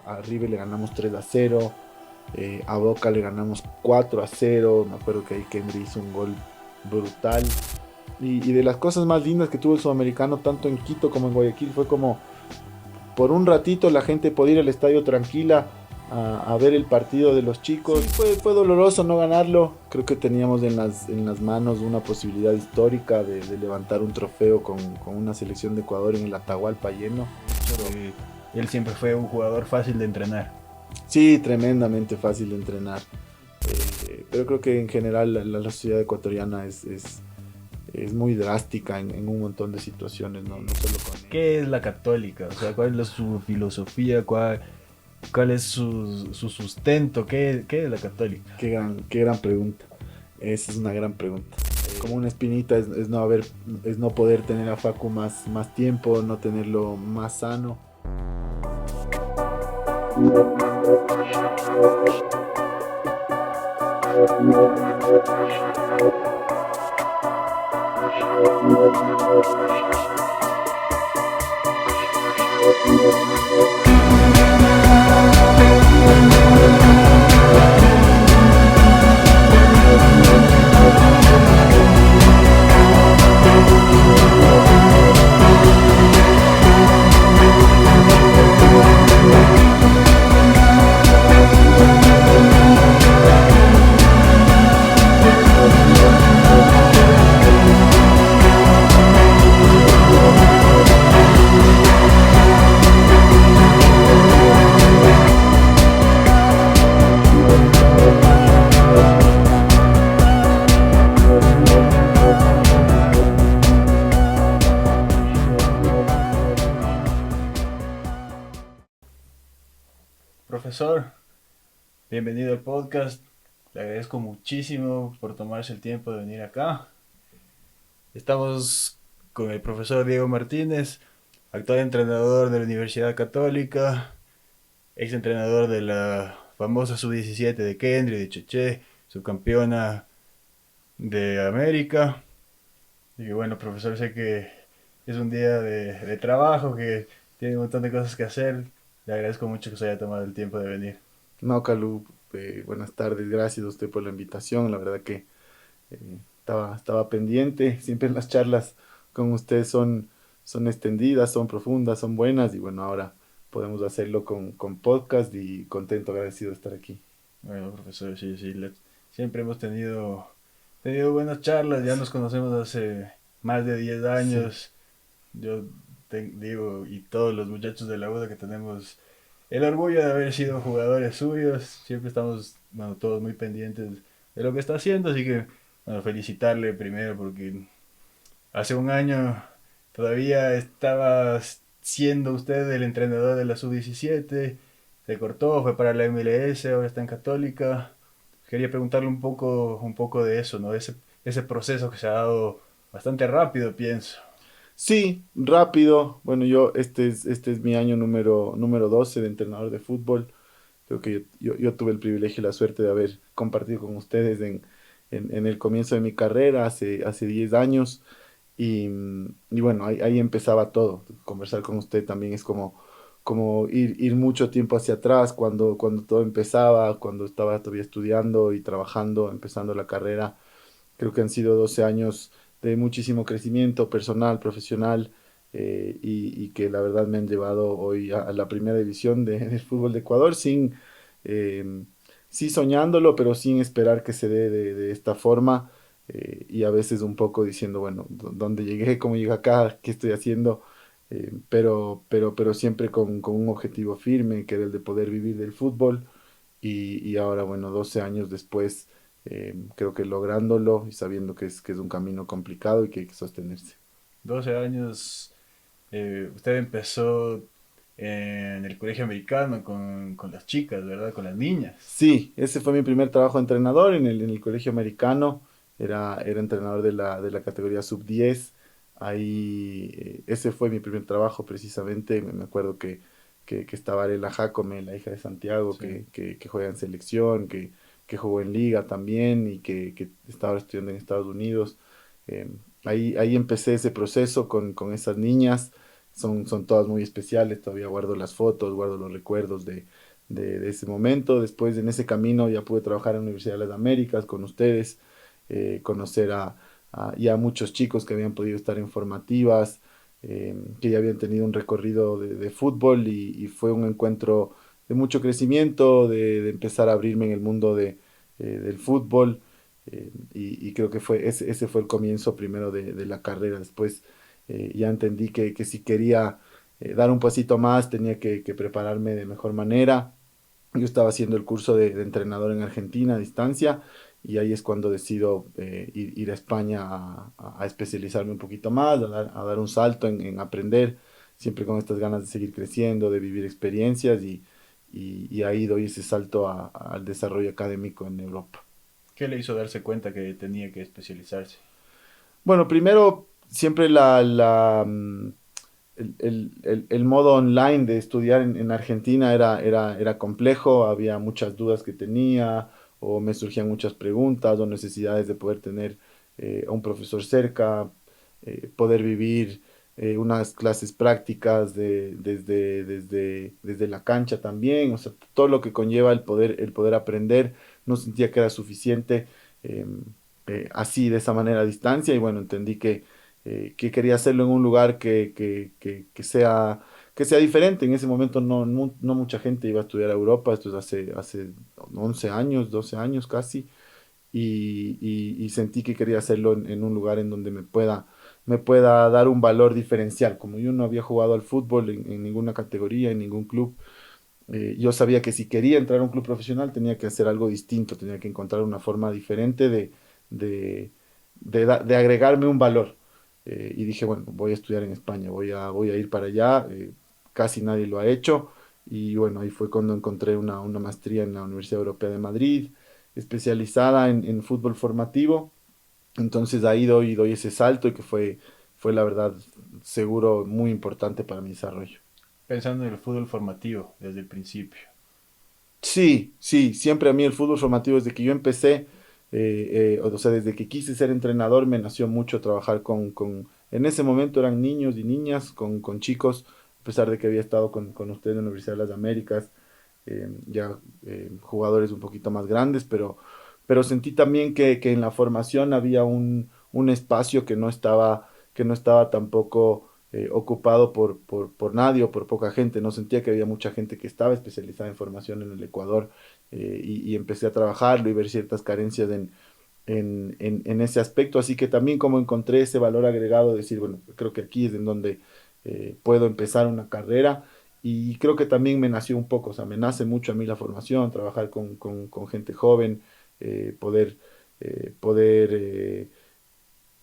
A River le ganamos 3-0, a Boca le ganamos 4-0. Me acuerdo que ahí Kendry hizo un gol brutal. Y de las cosas más lindas que tuvo el sudamericano, tanto en Quito como en Guayaquil, fue como por un ratito la gente podía ir al estadio tranquila a ver el partido de los chicos. Sí, fue doloroso no ganarlo. Creo que teníamos en las manos una posibilidad histórica de levantar un trofeo con una selección de Ecuador en el Atahualpa lleno. Que él siempre fue un jugador fácil de entrenar. Sí, tremendamente fácil de entrenar. Pero creo que en general la sociedad ecuatoriana es muy drástica en un montón de situaciones, no solo con él. ¿Qué es la católica? O sea, ¿cuál es su filosofía? ¿Cuál es su sustento? ¿Qué es la católica? Qué gran pregunta. Esa es una gran pregunta. Como una espinita es no poder tener a Facu más tiempo, no tenerlo más sano. Profesor, bienvenido al podcast. Le agradezco muchísimo por tomarse el tiempo de venir acá. Estamos con el profesor Diego Martínez, actual entrenador de la Universidad Católica, ex entrenador de la famosa Sub-17 de Kendry, de Cheche, subcampeona de América. Y bueno, profesor, sé que es un día de trabajo, que tiene un montón de cosas que hacer. Le agradezco mucho que se haya tomado el tiempo de venir. No, Calú, buenas tardes, gracias a usted por la invitación. La verdad que estaba pendiente. Siempre las charlas con usted son extendidas, son profundas, son buenas. Y bueno, ahora podemos hacerlo con podcast y contento, agradecido de estar aquí. Bueno, profesor, sí, sí, siempre hemos tenido buenas charlas, ya nos conocemos hace más de 10 Sí, años. Yo digo, y todos los muchachos de la UDA que tenemos el orgullo de haber sido jugadores suyos, siempre estamos, bueno, todos muy pendientes de lo que está haciendo, así que, bueno, felicitarle primero porque hace un año todavía estaba siendo usted el entrenador de la Sub-17, se cortó, fue para la MLS, ahora está en Católica. Quería preguntarle un poco de eso, ¿no? Ese proceso que se ha dado bastante rápido, pienso. sí, rápido. Bueno, este es mi año número 12 de entrenador de fútbol. Creo que yo tuve el privilegio y la suerte de haber compartido con ustedes en el comienzo de mi carrera, hace 10 años. Y bueno, ahí empezaba todo. Conversar con usted también es como ir mucho tiempo hacia atrás, cuando todo empezaba, cuando estaba todavía estudiando y trabajando, empezando la carrera. Creo que han sido 12 años de muchísimo crecimiento personal, profesional, y que la verdad me han llevado hoy a la primera división del fútbol de Ecuador, eh, sí soñándolo, pero sin esperar que se dé de esta forma, y a veces un poco diciendo, bueno, ¿dónde llegué? ¿Cómo llegué acá? ¿Qué estoy haciendo? Pero siempre con un objetivo firme, que era el de poder vivir del fútbol. Y ahora, bueno, 12 años después, creo que lográndolo y sabiendo que es un camino complicado y que hay que sostenerse. 12 años, usted empezó en el colegio americano con las chicas, ¿verdad? Con las niñas. Sí, ese fue mi primer trabajo de entrenador en el colegio americano. Era entrenador de la categoría sub 10. Ahí, ese fue mi primer trabajo precisamente. Me acuerdo que estaba Arela Jacome, la hija de Santiago, Sí. que juega en selección, que jugó en liga también y que estaba estudiando en Estados Unidos. Ahí empecé ese proceso con esas niñas. son todas muy especiales, todavía guardo las fotos, guardo los recuerdos de ese momento. Después en ese camino ya pude trabajar en la Universidad de las Américas con ustedes, conocer ya muchos chicos que habían podido estar en formativas, que ya habían tenido un recorrido de fútbol y fue un encuentro de mucho crecimiento, de empezar a abrirme en el mundo del fútbol. Y creo que ese fue el comienzo primero de la carrera. Después ya entendí que si quería dar un pasito más tenía que prepararme de mejor manera. Yo estaba haciendo el curso de entrenador en Argentina a distancia y ahí es cuando decido ir a España a especializarme un poquito más, a dar un salto en aprender, siempre con estas ganas de seguir creciendo, de vivir experiencias y ahí doy ese salto al desarrollo académico en Europa. ¿Qué le hizo darse cuenta que tenía que especializarse? Bueno, primero, siempre el modo online de estudiar en Argentina era complejo, había muchas dudas que tenía, o me surgían muchas preguntas, o necesidades de poder tener a un profesor cerca, poder vivir unas clases prácticas desde la cancha también, o sea, todo lo que conlleva el poder aprender, no sentía que era suficiente eh, así, de esa manera a distancia, y bueno, entendí que quería hacerlo en un lugar que sea diferente. En ese momento no mucha gente iba a estudiar a Europa, esto es hace 11 años, 12 años casi, y sentí que quería hacerlo en un lugar en donde me pueda dar un valor diferencial. Como yo no había jugado al fútbol en ninguna categoría, en ningún club, yo sabía que si quería entrar a un club profesional tenía que hacer algo distinto, tenía que encontrar una forma diferente de, de agregarme un valor. Y dije, bueno, voy a estudiar en España, voy a ir para allá. Casi nadie lo ha hecho. Y bueno, ahí fue cuando encontré una maestría en la Universidad Europea de Madrid, especializada en fútbol formativo. Entonces ahí doy ese salto y que fue la verdad seguro muy importante para mi desarrollo. Pensando en el fútbol formativo desde el principio. Sí, sí, siempre a mí el fútbol formativo, desde que yo empecé, o sea, desde que quise ser entrenador, me nació mucho trabajar en ese momento eran niños y niñas, con chicos, a pesar de que había estado con usted en la Universidad de las Américas, ya jugadores un poquito más grandes, pero sentí también que en la formación había un espacio que no estaba tampoco ocupado por nadie o por poca gente. No sentía que había mucha gente que estaba especializada en formación en el Ecuador, y empecé a trabajarlo y ver ciertas carencias en ese aspecto. Así que también como encontré ese valor agregado, de decir, bueno, creo que aquí es en donde puedo empezar una carrera. Y creo que también me nació un poco, o sea, me nace mucho a mí la formación, trabajar con gente joven, poder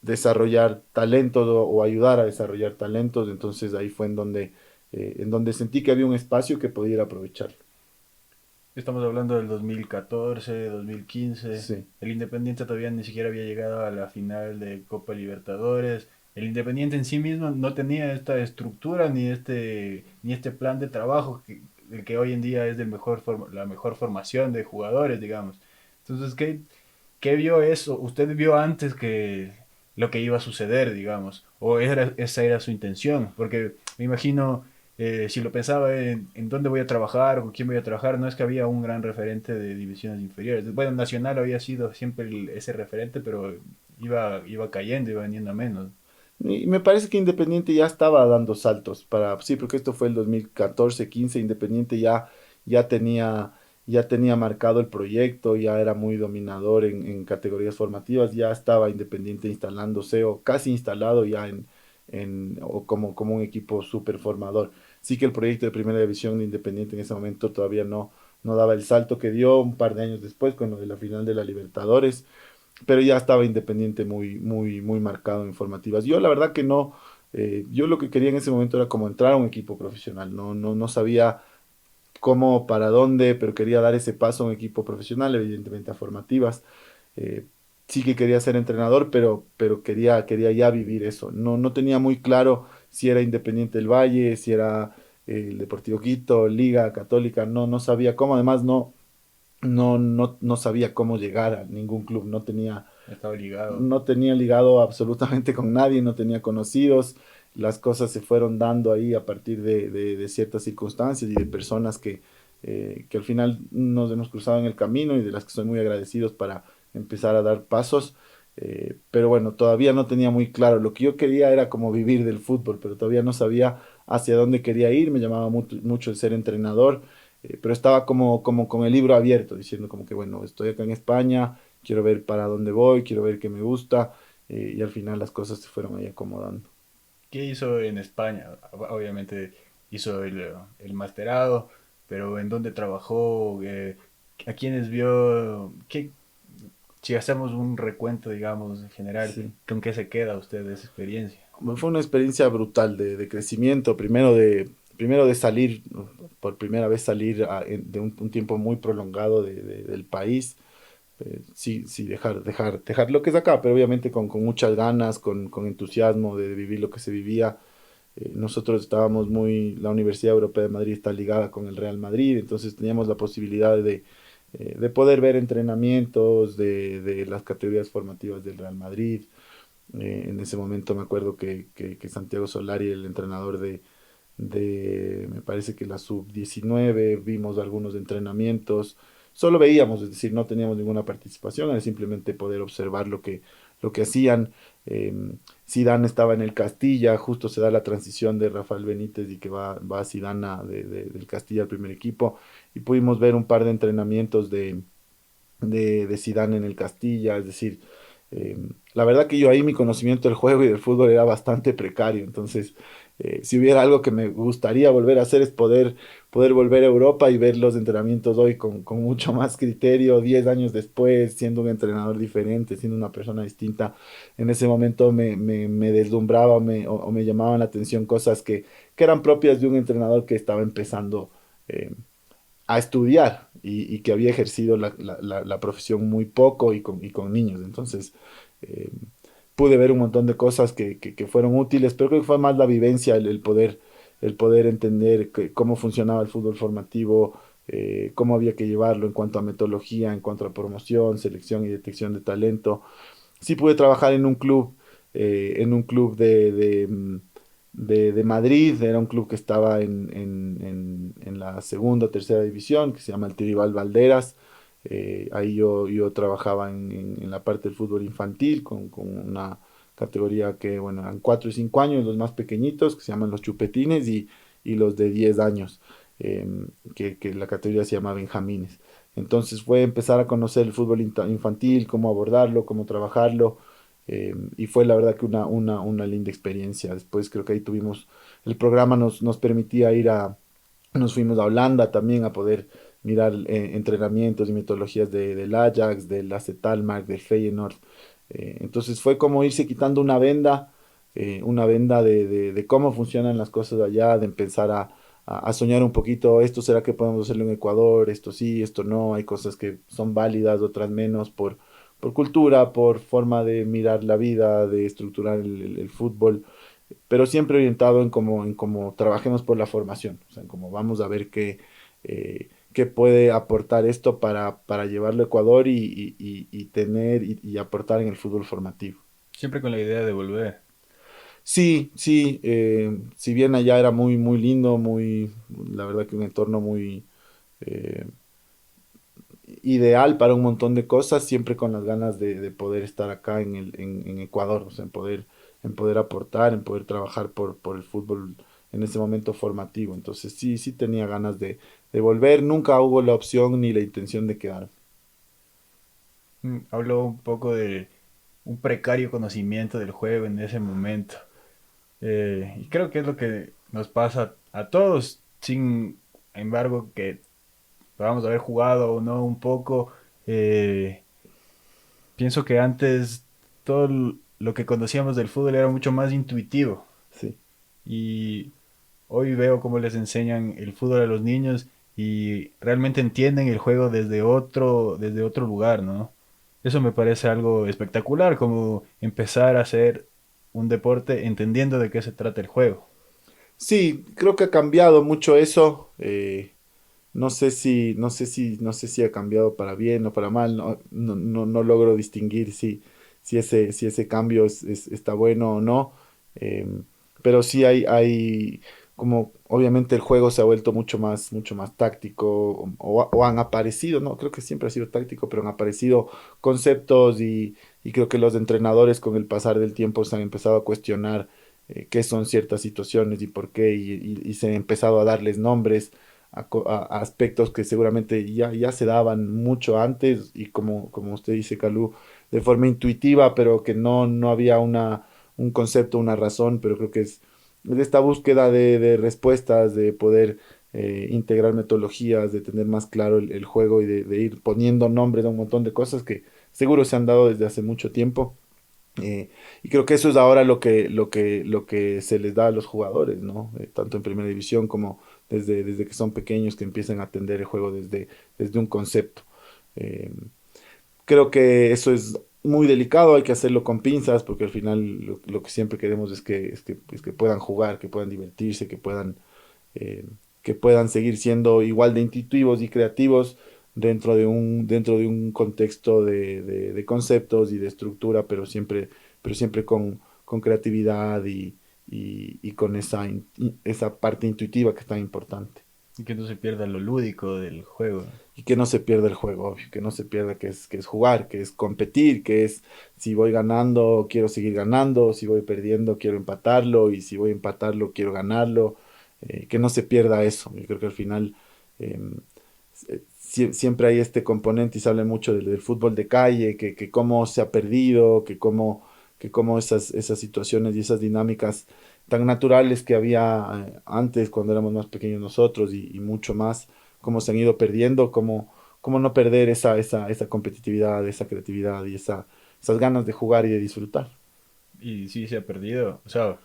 desarrollar talentos o ayudar a desarrollar talentos. Entonces ahí fue en donde sentí que había un espacio que pudiera aprovechar. Estamos hablando del 2014, 2015. Sí. El Independiente todavía ni siquiera había llegado a la final de Copa Libertadores. El Independiente en sí mismo no tenía esta estructura ni este plan de trabajo el que hoy en día es la mejor formación de jugadores, digamos. Entonces, ¿qué vio eso? ¿Usted vio antes que lo que iba a suceder, digamos? ¿O esa era su intención? Porque me imagino, si lo pensaba en dónde voy a trabajar o con quién voy a trabajar, no es que había un gran referente de divisiones inferiores. Bueno, Nacional había sido siempre ese referente, pero iba cayendo, iba vendiendo a menos. Y me parece que Independiente ya estaba dando saltos sí, porque esto fue el 2014-15. Independiente ya tenía marcado el proyecto, ya era muy dominador en categorías formativas, ya estaba Independiente instalándose o casi instalado ya o como un equipo súper formador. Sí que el proyecto de primera división de Independiente en ese momento todavía no daba el salto que dio un par de años después con lo de la final de la Libertadores, pero ya estaba Independiente muy, muy, muy marcado en formativas. Yo la verdad que no, yo lo que quería en ese momento era como entrar a un equipo profesional, no sabía cómo, para dónde, pero quería dar ese paso a un equipo profesional, evidentemente a formativas. Eh, sí que quería ser entrenador, pero quería ya vivir eso. No tenía muy claro si era Independiente del Valle, si era el Deportivo Quito, Liga Católica, no sabía cómo, además no sabía cómo llegar a ningún club, Estaba ligado. no tenía ligado absolutamente con nadie, no tenía conocidos. las cosas se fueron dando ahí a partir de ciertas circunstancias y de personas que al final nos hemos cruzado en el camino y de las que soy muy agradecidos para empezar a dar pasos. Pero bueno, todavía no tenía muy claro. Lo que yo quería era como vivir del fútbol, pero todavía no sabía hacia dónde quería ir. Me llamaba mucho el ser entrenador, pero estaba como con el libro abierto, diciendo como que bueno, estoy acá en España, quiero ver para dónde voy, quiero ver qué me gusta, y al final las cosas se fueron ahí acomodando. ¿Qué hizo en España? Obviamente hizo el masterado, pero ¿en dónde trabajó? ¿A quiénes vio? Si hacemos un recuento, digamos, en general, Sí. ¿con qué se queda usted de esa experiencia? Fue una experiencia brutal de crecimiento, primero de salir, ¿no? Por primera vez salir de un tiempo muy prolongado del país. Sí, sí, dejar lo que es acá, pero obviamente con muchas ganas, con entusiasmo de vivir lo que se vivía. Nosotros estábamos la Universidad Europea de Madrid está ligada con el Real Madrid, entonces teníamos la posibilidad de poder ver entrenamientos de las categorías formativas del Real Madrid. En ese momento me acuerdo que Santiago Solari, el entrenador me parece que la sub-19, vimos algunos entrenamientos, solo veíamos, es decir, no teníamos ninguna participación, era simplemente poder observar lo que hacían. Eh, Zidane estaba en el Castilla, justo se da la transición de Rafael Benítez y que va Zidane del Castilla al primer equipo, y pudimos ver un par de entrenamientos de Zidane en el Castilla, es decir, eh, la verdad que yo ahí mi conocimiento del juego y del fútbol era bastante precario, entonces si hubiera algo que me gustaría volver a hacer es poder volver a Europa y ver los entrenamientos hoy con mucho más criterio, 10 años después, siendo un entrenador diferente, siendo una persona distinta. En ese momento me deslumbraba o me llamaban la atención cosas que eran propias de un entrenador que estaba empezando. A estudiar y que había ejercido la profesión muy poco y con niños. Entonces, eh, pude ver un montón de cosas que fueron útiles, pero creo que fue más la vivencia, el poder entender cómo funcionaba el fútbol formativo, cómo había que llevarlo en cuanto a metodología, en cuanto a promoción, selección y detección de talento. Sí pude trabajar en un club de Madrid, era un club que estaba en la segunda o tercera división, que se llama el Tiribal Valderas. Ahí yo trabajaba en la parte del fútbol infantil, con una categoría que, bueno, eran 4 y 5 años, los más pequeñitos, que se llaman los chupetines, y los de 10 años, eh, que la categoría se llama Benjamines. Entonces fue empezar a conocer el fútbol infantil, cómo abordarlo, cómo trabajarlo, y fue la verdad que una linda experiencia. Después creo que ahí tuvimos, el programa nos permitía nos fuimos a Holanda también a poder mirar entrenamientos y metodologías del Ajax, del AZ Alkmaar, del Feyenoord. Entonces fue como irse quitando una venda de cómo funcionan las cosas allá, de empezar a soñar un poquito, esto será que podemos hacerlo en Ecuador, esto sí, esto no, hay cosas que son válidas, otras menos por cultura, por forma de mirar la vida, de estructurar el fútbol, pero siempre orientado en cómo trabajemos por la formación, o sea, en cómo vamos a ver qué puede aportar esto para llevarlo a Ecuador y tener y aportar en el fútbol formativo. Siempre con la idea de volver. Sí, sí, si bien allá era muy lindo, la verdad que un entorno muy eh, ideal para un montón de cosas, siempre con las ganas de poder estar acá en Ecuador, o sea, en poder aportar, en poder trabajar por el fútbol en ese momento formativo. Entonces sí, sí tenía ganas de volver, nunca hubo la opción ni la intención de quedar. Habló un poco de un precario conocimiento del juego en ese momento. Y creo que es lo que nos pasa a todos, sin embargo, que podamos haber jugado o no un poco. eh, Pienso que antes todo lo que conocíamos del fútbol era mucho más intuitivo. Sí. Y hoy veo cómo les enseñan el fútbol a los niños y realmente entienden el juego desde otro lugar, ¿no? Eso me parece algo espectacular, como empezar a hacer un deporte entendiendo de qué se trata el juego. Sí, creo que ha cambiado mucho eso. No sé si ha cambiado para bien o para mal. No logro distinguir si ese cambio está bueno o no. Eh, pero sí hay como obviamente el juego se ha vuelto mucho más táctico o han aparecido, no, creo que siempre ha sido táctico, pero han aparecido conceptos y creo que los entrenadores con el pasar del tiempo se han empezado a cuestionar qué son ciertas situaciones y por qué y se han empezado a darles nombres a aspectos que seguramente ya se daban mucho antes y como usted dice, Calú, de forma intuitiva, pero que no había un concepto, una razón, pero creo que es de esta búsqueda de respuestas, de poder integrar metodologías, de tener más claro el juego y de ir poniendo nombres a un montón de cosas que seguro se han dado desde hace mucho tiempo. Y creo que eso es ahora lo que se les da a los jugadores, ¿no? Tanto en primera división como desde que son pequeños, que empiezan a atender el juego desde un concepto. Eh, Creo que eso es muy delicado, hay que hacerlo con pinzas, porque al final lo que siempre queremos es que puedan jugar, que puedan divertirse, eh, que puedan seguir siendo igual de intuitivos y creativos dentro de un contexto de conceptos y de estructura, pero siempre con creatividad y con esa parte intuitiva que es tan importante. Y que no se pierda lo lúdico del juego. Y que no se pierda el juego, obvio, que no se pierda que es jugar, que es competir, que es si voy ganando, quiero seguir ganando, si voy perdiendo, quiero empatarlo, y si voy a empatarlo, quiero ganarlo, que no se pierda eso. Yo creo que al final eh, siempre hay este componente y se habla mucho del fútbol de calle, que cómo se ha perdido, que cómo esas situaciones y esas dinámicas tan naturales que había antes cuando éramos más pequeños nosotros y mucho más, cómo se han ido perdiendo, cómo no perder esa competitividad, esa creatividad y esas ganas de jugar y de disfrutar. Y sí se ha perdido. O sea,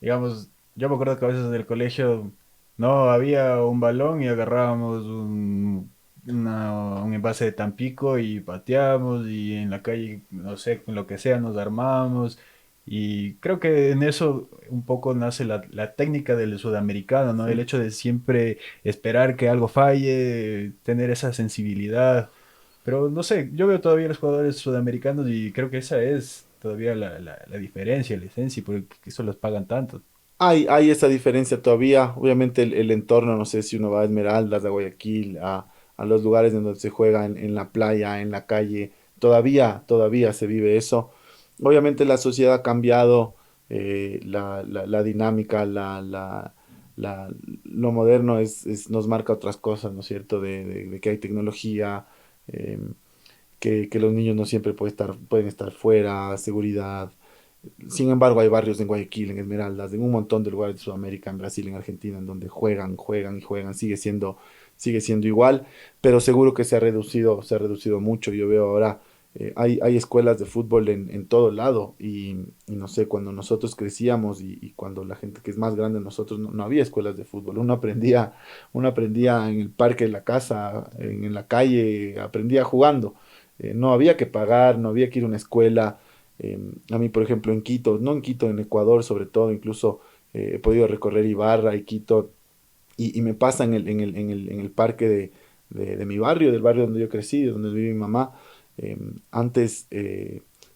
digamos, yo me acuerdo que a veces en el colegio no había un balón y agarrábamos un envase de Tampico y pateábamos y en la calle, no sé, con lo que sea, nos armábamos. Y creo que en eso un poco nace la técnica del sudamericano, ¿no? El Sí. hecho de siempre esperar que algo falle, tener esa sensibilidad. Pero no sé, yo veo todavía los jugadores sudamericanos y creo que esa es todavía la diferencia, la esencia, y por eso los pagan tanto. Hay esa diferencia todavía. Obviamente el entorno, no sé si uno va a Esmeraldas, a Guayaquil, a los lugares en donde se juega en la playa, en la calle, todavía se vive eso. Obviamente la sociedad ha cambiado, la dinámica, la- lo moderno nos marca otras cosas, ¿no es cierto? De que hay tecnología, eh, que los niños no siempre pueden estar fuera, seguridad. Sin embargo, hay barrios en Guayaquil, en Esmeraldas, en un montón de lugares de Sudamérica, en Brasil, en Argentina, en donde juegan y juegan, sigue siendo igual, pero seguro que se ha reducido mucho. Yo veo ahora, hay escuelas de fútbol en todo lado y no sé, cuando nosotros crecíamos y cuando la gente que es más grande de nosotros no había escuelas de fútbol. Uno aprendía en el parque de la casa, en la calle, aprendía jugando. No había que pagar, no había que ir a una escuela. A mí, por ejemplo, en Quito, no en Quito, en Ecuador sobre todo, incluso he podido recorrer Ibarra y Quito y me pasa en el parque de mi barrio, del barrio donde yo crecí, donde vive mi mamá. Antes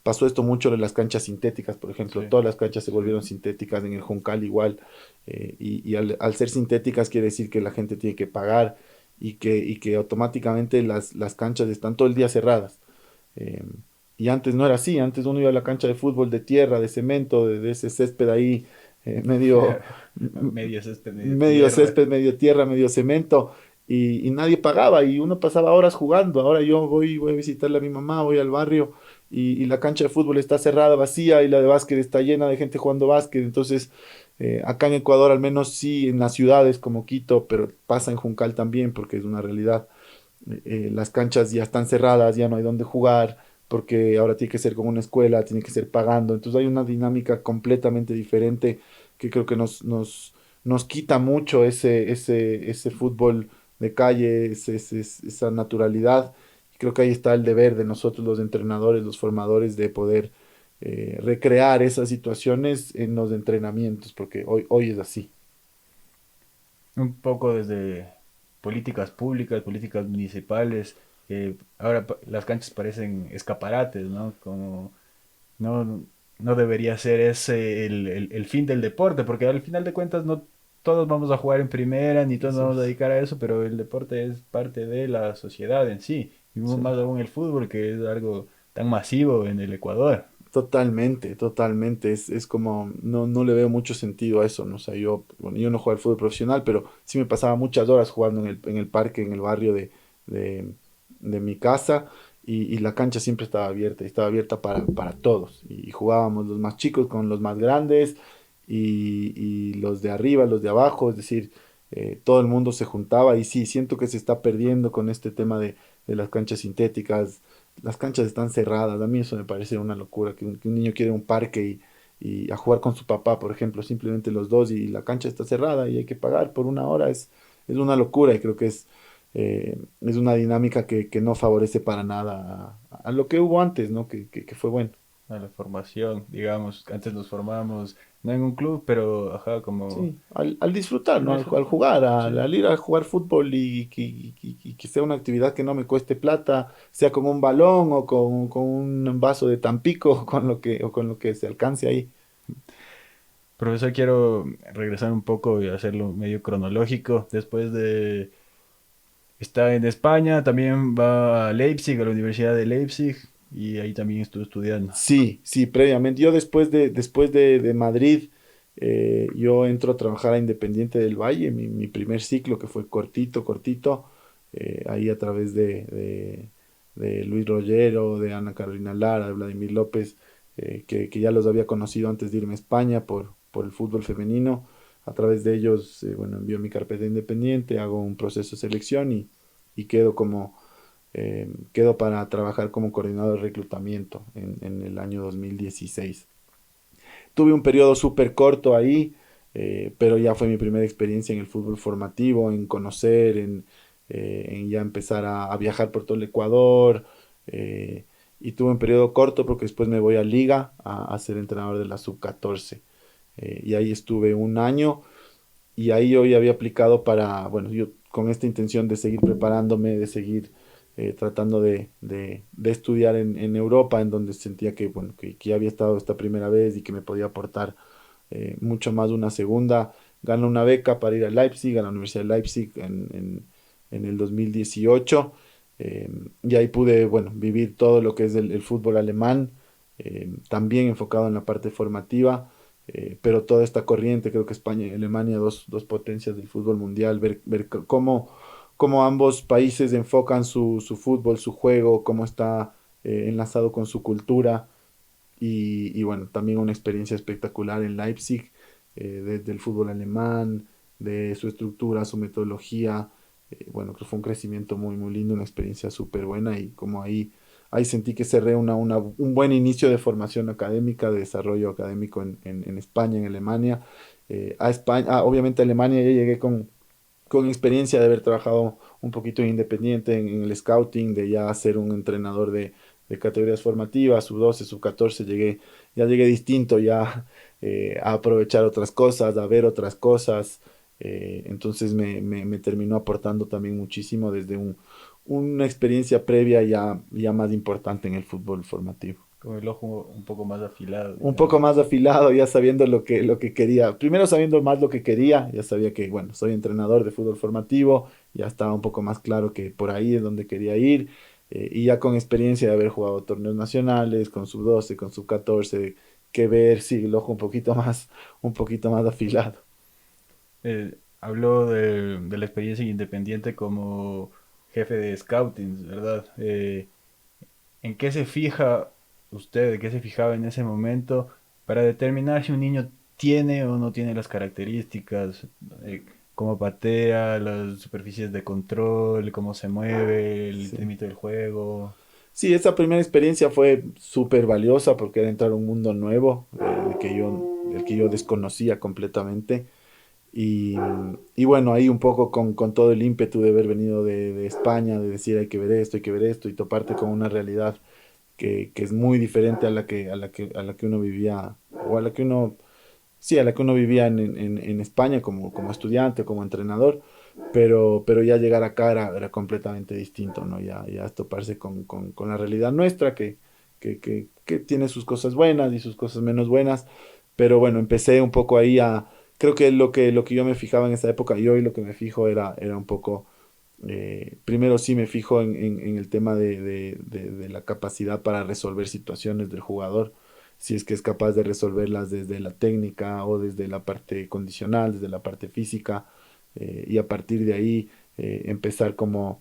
pasó esto mucho de las canchas sintéticas, por ejemplo, Sí, todas las canchas se sí. volvieron sintéticas, en el Juncal igual, y al ser sintéticas quiere decir que la gente tiene que pagar y que automáticamente las canchas están todo el día cerradas. Eh, y antes no era así, antes uno iba a la cancha de fútbol de tierra, de cemento, de ese césped ahí, medio, Medio césped, medio medio tierra. césped, medio tierra, medio cemento, y nadie pagaba y uno pasaba horas jugando. Ahora yo voy a visitarle a mi mamá, voy al barrio y la cancha de fútbol está cerrada, vacía, y la de básquet está llena de gente jugando básquet. Entonces, acá en Ecuador, al menos sí, en las ciudades como Quito, pero pasa en Juncal también, porque es una realidad. Las canchas ya están cerradas, ya no hay dónde jugar, porque ahora tiene que ser con una escuela, tiene que ser pagando. Entonces hay una dinámica completamente diferente que creo que nos quita mucho ese fútbol de calle, esa naturalidad. Y creo que ahí está el deber de nosotros los entrenadores, los formadores, de poder recrear esas situaciones en los entrenamientos, porque hoy es así. Un poco desde políticas públicas, políticas municipales, que ahora las canchas parecen escaparates, ¿no? Como no, no debería ser ese el fin del deporte, porque al final de cuentas no todos vamos a jugar en primera, ni todos nos Eso vamos a es. dedicar a eso, pero el deporte es parte de la sociedad en sí, y Sí. más aún el fútbol, que es algo tan masivo en el Ecuador. Totalmente, totalmente. Es como, no le veo mucho sentido a eso, ¿no? O sea, bueno, yo no juego al fútbol profesional, pero sí me pasaba muchas horas jugando en el parque, en el barrio de, de mi casa, y la cancha siempre estaba abierta para todos. Y jugábamos los más chicos con los más grandes, y los de arriba, los de abajo, es decir, todo el mundo se juntaba, y sí, siento que se está perdiendo con este tema de las canchas sintéticas. Las canchas están cerradas. A mí eso me parece una locura, que un niño quiere un parque y a jugar con su papá, por ejemplo, simplemente los dos, y la cancha está cerrada y hay que pagar por una hora. Es una locura, y creo que es una dinámica que no favorece para nada a lo que hubo antes, ¿no? Que fue bueno. A la formación, digamos, antes nos formábamos no en un club, pero ajá, como Sí, al disfrutar, al ¿no? Al disfrutar. jugar, Sí. al ir a jugar fútbol, y que sea una actividad que no me cueste plata, sea con un balón o con un vaso de Tampico, o con lo que se alcance ahí. Profesor, quiero regresar un poco y hacerlo medio cronológico. Después de estar en España, también va a Leipzig, a la Universidad de Leipzig, y ahí también estuve estudiando. Sí, sí, previamente. Yo después de Madrid, yo entro a trabajar a Independiente del Valle, mi primer ciclo, que fue cortito, cortito, ahí a través de Luis Rollero, de Ana Carolina Lara, de Vladimir López, que ya los había conocido antes de irme a España por el fútbol femenino. A través de ellos, bueno, envío mi carpeta independiente, hago un proceso de selección, y quedo para trabajar como coordinador de reclutamiento en el año 2016. Tuve un periodo súper corto ahí, pero ya fue mi primera experiencia en el fútbol formativo, en conocer, en ya empezar a viajar por todo el Ecuador. Y tuve un periodo corto porque después me voy a Liga a ser entrenador de la sub-14. Y ahí estuve un año, y ahí yo ya había aplicado para, bueno, yo con esta intención de seguir preparándome, de seguir tratando de estudiar en Europa, en donde sentía que, bueno, que ya había estado esta primera vez y que me podía aportar mucho más una segunda. Gano una beca para ir a Leipzig, a la Universidad de Leipzig en el 2018, y ahí pude, bueno, vivir todo lo que es el fútbol alemán, también enfocado en la parte formativa, pero toda esta corriente, creo que España y Alemania, dos potencias del fútbol mundial, ver cómo ambos países enfocan su fútbol, su juego, cómo está enlazado con su cultura, y bueno, también una experiencia espectacular en Leipzig, desde el fútbol alemán, de su estructura, su metodología. Bueno, creo que fue un crecimiento muy, muy lindo, una experiencia súper buena, y como ahí sentí que cerré un buen inicio de formación académica, de desarrollo académico en España, en Alemania. A España, obviamente a Alemania ya llegué con experiencia de haber trabajado un poquito en Independiente, en el scouting, de ya ser un entrenador de categorías formativas, sub 12 sub 14. Ya llegué distinto, ya a aprovechar otras cosas, a ver otras cosas. Entonces me terminó aportando también muchísimo desde una experiencia previa ya más importante en el fútbol formativo. Con el ojo un poco más afilado, Un poco digamos. más afilado, ya sabiendo lo que quería. Primero sabiendo más lo que quería, ya sabía que, bueno, soy entrenador de fútbol formativo, ya estaba un poco más claro que por ahí es donde quería ir, y ya con experiencia de haber jugado torneos nacionales, con sub 12 con sub 14, que ver, sí, el ojo un poquito más afilado. Habló de la experiencia independiente como jefe de scouting, ¿verdad? ¿En qué se fija usted, en qué se fijaba en ese momento para determinar si un niño tiene o no tiene las características, cómo patea, las superficies de control, cómo se mueve, el Sí. límite del juego? Sí, esa primera experiencia fue súper valiosa porque era entrar a un mundo nuevo, del que yo desconocía completamente. Y bueno, ahí un poco con todo el ímpetu de haber venido de España, de decir hay que ver esto, y toparte con una realidad que es muy diferente a la que uno vivía, o a la que uno vivía en España como estudiante, como entrenador, pero ya llegar acá era completamente distinto, ¿no? Ya toparse con la realidad nuestra, que tiene sus cosas buenas y sus cosas menos buenas, pero bueno, empecé un poco ahí a, creo que lo que yo me fijaba en esa época y hoy lo que me fijo era un poco, primero sí me fijo en el tema de la capacidad para resolver situaciones del jugador, si es que es capaz de resolverlas desde la técnica o desde la parte condicional, desde la parte física, y a partir de ahí empezar como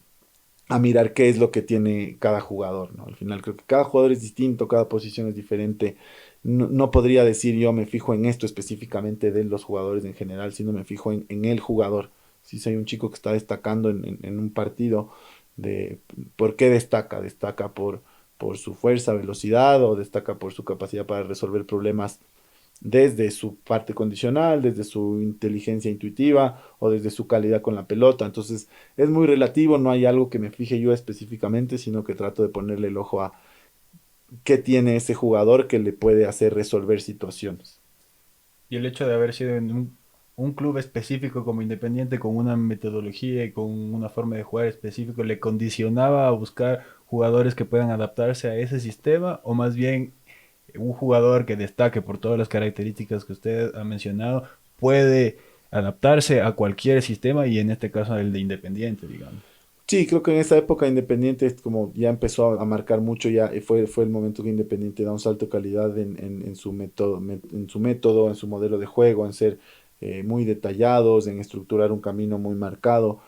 a mirar qué es lo que tiene cada jugador, ¿no? Al final creo que cada jugador es distinto, cada posición es diferente. No, no podría decir yo me fijo en esto específicamente de los jugadores en general, sino me fijo en el jugador. Si hay un chico que está destacando en un partido, de por qué destaca, destaca por su fuerza, velocidad o destaca por su capacidad para resolver problemas desde su parte condicional, desde su inteligencia intuitiva o desde su calidad con la pelota. Entonces es muy relativo, no hay algo que me fije yo específicamente, sino que trato de ponerle el ojo a qué tiene ese jugador que le puede hacer resolver situaciones. Y el hecho de haber sido en un club específico como Independiente, con una metodología y con una forma de jugar específico, ¿le condicionaba a buscar jugadores que puedan adaptarse a ese sistema? ¿O más bien un jugador que destaque por todas las características que usted ha mencionado puede adaptarse a cualquier sistema y en este caso el de Independiente, digamos? Sí, creo que en esa época Independiente es como ya empezó a marcar mucho, ya fue el momento que Independiente da un salto de calidad en su método, en su método, en su modelo de juego, en ser muy detallados, en estructurar un camino muy marcado.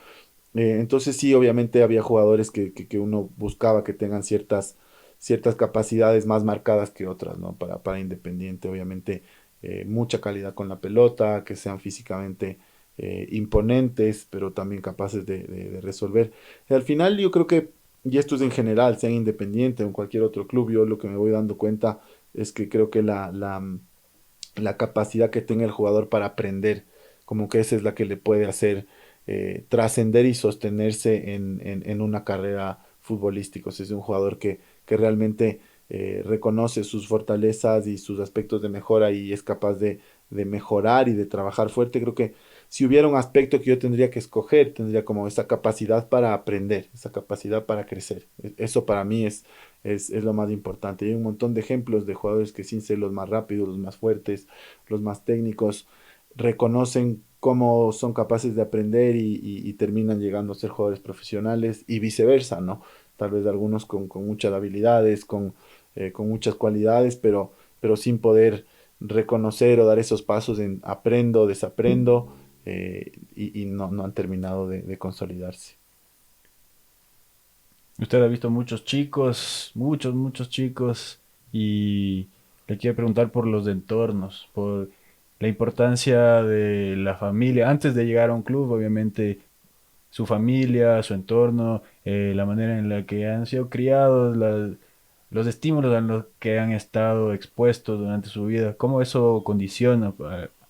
Entonces sí, obviamente había jugadores que uno buscaba que tengan ciertas capacidades más marcadas que otras, ¿no? Para Independiente, obviamente, mucha calidad con la pelota, que sean físicamente imponentes, pero también capaces de resolver. Y al final yo creo que, y esto es en general, sea en Independiente o en cualquier otro club, yo lo que me voy dando cuenta es que creo que la capacidad que tenga el jugador para aprender, como que esa es la que le puede hacer trascender y sostenerse en una carrera futbolística. O sea, es un jugador que realmente reconoce sus fortalezas y sus aspectos de mejora y es capaz de mejorar y de trabajar fuerte. Creo que si hubiera un aspecto que yo tendría que escoger, tendría como esa capacidad para aprender, esa capacidad para crecer. Eso para mí es lo más importante. Hay un montón de ejemplos de jugadores que sin ser los más rápidos, los más fuertes, los más técnicos, reconocen cómo son capaces de aprender y terminan llegando a ser jugadores profesionales y viceversa, ¿no? Tal vez algunos con muchas habilidades, con muchas cualidades, pero sin poder reconocer o dar esos pasos en aprendo, desaprendo, y no han terminado de consolidarse. Usted ha visto muchos chicos, muchos chicos, y le quiero preguntar por los entornos, por la importancia de la familia. Antes de llegar a un club, obviamente, su familia, su entorno, la manera en la que han sido criados, los estímulos a los que han estado expuestos durante su vida, cómo eso condiciona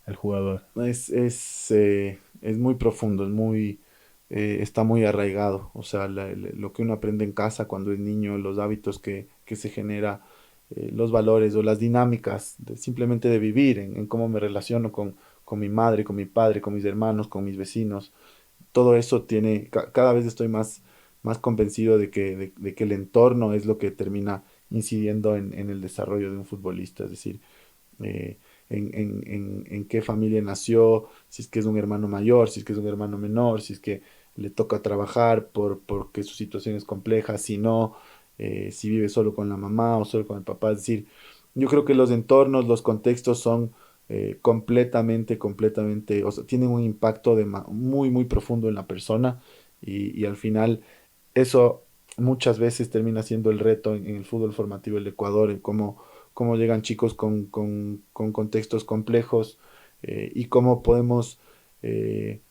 al jugador. Es muy profundo, está muy arraigado. O sea, lo que uno aprende en casa cuando es niño, los hábitos que se genera, los valores o las dinámicas simplemente de vivir, en cómo me relaciono con mi madre, con mi padre, con mis hermanos, con mis vecinos. Todo eso tiene, cada vez estoy más convencido de que el entorno es lo que termina incidiendo en el desarrollo de un futbolista. Es decir, en qué familia nació, si es que es un hermano mayor, si es que es un hermano menor, si es que le toca trabajar porque su situación es compleja, si no, si vive solo con la mamá o solo con el papá. Es decir, yo creo que los entornos, los contextos son completamente, o sea, tienen un impacto muy profundo en la persona y al final eso muchas veces termina siendo el reto en el fútbol formativo del Ecuador, en cómo llegan chicos con contextos complejos, y cómo podemos,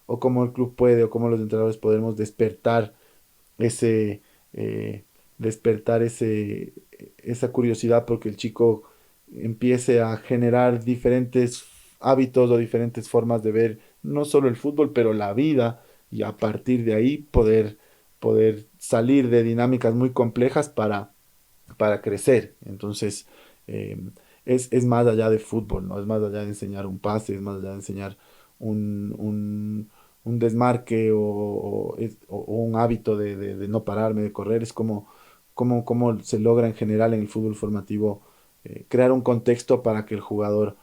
o cómo el club puede, o cómo los entrenadores podemos ese, despertar esa curiosidad porque el chico empiece a generar diferentes hábitos o diferentes formas de ver no solo el fútbol, pero la vida, y a partir de ahí poder salir de dinámicas muy complejas para crecer. Entonces, eh, es más allá de fútbol, ¿no? Es más allá de enseñar un pase, es más allá de enseñar un, un, un desmarque o un hábito de no pararme, de correr. Es cómo se logra en general en el fútbol formativo crear un contexto para que el jugador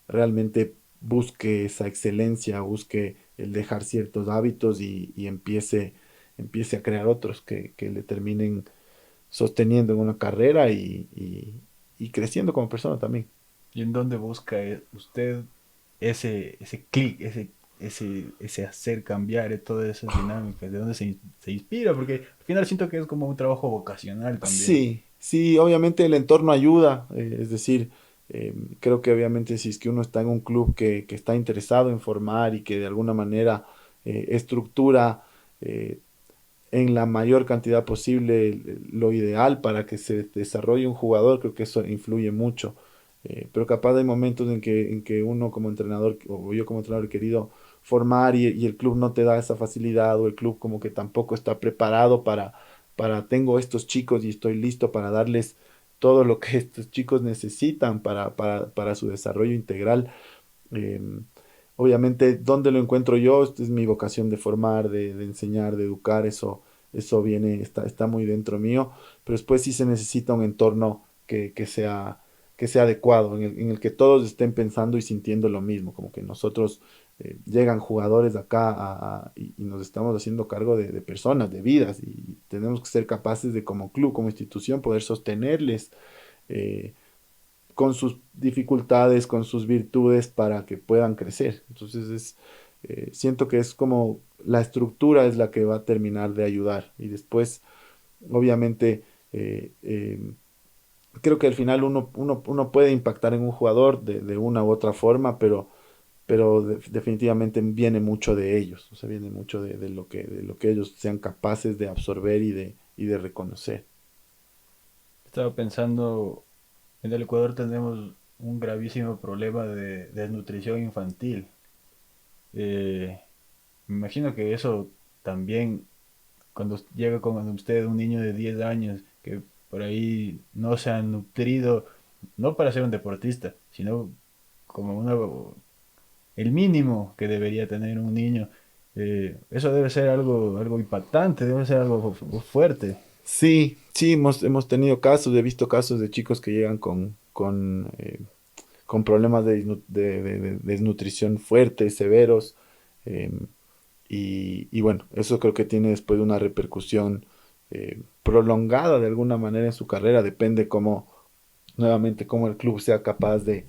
realmente busque esa excelencia, busque el dejar ciertos hábitos y empiece a crear otros que le terminen sosteniendo en una carrera y creciendo como persona también. ¿Y en dónde busca usted ese clic, ese hacer cambiar todas esas dinámicas? ¿De dónde se inspira? Porque al final siento que es como un trabajo vocacional también. Sí, sí, obviamente el entorno ayuda, es decir, creo que obviamente si es que uno está en un club que está interesado en formar y que de alguna manera estructura eh, en la mayor cantidad posible lo ideal para que se desarrolle un jugador, creo que eso influye mucho. Pero capaz hay momentos en que uno como entrenador, o yo como entrenador he querido formar y el club no te da esa facilidad, o el club como que tampoco está preparado tengo estos chicos y estoy listo para darles todo lo que estos chicos necesitan para su desarrollo integral. Eh, Obviamente, ¿dónde lo encuentro yo? Esta es mi vocación de formar, de enseñar, de educar, eso viene, está muy dentro mío, pero después sí se necesita un entorno que sea adecuado, en el que todos estén pensando y sintiendo lo mismo, como que nosotros llegan jugadores acá y nos estamos haciendo cargo de personas, de vidas, y tenemos que ser capaces de como club, como institución, poder sostenerles. eh, con sus dificultades, con sus virtudes para que puedan crecer. Entonces siento que es como la estructura es la que va a terminar de ayudar y después, obviamente, creo que al final uno puede impactar en un jugador de una u otra forma, pero definitivamente viene mucho de ellos, o sea, viene mucho de lo que ellos sean capaces de absorber y de reconocer. Estaba pensando, en el Ecuador tenemos un gravísimo problema de desnutrición infantil. Eh, Me imagino que eso también, cuando llega con usted un niño de 10 años que por ahí no se ha nutrido, no para ser un deportista, sino como el mínimo que debería tener un niño, eso debe ser algo impactante, debe ser algo fuerte. Sí, sí, hemos tenido casos, he visto casos de chicos que llegan con problemas de desnutrición fuertes, severos, eh, y bueno, eso creo que tiene después una repercusión prolongada de alguna manera en su carrera, depende nuevamente, cómo el club sea capaz de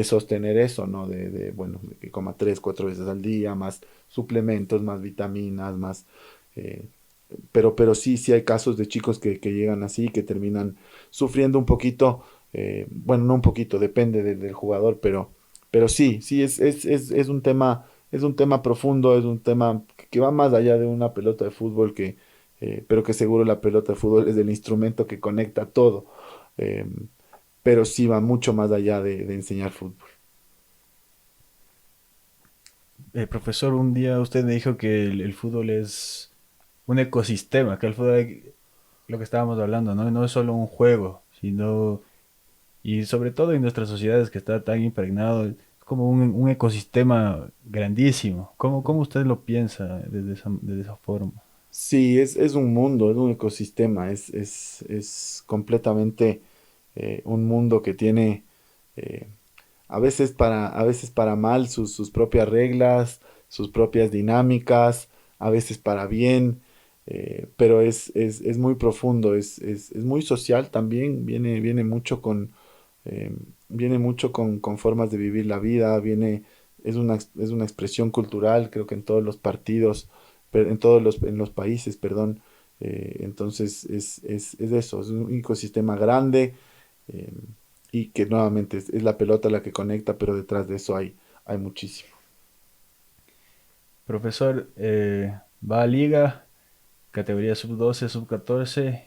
sostener eso, ¿no? Bueno, de que coma 3, 4 veces al día, más suplementos, más vitaminas, más... eh, pero sí hay casos de chicos que llegan así, que terminan sufriendo un poquito, bueno, no un poquito, depende del jugador, pero sí, es un tema profundo, es un tema que va más allá de una pelota de fútbol, pero que seguro la pelota de fútbol es el instrumento que conecta todo, eh, pero sí va mucho más allá de enseñar fútbol. Profesor, un día usted me dijo que el fútbol es un ecosistema, que el fútbol, lo que estábamos hablando, ¿no? No es solo un juego, sino, y sobre todo en nuestras sociedades que está tan impregnado, es como un ecosistema grandísimo. ¿Cómo usted lo piensa desde esa forma? Sí, es un mundo, es un ecosistema, es completamente un mundo que tiene eh, a veces para mal sus propias reglas, sus propias dinámicas, a veces para bien, pero es muy profundo, es muy social también, eh, viene mucho con formas de vivir la vida, es una expresión cultural, creo que en todos los partidos, en los países, perdón. Entonces es eso, es un ecosistema grande, eh, y que nuevamente es la pelota la que conecta, pero detrás de eso hay muchísimo. Profesor, va a liga, categoría sub 12 sub 14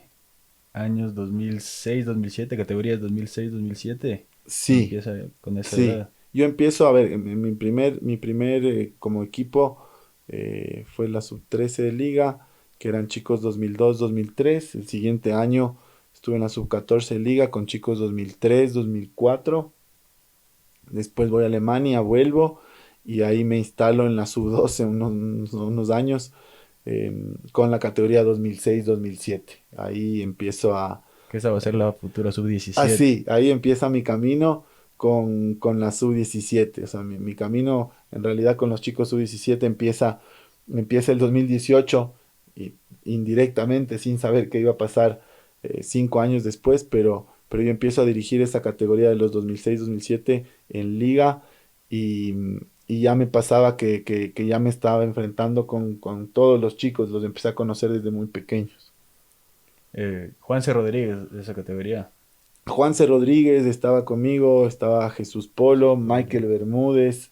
años 2006 2007 categorías 2006 2007 Sí, empieza con esa sí. edad. Yo empiezo a ver, en mi primer como equipo fue la sub 13 de liga, que eran chicos 2002 2003. El siguiente año estuve en la sub 14 de liga con chicos 2003 2004. Después voy a Alemania, vuelvo y ahí me instalo en la sub 12 unos años. con la categoría 2006-2007. Ahí empiezo a... Que esa va a ser la futura sub-17. Así, ahí empieza mi camino con la sub-17. O sea, mi camino en realidad con los chicos sub-17 empieza el 2018 y indirectamente, sin saber qué iba a pasar 5 años después, pero yo empiezo a dirigir esa categoría de los 2006-2007 en liga y, y ya me pasaba que ya me estaba enfrentando con todos los chicos, los empecé a conocer desde muy pequeños. Juanse Rodríguez, de esa categoría. Juanse Rodríguez estaba conmigo, estaba Jesús Polo, Michael Rodríguez. Bermúdez,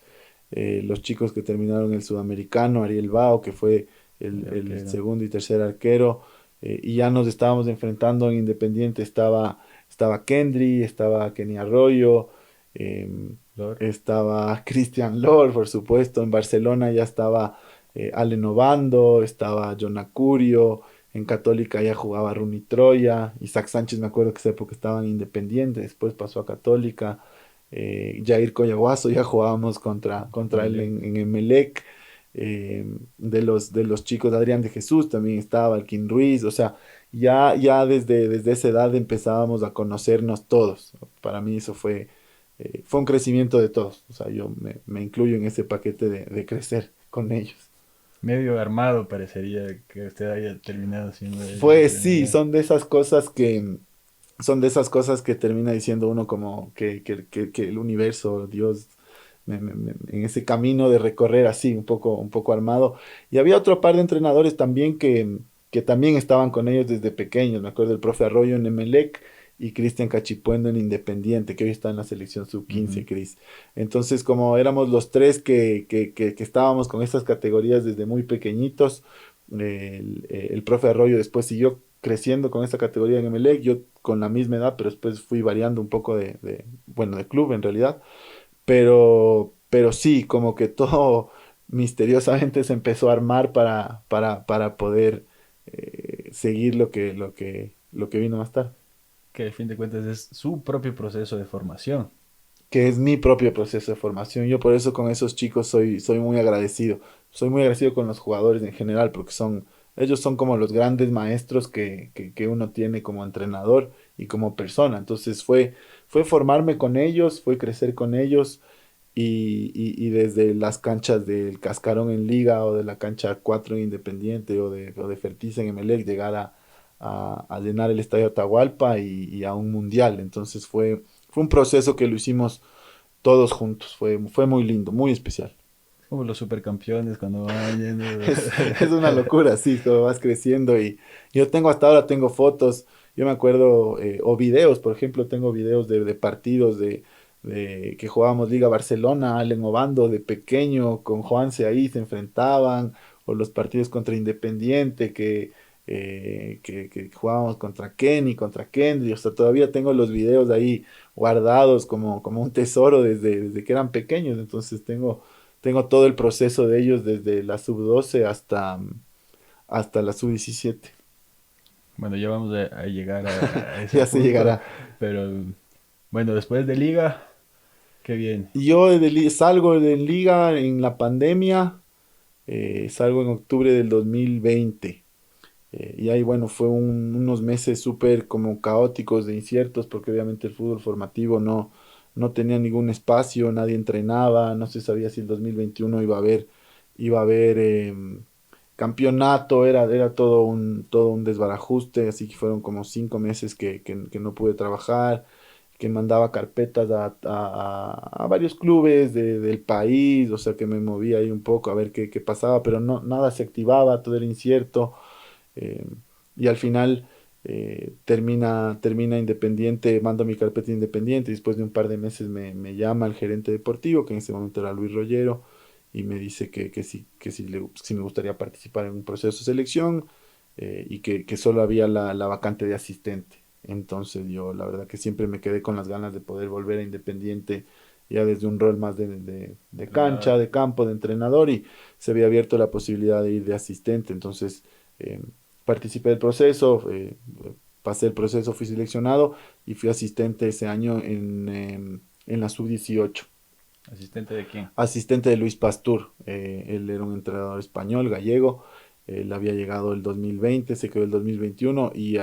los chicos que terminaron el sudamericano, Ariel Bao, que fue El el arquero. segundo y tercer arquero, y ya nos estábamos enfrentando en Independiente, estaba Kendry, estaba Kenny Arroyo, em, Lor. estaba Christian Lor, por supuesto, en Barcelona ya estaba Allen Obando, estaba John Acurio, en Católica ya jugaba Rooney Troya, Isaac Sánchez me acuerdo que esa época estaba en Independiente, después pasó a Católica, Jair Coyaguazo ya jugábamos contra él Emelec. en Emelec, de los chicos Adrián de Jesús también estaba, Alkin Ruiz, o sea, ya desde esa edad empezábamos a conocernos todos. Para mí eso fue un crecimiento de todos, o sea, yo me incluyo en ese paquete de crecer con ellos. Medio armado parecería que usted haya terminado siendo el Pues sí, entrenador. son de esas cosas que termina diciendo uno como que el universo, Dios, en ese camino de recorrer así, un poco armado. Y había otro par de entrenadores también que también estaban con ellos desde pequeños. Me acuerdo del profe Arroyo en Emelec y Cristian Cachipuendo en Independiente, que hoy está en la selección sub-15, Ujú. Cris. Entonces, como éramos los tres que estábamos con estas categorías desde muy pequeñitos, el profe Arroyo después siguió creciendo con esta categoría en Emelec, yo con la misma edad, pero después fui variando un poco bueno, de club en realidad, pero sí, como que todo misteriosamente se empezó a armar para poder seguir lo que vino más tarde, Que al fin de cuentas es su propio proceso de formación. que es mi propio proceso de formación. Yo por eso con esos chicos soy muy agradecido. Soy muy agradecido con los jugadores en general, porque ellos son como los grandes maestros que uno tiene como entrenador y como persona. Entonces fue formarme con ellos, fue crecer con ellos y desde las canchas del Cascarón en Liga o de la cancha 4 en Independiente o de Fertiza en Emelec, llegar a llenar el Estadio Atahualpa y a un mundial. Entonces fue un proceso que lo hicimos todos juntos. Fue muy lindo, muy especial. Como los supercampeones cuando van yendo. Es una locura, sí, como vas creciendo y yo hasta ahora tengo fotos, yo me acuerdo, o videos, por ejemplo, tengo videos de partidos de que jugábamos Liga Barcelona, Allen Obando de pequeño, con Juanse ahí se enfrentaban, o los partidos contra Independiente, que jugábamos contra Kenny, contra Kendry, o sea, todavía tengo los videos ahí guardados como un tesoro desde que eran pequeños, entonces tengo todo el proceso de ellos desde la sub 12 hasta la sub 17. Bueno, ya vamos a llegar a ese Ya se punto, llegará. pero bueno, después de liga, qué bien. Y yo salgo de liga en la pandemia, salgo en octubre del 2020. Y ahí, bueno, fue unos meses súper como caóticos de inciertos, porque obviamente el fútbol formativo no tenía ningún espacio, nadie entrenaba, no se sabía si el 2021 iba a haber campeonato, era todo un desbarajuste, así que fueron como 5 meses que no pude trabajar, que mandaba carpetas a varios clubes del país, o sea que me movía ahí un poco a ver qué pasaba, pero no, nada se activaba, todo era incierto. eh, y al final termina Independiente, mando mi carpeta a Independiente, y después de un par de meses me llama el gerente deportivo, que en ese momento era Luis Rollero, y me dice que si me gustaría participar en un proceso de selección, y que solo había la vacante de asistente. Entonces yo la verdad que siempre me quedé con las ganas de poder volver a Independiente ya desde un rol más de cancha, Claro. de campo, de entrenador, y se había abierto la posibilidad de ir de asistente. Entonces eh, participé del proceso, pasé el proceso, fui seleccionado y fui asistente ese año en la sub 18. ¿Asistente de quién? Asistente de Luis Pastur, él era un entrenador español, gallego, Él había llegado el 2020, se quedó el 2021 y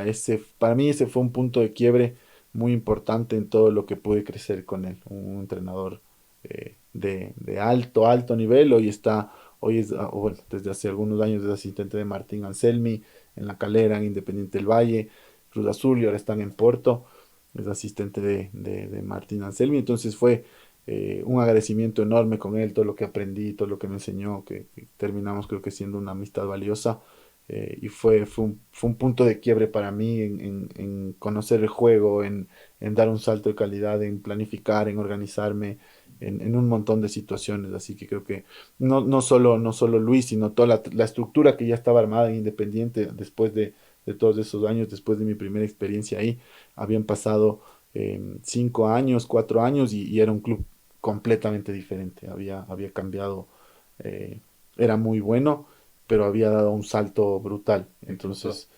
para mí ese fue un punto de quiebre muy importante en todo lo que pude crecer con él. Un entrenador de alto, alto nivel. Hoy es, bueno, desde hace algunos años es asistente de Martín Anselmi en La Calera, en Independiente del Valle, Cruz Azul y ahora están en Porto. Es asistente de Martín Anselmi. Entonces fue un agradecimiento enorme con él, todo lo que aprendí, todo lo que me enseñó, que terminamos creo que siendo una amistad valiosa. Y fue un punto de quiebre para mí en conocer el juego, en dar un salto de calidad, en planificar, en organizarme, en un montón de situaciones. Así que creo que no solo Luis, sino toda la estructura que ya estaba armada en Independiente después de todos esos años, después de mi primera experiencia ahí, habían pasado 5 años, 4 años y era un club completamente diferente. Había cambiado, eh, era muy bueno, pero había dado un salto brutal. Explotó. Entonces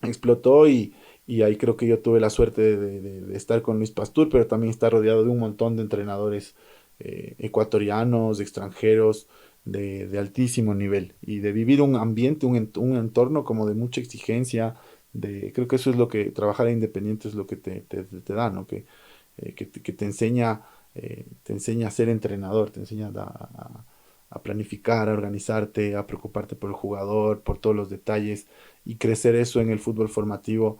explotó y ahí creo que yo tuve la suerte de estar con Luis Pastur, pero también estar rodeado de un montón de entrenadores ecuatorianos, extranjeros, de altísimo nivel y de vivir un ambiente, un entorno como de mucha exigencia. Creo que eso es lo que trabajar en Independiente es lo que te da, ¿no? Que te enseña a ser entrenador, te enseña a planificar, a organizarte, a preocuparte por el jugador, por todos los detalles y crecer eso en el fútbol formativo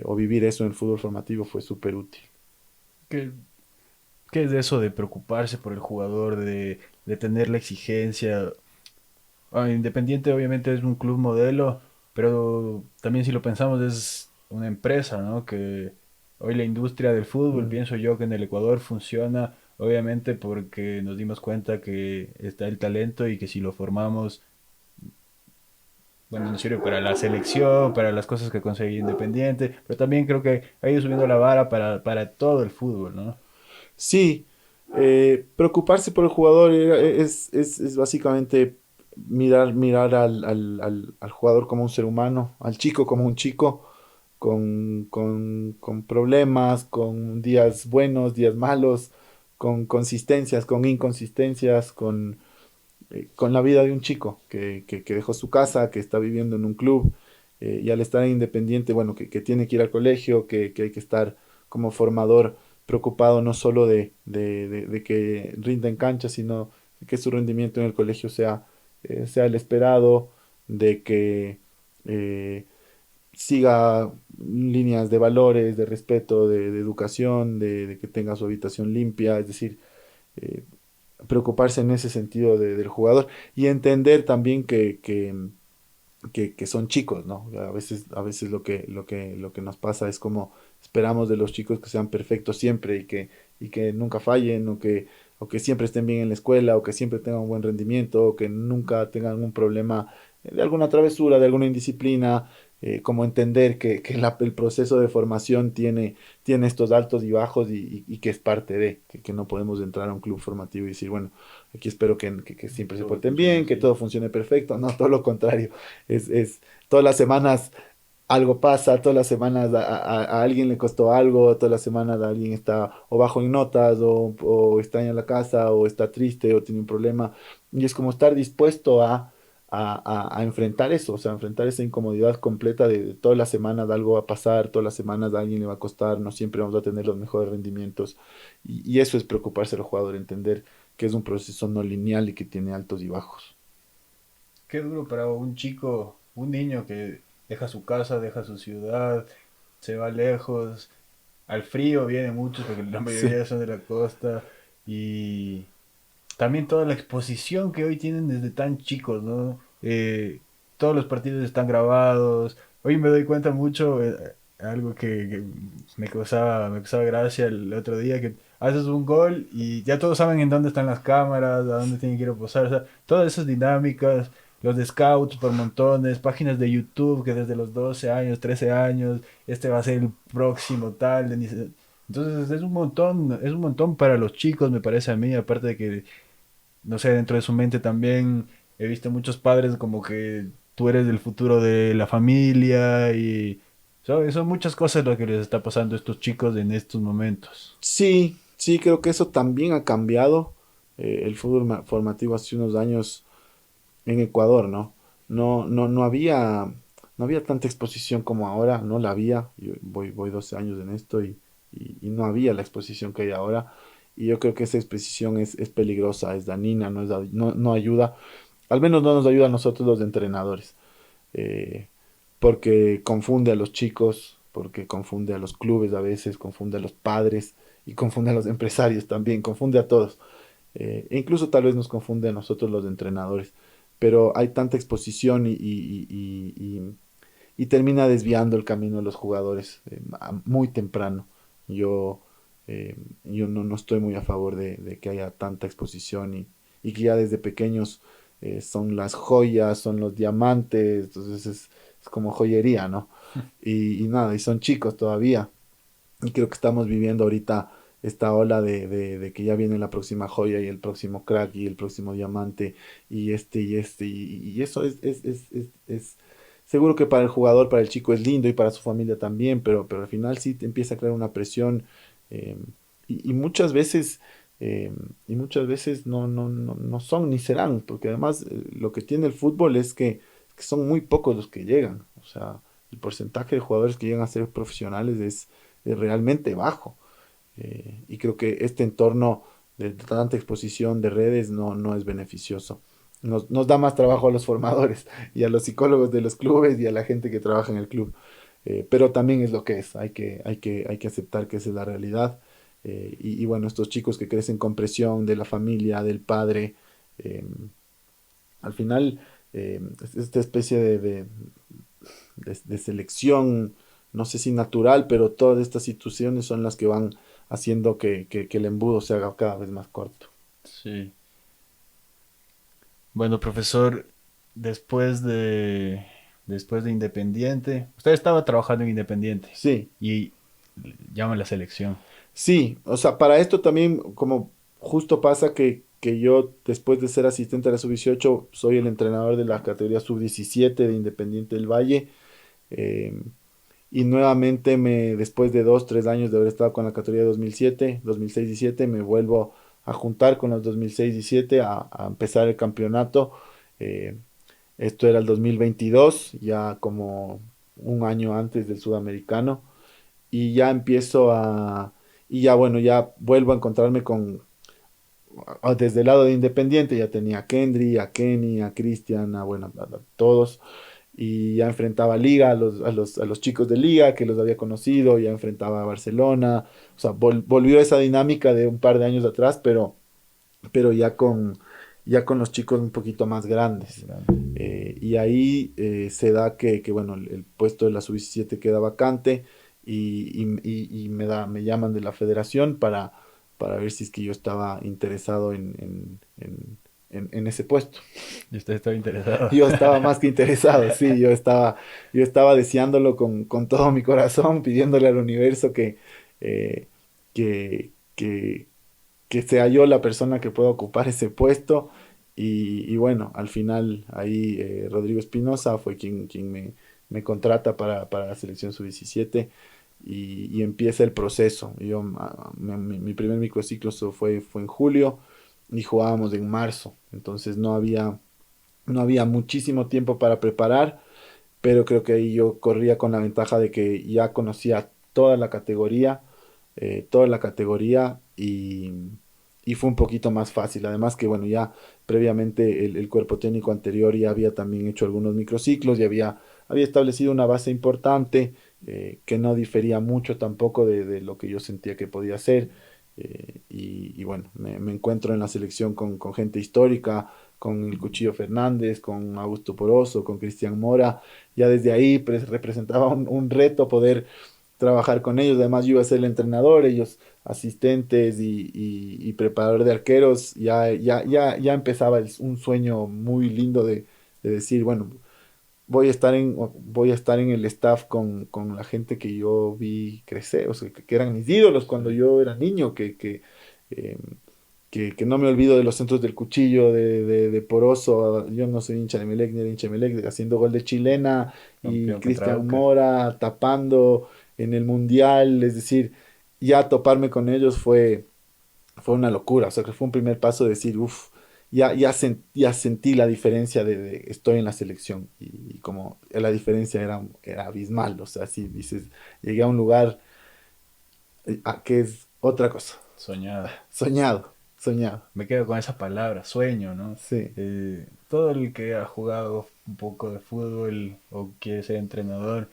o vivir eso en el fútbol formativo fue súper útil. ¿Qué, qué es eso de preocuparse por el jugador, de tener la exigencia? Independiente obviamente es un club modelo, pero también si lo pensamos es una empresa, ¿no? Que hoy la industria del fútbol, Mm. pienso yo que en el Ecuador funciona obviamente porque nos dimos cuenta que está el talento y que si lo formamos, bueno, nos sirve para la selección, para las cosas que conseguí Independiente, pero también creo que ha ido subiendo la vara para todo el fútbol, ¿no? Sí, preocuparse por el jugador es básicamente mirar al jugador como un ser humano, al chico como un chico, con problemas, con días buenos, días malos, con consistencias, con inconsistencias, con la vida de un chico que dejó su casa, que está viviendo en un club y al estar en Independiente, bueno, que tiene que ir al colegio, que hay que estar como formador preocupado no solo de que rinda en cancha, sino de que su rendimiento en el colegio sea el esperado, de que eh, siga líneas de valores, de respeto, de educación, de que tenga su habitación limpia, es decir, eh, preocuparse en ese sentido del jugador y entender también que son chicos, ¿no? A veces lo que nos pasa es como esperamos de los chicos que sean perfectos siempre y que nunca fallen o que siempre estén bien en la escuela o que siempre tengan un buen rendimiento o que nunca tengan un problema de alguna travesura, de alguna indisciplina, como entender que el proceso de formación tiene estos altos y bajos y que es parte que no podemos entrar a un club formativo y decir, bueno, aquí espero que siempre se Todo porten funciona bien, que así. todo funcione perfecto, no, todo lo contrario. Todas las semanas algo pasa, todas las semanas a alguien le costó algo, todas las semanas alguien está o bajo en notas o extraña la casa o está triste o tiene un problema. Y es como estar dispuesto a enfrentar eso, o sea, enfrentar esa incomodidad completa de todas las semanas algo va a pasar, todas las semanas a alguien le va a costar, no siempre vamos a tener los mejores rendimientos. Y eso es preocuparse al jugador, entender que es un proceso no lineal y que tiene altos y bajos. Qué duro para un chico, un niño que deja su casa, deja su ciudad, se va lejos, al frío vienen muchos porque la Sí. mayoría son de la costa y también toda la exposición que hoy tienen desde tan chicos, ¿no? Todos los partidos están grabados. Hoy me doy cuenta mucho, algo que me causaba gracia el otro día, que haces un gol y ya todos saben en dónde están las cámaras, a dónde tienen que ir a posar, o sea, todas esas dinámicas, los de scouts por montones, páginas de YouTube que desde los 12 años, 13 años, este va a ser el próximo tal. Entonces es un montón para los chicos, me parece a mí, aparte de que no sé, dentro de su mente también he visto muchos padres como que tú eres el futuro de la familia y son muchas cosas lo que les está pasando a estos chicos en estos momentos. Sí, sí, creo que eso también ha cambiado el fútbol formativo hace unos años en Ecuador, ¿no? no había tanta exposición como ahora, no la había. Yo voy 12 años en esto y no había la exposición que hay ahora. Y yo creo que esa exposición es peligrosa, es dañina, no ayuda, al menos no nos ayuda a nosotros los entrenadores, eh, porque confunde a los chicos, porque confunde a los clubes a veces, confunde a los padres y confunde a los empresarios también, confunde a todos. E incluso tal vez nos confunde a nosotros los entrenadores, pero hay tanta exposición y termina desviando el camino de los jugadores muy temprano. Yo, yo no estoy muy a favor de que haya tanta exposición y que ya desde pequeños son las joyas, son los diamantes, entonces es como joyería, ¿no? Y nada, y son chicos todavía. Y creo que estamos viviendo ahorita esta ola de que ya viene la próxima joya y el próximo crack y el próximo diamante y eso es seguro que para el jugador, para el chico es lindo y para su familia también, pero al final sí te empieza a crear una presión eh, y, y muchas veces eh, muchas veces no son ni serán, porque además lo que tiene el fútbol es que son muy pocos los que llegan, o sea, el porcentaje de jugadores que llegan a ser profesionales es realmente bajo. Y creo que este entorno de tanta exposición de redes no es beneficioso. Nos da más trabajo a los formadores y a los psicólogos de los clubes y a la gente que trabaja en el club. Pero también es lo que es, hay que aceptar que esa es la realidad. Y bueno, estos chicos que crecen con presión de la familia, del padre, eh, al final es esta especie de selección, no sé si natural, pero todas estas situaciones son las que van haciendo que el embudo se haga cada vez más corto. Sí. Bueno, profesor, después después de Independiente, usted estaba trabajando en Independiente Sí, y llama a la selección. sí, o sea, para esto también, como justo pasa que yo, después de ser asistente de la sub 18 soy el entrenador de la categoría sub 17 de Independiente del Valle. eh, y nuevamente, después de 2, 3 años de haber estado con la categoría 2007, 2006-17, me vuelvo a juntar con los 2006-17 a empezar el campeonato. Eh, Esto era el 2022, ya como un año antes del sudamericano. Y ya empiezo a... Y ya bueno, ya vuelvo a encontrarme desde el lado de Independiente, ya tenía a Kendry, a Kenny, a Cristian, bueno, a todos y ya enfrentaba a Liga, a los chicos de Liga que los había conocido, ya enfrentaba a Barcelona, o sea, volvió esa dinámica de un par de años atrás, pero ya con los chicos un poquito más grandes. Y ahí se da bueno, el puesto de la sub 17 queda vacante y me llaman de la federación para ver si es que yo estaba interesado en ese puesto. Y usted estaba interesado. Yo estaba más que interesado, sí, yo estaba deseándolo con todo mi corazón, pidiéndole al universo eh, que, que, que sea yo la persona que pueda ocupar ese puesto. Y bueno, al final ahí Rodrigo Espinosa fue quien me contrata para la selección sub 17 y empieza el proceso. Mi primer microciclo fue en julio y jugábamos en marzo, entonces no había muchísimo tiempo para preparar, pero creo que ahí yo corría con la ventaja de que ya conocía toda la categoría y fue un poquito más fácil. Además que, bueno, ya previamente el cuerpo técnico anterior ya había también hecho algunos microciclos y había establecido una base importante que no difería mucho tampoco de lo que yo sentía que podía hacer. Y bueno, me encuentro en la selección con gente histórica, con el Cuchillo Fernández, con Augusto Poroso, con Cristian Mora. Ya desde ahí representaba un reto poder trabajar con ellos. Además, yo iba a ser el entrenador, ellos asistentes y preparador de arqueros. Ya empezaba un sueño muy lindo de decir, bueno, voy a estar en el staff con la gente que yo vi crecer, o sea, que eran mis ídolos cuando Sí, yo era niño, eh, que no me olvido de los centros del Cuchillo, de Poroso. Yo no soy hincha de Melec ni era hincha de Melec, haciendo gol de chilena y campeón contra Cristian Aucas. Mora tapando en el Mundial. Es decir, ya toparme con ellos fue una locura. O sea, que fue un primer paso de decir, uff. ya sentí la diferencia de estoy en la selección y como la diferencia era abismal, o sea, si dices, llegué a un lugar que es otra cosa, Soñado. soñado, soñado, Me quedo con esa palabra, sueño, ¿no? sí, Todo el que ha jugado un poco de fútbol o quiere ser entrenador,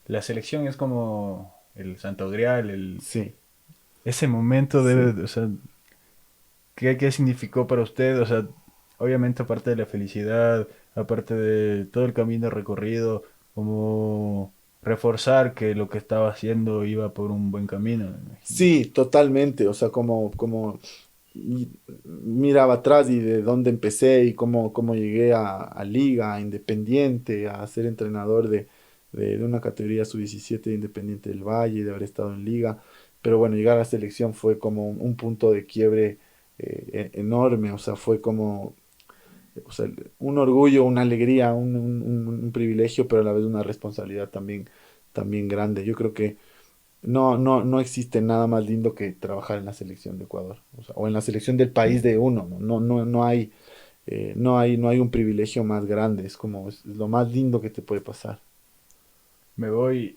la selección es como el santo grial, sí, ese momento sí. o sea, ¿qué significó para usted? O sea, obviamente aparte de la felicidad, aparte de todo el camino recorrido, como reforzar que lo que estaba haciendo iba por un buen camino, me imagino. Sí, totalmente. O sea, como miraba atrás y de dónde empecé y cómo llegué a Liga, a Independiente, a ser entrenador de una categoría sub-17 de Independiente del Valle, de haber estado en Liga. Pero bueno, llegar a la selección fue como un punto de quiebre enorme. O sea, fue como, o sea, un orgullo, una alegría, un privilegio, pero a la vez una responsabilidad también grande. Yo creo que no existe nada más lindo que trabajar en la selección de Ecuador, o sea, o en la selección del país de uno, no hay un privilegio más grande, es lo más lindo que te puede pasar. Me voy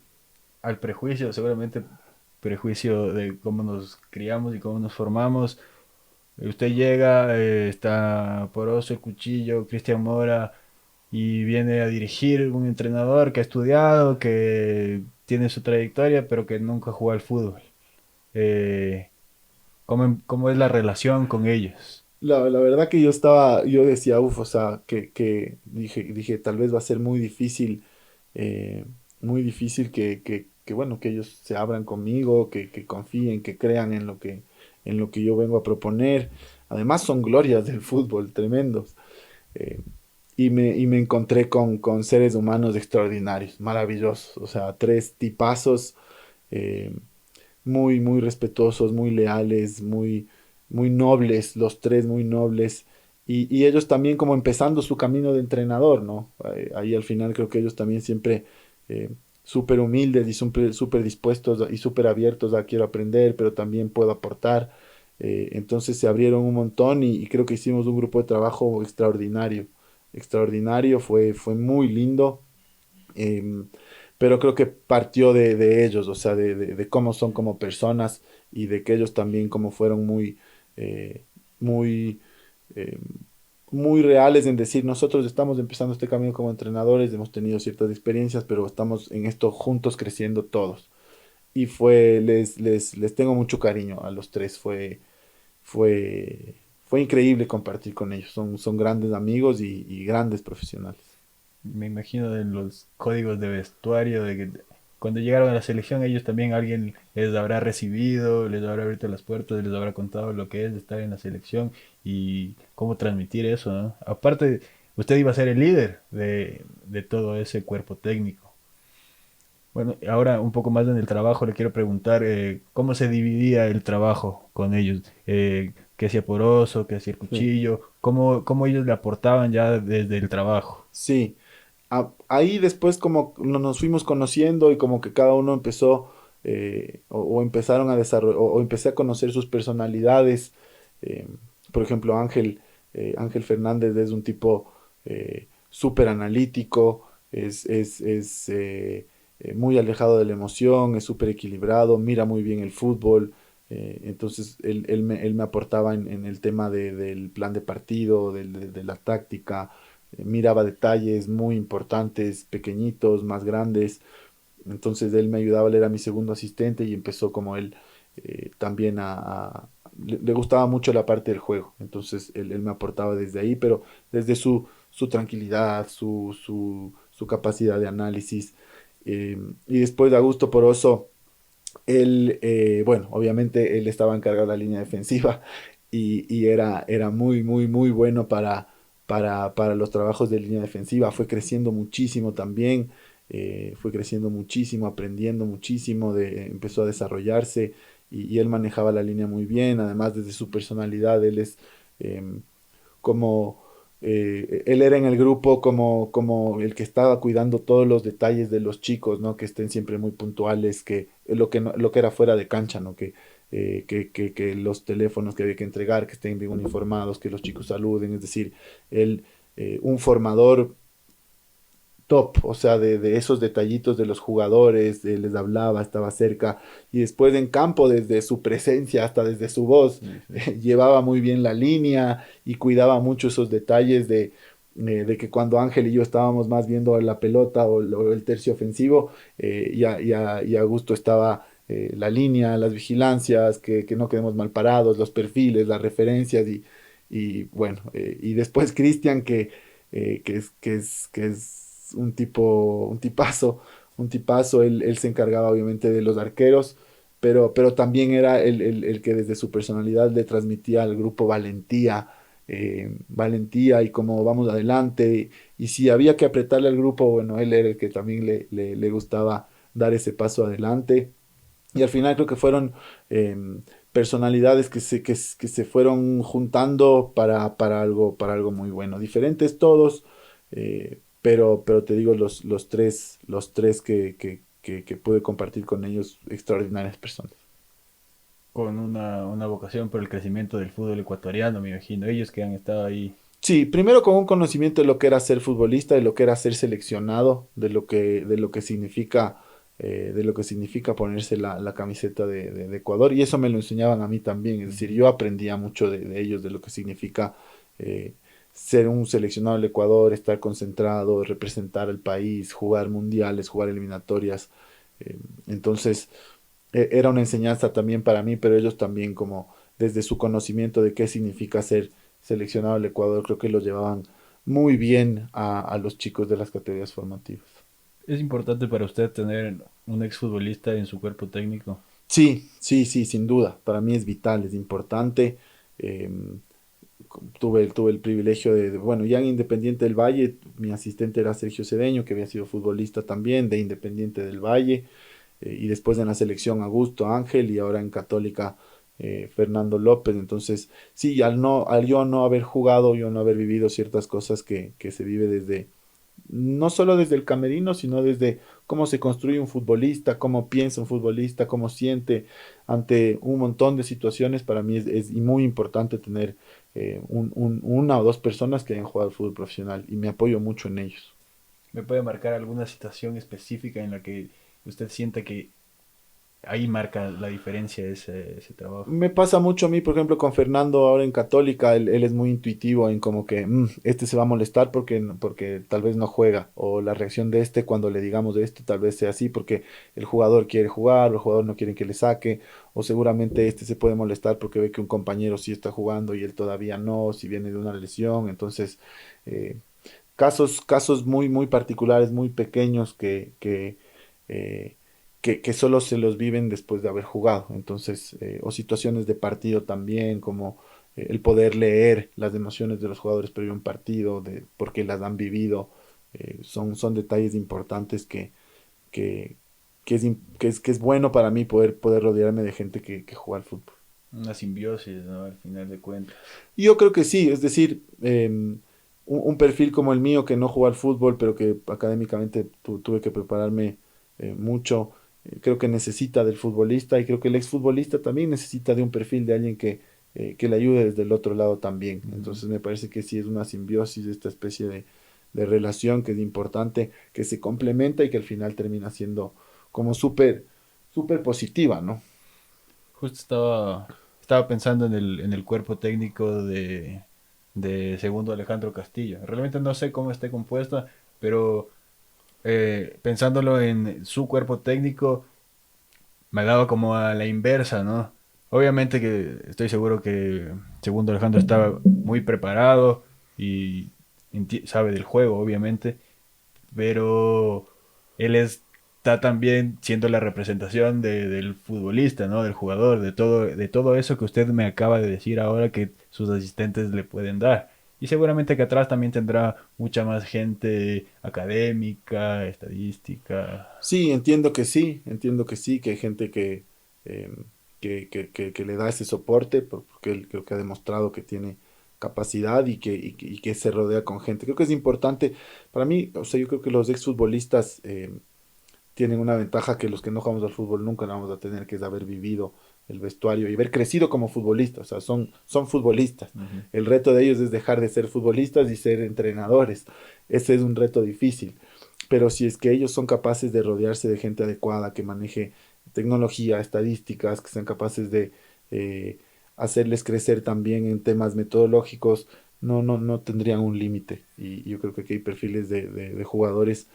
al prejuicio, seguramente prejuicio de cómo nos criamos y cómo nos formamos. Usted llega, está Poroso, el Cuchillo, Cristian Mora, y viene a dirigir un entrenador que ha estudiado, que tiene su trayectoria, pero que nunca jugó al fútbol. Eh, ¿cómo es la relación con ellos? La verdad que yo decía, uff, o sea, que dije, tal vez va a ser eh, muy difícil bueno, que ellos se abran conmigo, que confíen, que crean en lo que yo vengo a proponer. Además son glorias del fútbol, tremendos. Eh, y me encontré con seres humanos extraordinarios, maravillosos, o sea, tres tipazos eh, muy, muy respetuosos, muy leales, muy nobles, los tres muy nobles, y ellos también como empezando su camino de entrenador, ¿no? Ahí al final creo que ellos también siempre eh, súper humildes y súper dispuestos y súper abiertos a quiero aprender, pero también puedo aportar. Entonces se abrieron un montón y creo que hicimos un grupo de trabajo extraordinario. Extraordinario, fue muy lindo. em, pero creo que partió de ellos, o sea, de cómo son como personas y de que ellos también como fueron eh, muy, eh, muy reales en decir, nosotros estamos empezando este camino como entrenadores, hemos tenido ciertas experiencias, pero estamos en esto juntos creciendo todos. Y les tengo mucho cariño a los tres, fue increíble compartir con ellos, son grandes amigos y grandes profesionales. Me imagino de los códigos de vestuario, de que cuando llegaron a la selección ellos también alguien les habrá recibido, les habrá abierto las puertas, les habrá contado lo que es estar en la selección y cómo transmitir eso, ¿no? Aparte, usted iba a ser el líder de todo ese cuerpo técnico. Bueno, ahora un poco más en el trabajo le quiero preguntar cómo se dividía el trabajo con ellos, qué hacía Poroso, qué hacía el Sí. Cuchillo, cómo ellos le aportaban ya desde el trabajo. Sí, ahí después como nos fuimos conociendo y como que cada uno empezó o empezaron a desarrollar o empecé a conocer sus personalidades. eh, por ejemplo, Ángel Fernández es un tipo súper analítico, es muy alejado de la emoción, es súper equilibrado, mira muy bien el fútbol. Entonces él me aportaba en el tema del plan de partido, de la táctica, miraba detalles muy importantes, pequeñitos, más grandes. Entonces él me ayudaba, él era mi segundo asistente y empezó como él también le gustaba mucho la parte del juego. Entonces él me aportaba desde ahí, pero desde su tranquilidad, su capacidad de análisis. Y después de Augusto Poroso, él, bueno, obviamente él estaba encargado de la línea defensiva y era muy, muy, muy bueno para los trabajos de línea defensiva. Fue creciendo muchísimo también, fue creciendo muchísimo, aprendiendo muchísimo, empezó a desarrollarse y él manejaba la línea muy bien. Además, desde su personalidad, él es como él era en el grupo como el que estaba cuidando todos los detalles de los chicos, ¿no? Que estén siempre muy puntuales, que lo que era fuera de cancha, ¿no? Que que los teléfonos que había que entregar, que estén bien uniformados, que los chicos saluden, es decir, él, un formador top, o sea, de esos detallitos de los jugadores, les hablaba, estaba cerca, y después en campo, desde su presencia hasta desde su voz, Sí, sí. llevaba muy bien la línea y cuidaba mucho esos detalles de que cuando Ángel y yo estábamos más viendo la pelota o el tercio ofensivo, y a gusto estaba la línea, las vigilancias, que no quedemos mal parados, los perfiles, las referencias, y bueno, y después Cristian que es un tipazo, él se encargaba obviamente de los arqueros, pero también era el que desde su personalidad le transmitía al grupo valentía, valentía y cómo vamos adelante, y si había que apretarle al grupo, bueno, él era el que también le gustaba dar ese paso adelante, y al final creo que fueron personalidades que se fueron juntando para algo muy bueno. Diferentes todos, pero te digo, los tres que pude compartir con ellos, extraordinarias personas. Con una vocación por el crecimiento del fútbol ecuatoriano, me imagino. Ellos que han estado ahí. Sí, primero con un conocimiento de lo que era ser futbolista, de lo que era ser seleccionado, de lo que significa ponerse la camiseta de Ecuador, y eso me lo enseñaban a mí también, es decir, Ujú. yo aprendía mucho de ellos, de lo que significa eh, ser un seleccionado del Ecuador, estar concentrado, representar al país, jugar mundiales, jugar eliminatorias, eh, entonces era una enseñanza también para mí, pero ellos también como desde su conocimiento de qué significa ser seleccionado del Ecuador, creo que lo llevaban muy bien a los chicos de las categorías formativas. Es importante para usted tener un exfutbolista en su cuerpo técnico. Sí, sí, sí, sin duda. Para mí es vital, es importante. Eh, tuve el privilegio bueno, ya en Independiente del Valle, mi asistente era Sergio Cedeño, que había sido futbolista también de Independiente del Valle, y después en la selección Augusto Ángel y ahora en Católica Fernando López. Entonces, sí, al yo no haber jugado, yo no haber vivido ciertas cosas que se vive desde, no solo desde el camerino, sino desde cómo se construye un futbolista, cómo piensa un futbolista, cómo siente ante un montón de situaciones. Para mí es muy importante tener una o dos personas que hayan jugado al fútbol profesional y me apoyo mucho en ellos. ¿Me puede marcar alguna situación específica en la que usted sienta que ahí marca la diferencia ese trabajo? Me pasa mucho a mí, por ejemplo, con Fernando ahora en Católica, él es muy intuitivo en como que este se va a molestar porque tal vez no juega, o la reacción de este cuando le digamos de esto tal vez sea así porque el jugador quiere jugar, o el jugador no quiere que le saque, o seguramente este se puede molestar porque ve que un compañero sí está jugando y él todavía no, si viene de una lesión, entonces eh, casos muy, muy particulares, muy pequeños eh, que solo se los viven después de haber jugado. Entonces, o situaciones de partido también, como el poder leer las emociones de los jugadores previo a un partido, porque las han vivido, son detalles importantes que, que es bueno para mí poder rodearme de gente que juega al fútbol. Una simbiosis, ¿no? Al final de cuentas. Y yo creo que sí, es decir, un perfil como el mío que no juega al fútbol, pero que académicamente tuve que prepararme mucho, creo que necesita del futbolista y creo que el exfutbolista también necesita de un perfil de alguien que le ayude desde el otro lado también. Ujú. Entonces me parece que sí es una simbiosis, esta especie de relación que es importante, que se complementa y que al final termina siendo como súper positiva, ¿no? Justo estaba pensando en el cuerpo técnico de segundo Alejandro Castillo. Realmente no sé cómo esté compuesta, pero pensándolo en su cuerpo técnico, me daba como a la inversa, ¿no? Obviamente que estoy seguro que segundo Alejandro estaba muy preparado y sabe del juego, obviamente, pero él está también siendo la representación del futbolista, ¿no? Del jugador, de todo eso que usted me acaba de decir ahora que sus asistentes le pueden dar. Y seguramente que atrás también tendrá mucha más gente académica, estadística. Sí, entiendo que sí, que hay gente eh, que le da ese soporte, porque él creo que ha demostrado que tiene capacidad y que se rodea con gente. Creo que es importante, para mí, o sea, yo creo que los exfutbolistas tienen una ventaja que los que no jugamos al fútbol nunca la vamos a tener, que es haber vivido el vestuario y haber crecido como futbolistas, o sea, son futbolistas. Ujú. El reto de ellos es dejar de ser futbolistas y ser entrenadores. Ese es un reto difícil. Pero si es que ellos son capaces de rodearse de gente adecuada, que maneje tecnología, estadísticas, que sean capaces de eh, hacerles crecer también en temas metodológicos, no tendrían un límite. Y yo creo que aquí hay perfiles de jugadores,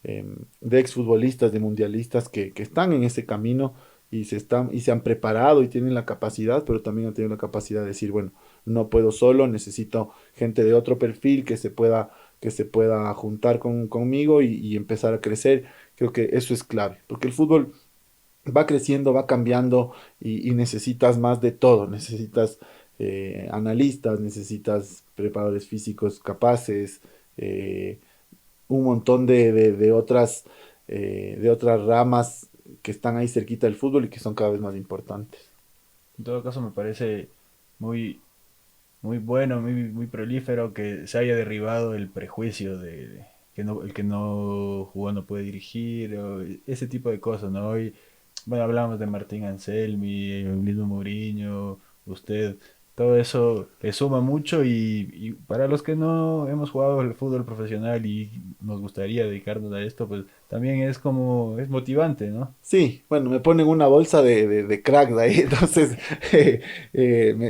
de exfutbolistas, de mundialistas que están en ese camino y se han preparado y tienen la capacidad, pero también han tenido la capacidad de decir, bueno, no puedo solo, necesito gente de otro perfil que se pueda juntar conmigo y empezar a crecer. Creo que eso es clave, porque el fútbol va creciendo, va cambiando y necesitas más de todo. Necesitas analistas, necesitas preparadores físicos capaces, eh, un montón de otras ramas que están ahí cerquita del fútbol y que son cada vez más importantes. En todo caso, me parece muy, muy bueno, muy prolífero que se haya derribado el prejuicio de que no, el que no jugó no puede dirigir, o ese tipo de cosas, ¿no? Hoy, bueno, hablamos de Martín Anselmi, el mismo Mourinho, usted, todo eso le suma mucho y para los que no hemos jugado el fútbol profesional y nos gustaría dedicarnos a esto, pues también es como, es motivante, ¿no? Sí, bueno, me ponen una bolsa de cracks ahí, entonces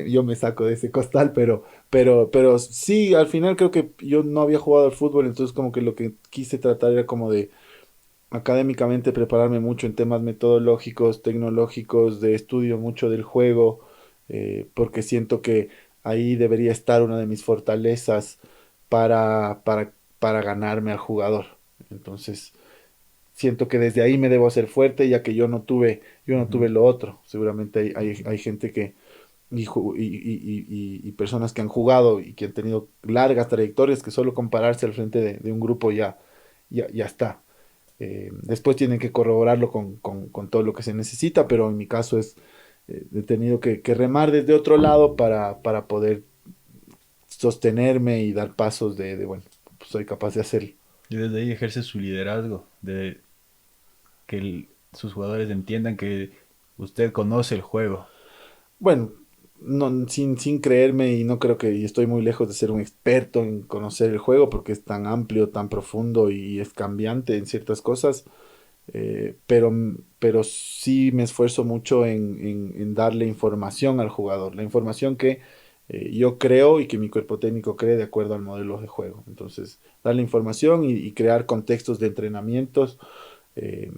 yo me saco de ese costal, pero sí, al final creo que yo no había jugado al fútbol, entonces como que lo que quise tratar era como de académicamente prepararme mucho en temas metodológicos, tecnológicos, de estudio mucho del juego, porque siento que ahí debería estar una de mis fortalezas para ganarme al jugador. Entonces, siento que desde ahí me debo hacer fuerte, ya que yo no Ujú. tuve lo otro. Seguramente hay gente que, y personas que han jugado y que han tenido largas trayectorias que solo compararse al frente de un grupo ya está. Después tienen que corroborarlo con todo lo que se necesita, pero en mi caso he tenido que remar desde otro lado para poder sostenerme y dar pasos bueno, pues soy capaz de hacerlo. Y desde ahí ejerce su liderazgo, de que sus jugadores entiendan que usted conoce el juego. Bueno, no, sin creerme y no creo que y estoy muy lejos de ser un experto en conocer el juego porque es tan amplio, tan profundo y es cambiante en ciertas cosas, pero sí me esfuerzo mucho en darle información al jugador, la información que yo creo y que mi cuerpo técnico cree de acuerdo al modelo de juego. Entonces, darle información y crear contextos de entrenamientos eh,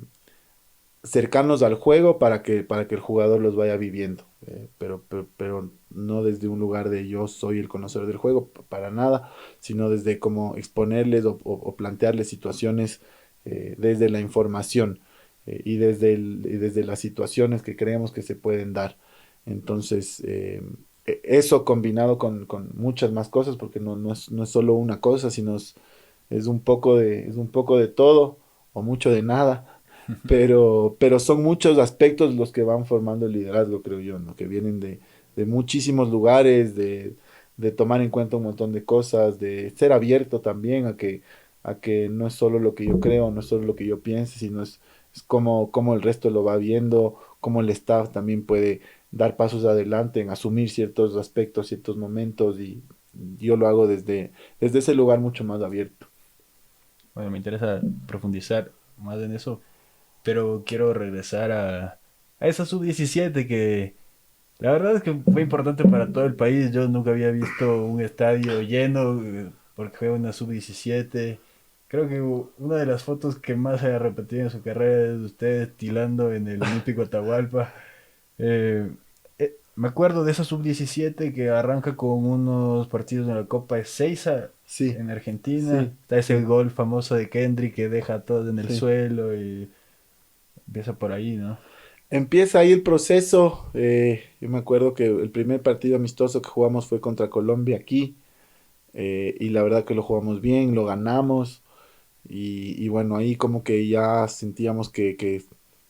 cercanos al juego para que el jugador los vaya viviendo. Pero no desde un lugar de yo soy el conocedor del juego, para nada, sino desde cómo exponerles o plantearles situaciones desde la información y desde las situaciones que creemos que se pueden dar. Entonces, eso combinado con muchas más cosas, porque no es solo una cosa, sino es un poco de todo o mucho de nada, pero son muchos aspectos los que van formando el liderazgo, creo yo, ¿no? Que vienen de muchísimos lugares, de tomar en cuenta un montón de cosas, de ser abierto también a que no es solo lo que yo creo, no es solo lo que yo piense, sino es como el resto lo va viendo, cómo el staff también puede dar pasos adelante en asumir ciertos aspectos, ciertos momentos, y yo lo hago desde ese lugar mucho más abierto. Bueno, me interesa profundizar más en eso, pero quiero regresar a esa sub-17 que la verdad es que fue importante para todo el país. Yo nunca había visto un estadio lleno porque fue una sub-17. Creo que una de las fotos que más se ha repetido en su carrera es de usted estilando en el Olímpico Atahualpa. Eh, Me acuerdo de esa sub-17 que arranca con unos partidos en la Copa Ezeiza Sí, en Argentina. sí, Está ese sí, gol famoso de Kendrick que deja a todos en el sí. suelo y empieza por ahí, ¿no? Empieza ahí el proceso. Yo me acuerdo que el primer partido amistoso que jugamos fue contra Colombia aquí. Y la verdad que lo jugamos bien, lo ganamos. Y bueno, ahí como que ya sentíamos que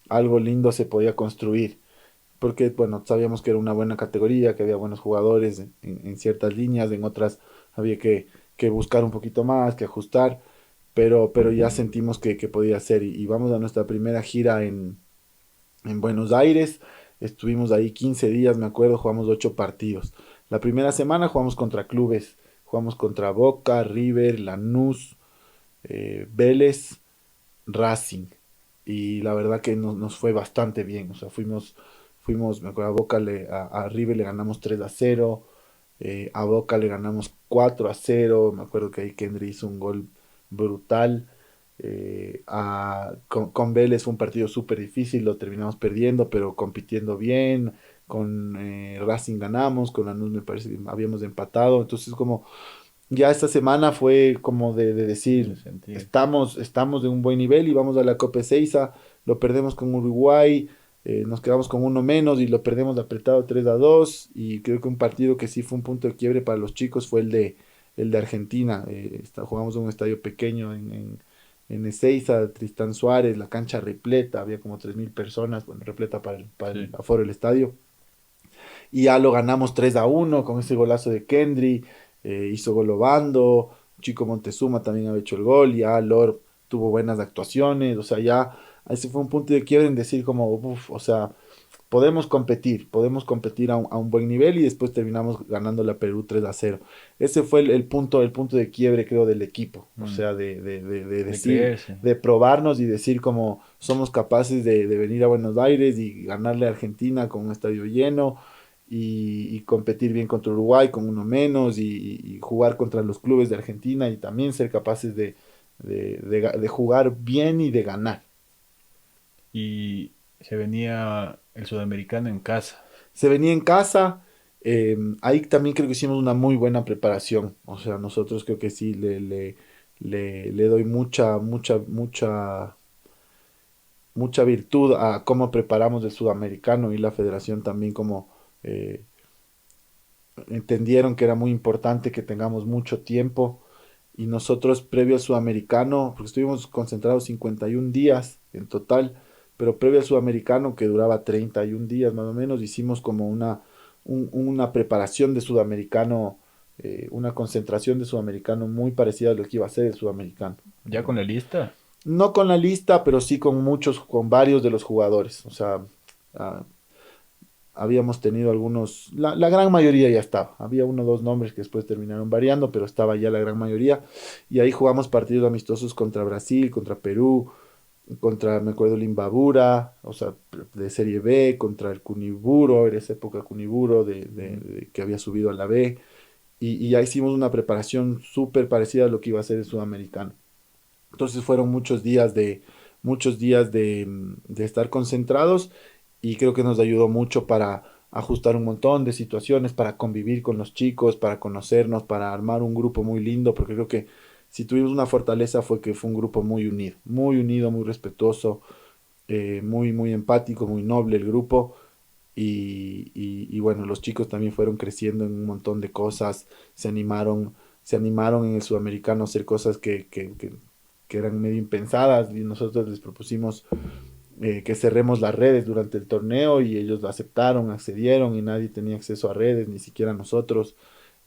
algo lindo se podía construir. Porque bueno, sabíamos que era una buena categoría, que había buenos jugadores en ciertas líneas, en otras había que buscar un poquito más, que ajustar. Pero ya sentimos que podía ser. Y vamos a nuestra primera gira en Buenos Aires. Estuvimos ahí 15 días, me acuerdo, jugamos 8 partidos. La primera semana jugamos contra clubes, jugamos contra Boca, River, Lanús, Vélez, Racing. Y la verdad que nos fue bastante bien. O sea, me acuerdo, a Boca, a River le ganamos 3-0. A Boca le ganamos 4-0. Me acuerdo que ahí Kendry hizo un gol brutal. Con Vélez fue un partido súper difícil, lo terminamos perdiendo, pero compitiendo bien. Con Racing ganamos, con Lanús me parece que habíamos empatado. Entonces, como ya esta semana fue como de Tiene decir, sentido. estamos de un buen nivel y vamos a la Copa Ezeiza, lo perdemos con Uruguay, nos quedamos con uno menos y lo perdemos apretado 3-2 y creo que un partido que sí fue un punto de quiebre para los chicos fue el de Argentina. Jugamos en un estadio pequeño en Ezeiza, Tristán Suárez, la cancha repleta, había como 3.000 personas, bueno, repleta para el Sí. aforo del estadio y ya lo ganamos 3-1 con ese golazo de Kendry, hizo gol Obando, Chico Montezuma también había hecho el gol, ya Lord tuvo buenas actuaciones, o sea, ya ese fue un punto de quiebre en decir como, uff, o sea, podemos competir a un buen nivel y después terminamos ganando la Perú 3-0. Ese fue el punto de quiebre, creo, del equipo, o Mm. sea, de De decir, creerse. de probarnos y decir como somos capaces de venir a Buenos Aires y ganarle a Argentina con un estadio lleno y competir bien contra Uruguay con uno menos y jugar contra los clubes de Argentina y también ser capaces de jugar bien y de ganar. Y se venía el sudamericano en casa. Se venía en casa, ahí también creo que hicimos una muy buena preparación, o sea, nosotros creo que sí le doy mucha virtud a cómo preparamos el sudamericano y la federación también como eh, entendieron que era muy importante que tengamos mucho tiempo y nosotros previo al sudamericano, porque estuvimos concentrados 51 días en total, pero previo al sudamericano que duraba 31 días más o menos, hicimos como una preparación de sudamericano, una concentración de sudamericano muy parecida a lo que iba a ser el sudamericano. Ya con la lista. No con la lista, pero sí con varios de los jugadores. O sea, ah, habíamos tenido algunos, la gran mayoría ya estaba. Había uno o dos nombres que después terminaron variando, pero estaba ya la gran mayoría. Y ahí jugamos partidos amistosos contra Brasil, contra Perú, contra, me acuerdo, el Imbabura, o sea, de Serie B, contra el Cuniburo, en esa época Cuniburo, que había subido a la B. Y ya hicimos una preparación súper parecida a lo que iba a ser el sudamericano. Entonces fueron muchos días de estar concentrados y creo que nos ayudó mucho para ajustar un montón de situaciones, para convivir con los chicos, para conocernos, para armar un grupo muy lindo, porque creo que si tuvimos una fortaleza fue que fue un grupo muy unido, muy respetuoso, muy, muy empático, muy noble el grupo. Y bueno, los chicos también fueron creciendo en un montón de cosas, se animaron en el sudamericano a hacer cosas que eran medio impensadas y nosotros les propusimos que cerremos las redes durante el torneo y ellos lo aceptaron, accedieron y nadie tenía acceso a redes, ni siquiera nosotros.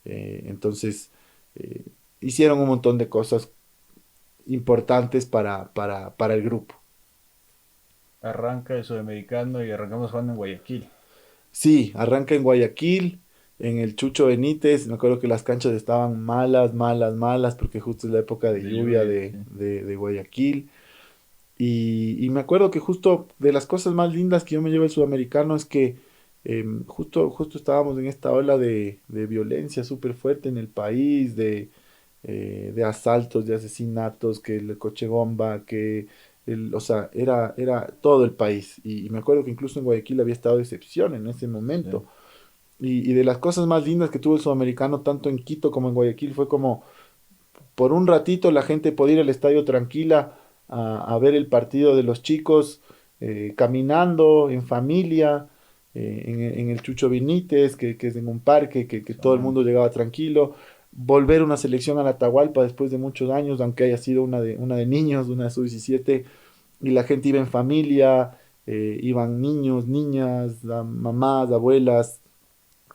Entonces, eh, hicieron un montón de cosas importantes para el grupo. Arranca el sudamericano y arrancamos jugando en Guayaquil. Sí, arranca en Guayaquil, en el Chucho Benítez. Me acuerdo que las canchas estaban malas, malas, malas, porque justo es la época de De lluvia lluvia, de, sí. de, de Guayaquil. Y me acuerdo que justo de las cosas más lindas que yo me llevo del sudamericano es que justo estábamos en esta ola de violencia súper fuerte en el país, de asaltos, de asesinatos, que el coche bomba, o sea, era todo el país. Y me acuerdo que incluso en Guayaquil había estado de excepción en ese Sí. momento. Y de las cosas más lindas que tuvo el sudamericano, tanto en Quito como en Guayaquil, fue como por un ratito la gente podía ir al estadio tranquila a ver el partido de los chicos, caminando en familia, en el Chucho Benítez, que es en un parque, que todo el mundo Son- llegaba tranquilo. Volver una selección a la Atahualpa después de muchos años, aunque haya sido una de niños, una de sub-17, y la gente iba en familia, iban niños, niñas, mamás, abuelas,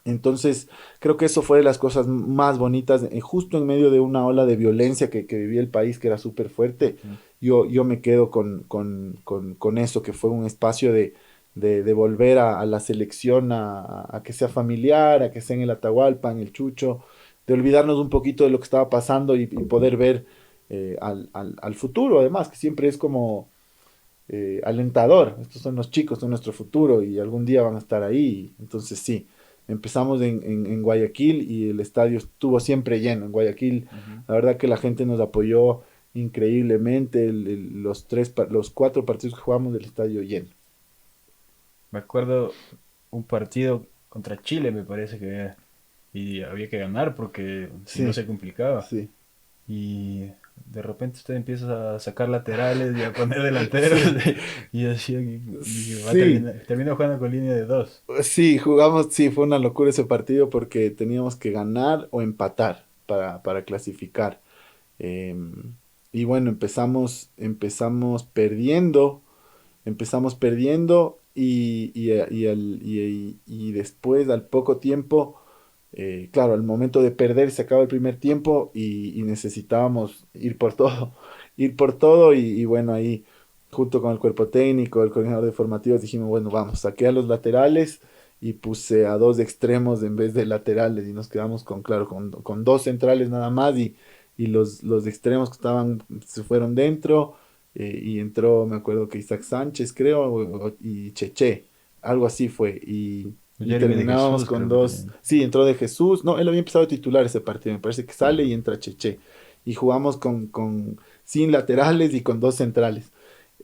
entonces, creo que eso fue de las cosas más bonitas, justo en medio de una ola de violencia que vivía el país, que era súper fuerte. sí. Yo me quedo con eso, que fue un espacio de volver a la selección, a que sea familiar, a que sea en el Atahualpa, en el Chucho, de olvidarnos un poquito de lo que estaba pasando y poder ver al futuro, además, que siempre es como alentador. Estos son los chicos, son nuestro futuro y algún día van a estar ahí. Entonces sí, empezamos en Guayaquil y el estadio estuvo siempre lleno. En Guayaquil, Ujú. la verdad que la gente nos apoyó increíblemente. Los 4 partidos que jugamos del estadio lleno. Me acuerdo un partido contra Chile, me parece que era, y había que ganar porque si no Sí, se complicaba. sí, Y de repente usted empieza a sacar laterales y a poner delanteros sí, y decía que va a sí. termina jugando con línea de dos. Sí, jugamos, sí, fue una locura ese partido porque teníamos que ganar o empatar para clasificar. Y bueno, empezamos perdiendo y después, al poco tiempo, claro, al momento de perder se acaba el primer tiempo y necesitábamos ir por todo, ir por todo y bueno, ahí junto con el cuerpo técnico, el coordinador de formativos, dijimos, bueno, vamos, saqué a los laterales y puse a 2 extremos en vez de laterales y nos quedamos con, claro, con 2 centrales nada más y los extremos que estaban se fueron dentro y entró, me acuerdo que Isaac Sánchez, creo, y Cheche, algo así fue. Y Jeremy de terminábamos Jesús con creo que dos. también. Sí, entró de Jesús. No, él había empezado a titular ese partido. Me parece que sale y entra Cheche. Y jugamos sin laterales y con 2 centrales.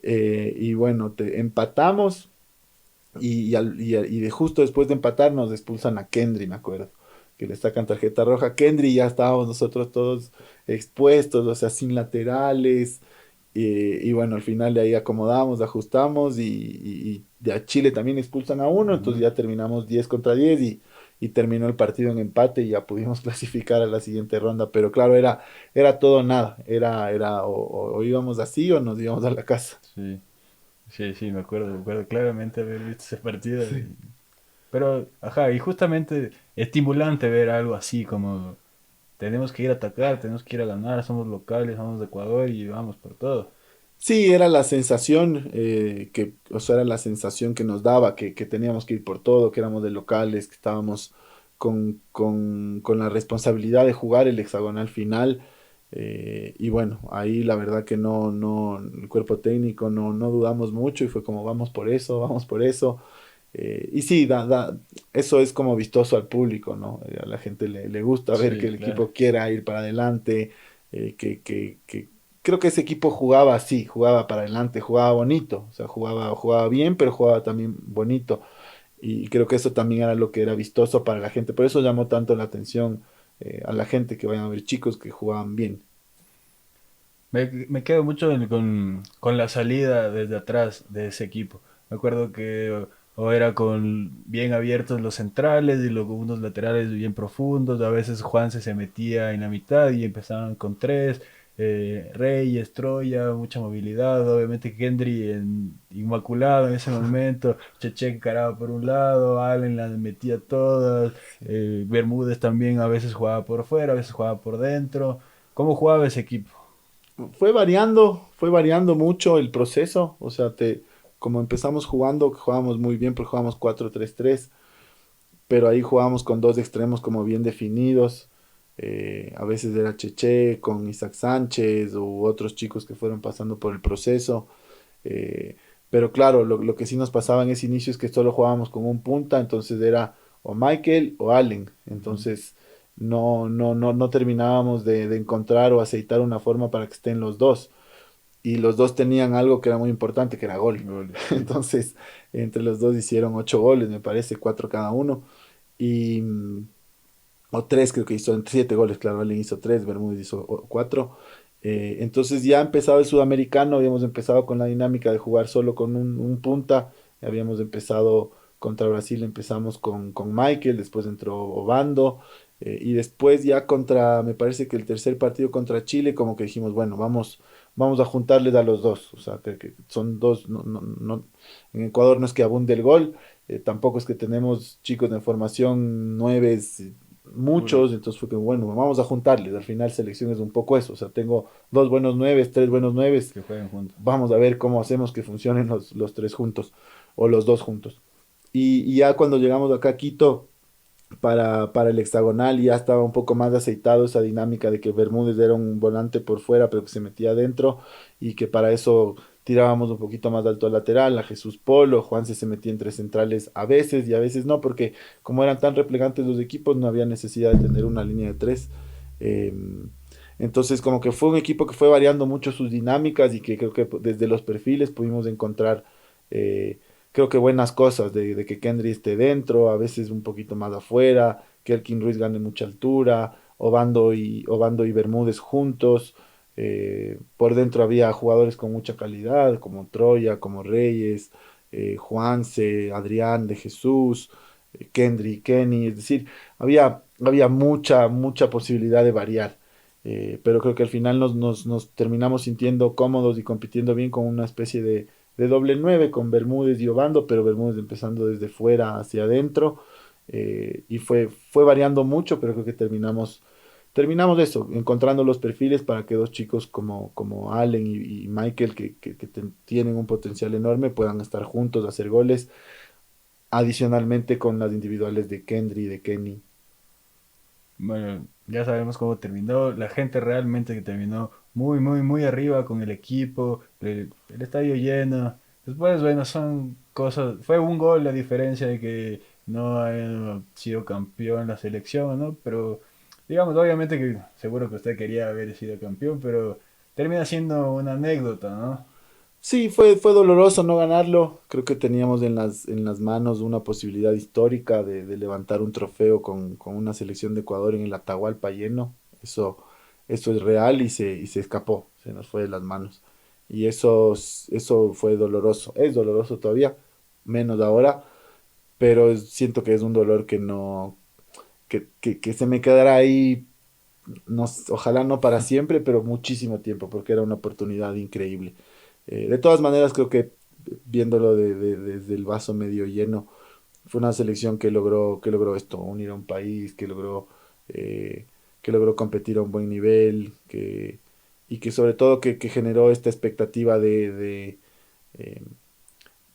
Y bueno, empatamos. Y de justo después de empatar nos expulsan a Kendry, me acuerdo. Que le sacan tarjeta roja a Kendry y ya estábamos nosotros todos expuestos, o sea, sin laterales. Y bueno, al final de ahí acomodamos, ajustamos y de a Chile también expulsan a uno, entonces Ujú. ya terminamos 10 contra 10 y terminó el partido en empate y ya pudimos clasificar a la siguiente ronda. Pero claro, era todo o nada, era o íbamos así o nos íbamos a la casa. Sí, sí, sí, me acuerdo claramente haber visto ese partido. Sí. Pero, ajá, y justamente estimulante ver algo así como tenemos que ir a atacar, tenemos que ir a ganar, somos locales, somos de Ecuador y vamos por todo. Sí, era la sensación o sea, era la sensación que nos daba, que teníamos que ir por todo, que éramos de locales, que estábamos con la responsabilidad de jugar el hexagonal final. Y bueno, ahí la verdad que el cuerpo técnico no dudamos mucho y fue como vamos por eso, vamos por eso. Y sí, eso es como vistoso al público, ¿no? A la gente le gusta ver que Sí, el claro. equipo quiera ir para adelante, que creo que ese equipo jugaba así, jugaba para adelante, jugaba bonito, o sea, jugaba bien, pero jugaba también bonito. Y creo que eso también era lo que era vistoso para la gente. Por eso llamó tanto la atención a la gente que vayan a ver chicos que jugaban bien. Me quedo mucho con la salida desde atrás de ese equipo. Me acuerdo que o era con bien abiertos los centrales y luego unos laterales bien profundos. A veces Juanse se metía en la mitad y empezaban con tres. Reyes, Troya, mucha movilidad. Obviamente Kendry inmaculado en ese momento. Cheche encaraba por un lado, Allen las metía todas. Bermúdez también a veces jugaba por fuera, a veces jugaba por dentro. ¿Cómo jugaba ese equipo? Fue variando mucho el proceso, o sea, como empezamos jugando, jugábamos muy bien, porque jugábamos 4-3-3, pero ahí jugábamos con 2 extremos como bien definidos. A veces era Cheche con Isaac Sánchez u otros chicos que fueron pasando por el proceso. eh, pero claro, lo que sí nos pasaba en ese inicio es que solo jugábamos con un punta, entonces era o Michael o Allen. Ujú. Entonces no terminábamos de encontrar o aceitar una forma para que estén los dos. Y los dos tenían algo que era muy importante, que era gol. Goles, sí. Entonces, entre los dos hicieron 8 goles, me parece, 4 cada uno. Y, o tres, creo que hizo 7 goles, claro, Allen hizo tres, Bermúdez hizo 4. Entonces ya ha empezado el sudamericano, habíamos empezado con la dinámica de jugar solo con un punta, habíamos empezado contra Brasil, empezamos con Michael, después entró Obando, y después ya me parece que el tercer partido contra Chile, como que dijimos, bueno, vamos a juntarles a los dos, o sea, que son dos, en Ecuador no es que abunde el gol, tampoco es que tenemos chicos de formación nueves, Puro. muchos, entonces fue que bueno, vamos a juntarles, al final selección es un poco eso, o sea, tengo 2 buenos nueves, 3 buenos nueves, Que jueguen juntos. vamos a ver cómo hacemos que funcionen los 3 juntos. o los dos juntos. Y ya cuando llegamos acá a Quito, para el hexagonal y ya estaba un poco más aceitado esa dinámica de que Bermúdez era un volante por fuera, pero que se metía adentro y que para eso tirábamos un poquito más alto al lateral, a Jesús Polo, Juanse se metía entre centrales a veces y a veces no, porque como eran tan replegantes los equipos, no había necesidad de tener una línea de tres. Eh, entonces, como que fue un equipo que fue variando mucho sus dinámicas y que creo que desde los perfiles pudimos encontrar eh, creo que buenas cosas de que Kendry esté dentro, a veces un poquito más afuera, que Elkin Ruiz gane mucha altura, Obando y Bermúdez juntos. Por dentro había jugadores con mucha calidad, como Troya, como Reyes, Juanse, Adrián de Jesús, Kendry, Kenny, es decir, había mucha posibilidad de variar. Pero creo que al final nos terminamos sintiendo cómodos y compitiendo bien con una especie de doble nueve con Bermúdez y Obando, pero Bermúdez empezando desde fuera hacia adentro. Y fue variando mucho, pero creo que terminamos eso, encontrando los perfiles para que dos chicos como Allen y Michael, que tienen un potencial enorme, puedan estar juntos, hacer goles, adicionalmente con las individuales de Kendry y de Kenny. Bueno, ya sabemos cómo terminó. La gente realmente que terminó muy, muy, muy arriba con el equipo, el estadio lleno. Después, bueno, son cosas. Fue un gol la diferencia de que no haya sido campeón la selección, ¿no? Pero, digamos, obviamente que seguro que usted quería haber sido campeón, pero termina siendo una anécdota, ¿no? Sí, fue doloroso no ganarlo. Creo que teníamos en las manos una posibilidad histórica de levantar un trofeo con una selección de Ecuador en el Atahualpa lleno. Eso es real y se escapó, se nos fue de las manos. Y eso fue doloroso. Es doloroso todavía, menos ahora, pero siento que es un dolor que no, que se me quedará ahí, no, ojalá no para siempre, pero muchísimo tiempo, porque era una oportunidad increíble. De todas maneras, creo que viéndolo desde el vaso medio lleno, fue una selección que logró esto, unir a un país, eh, que logró competir a un buen nivel, y que sobre todo que generó esta expectativa eh,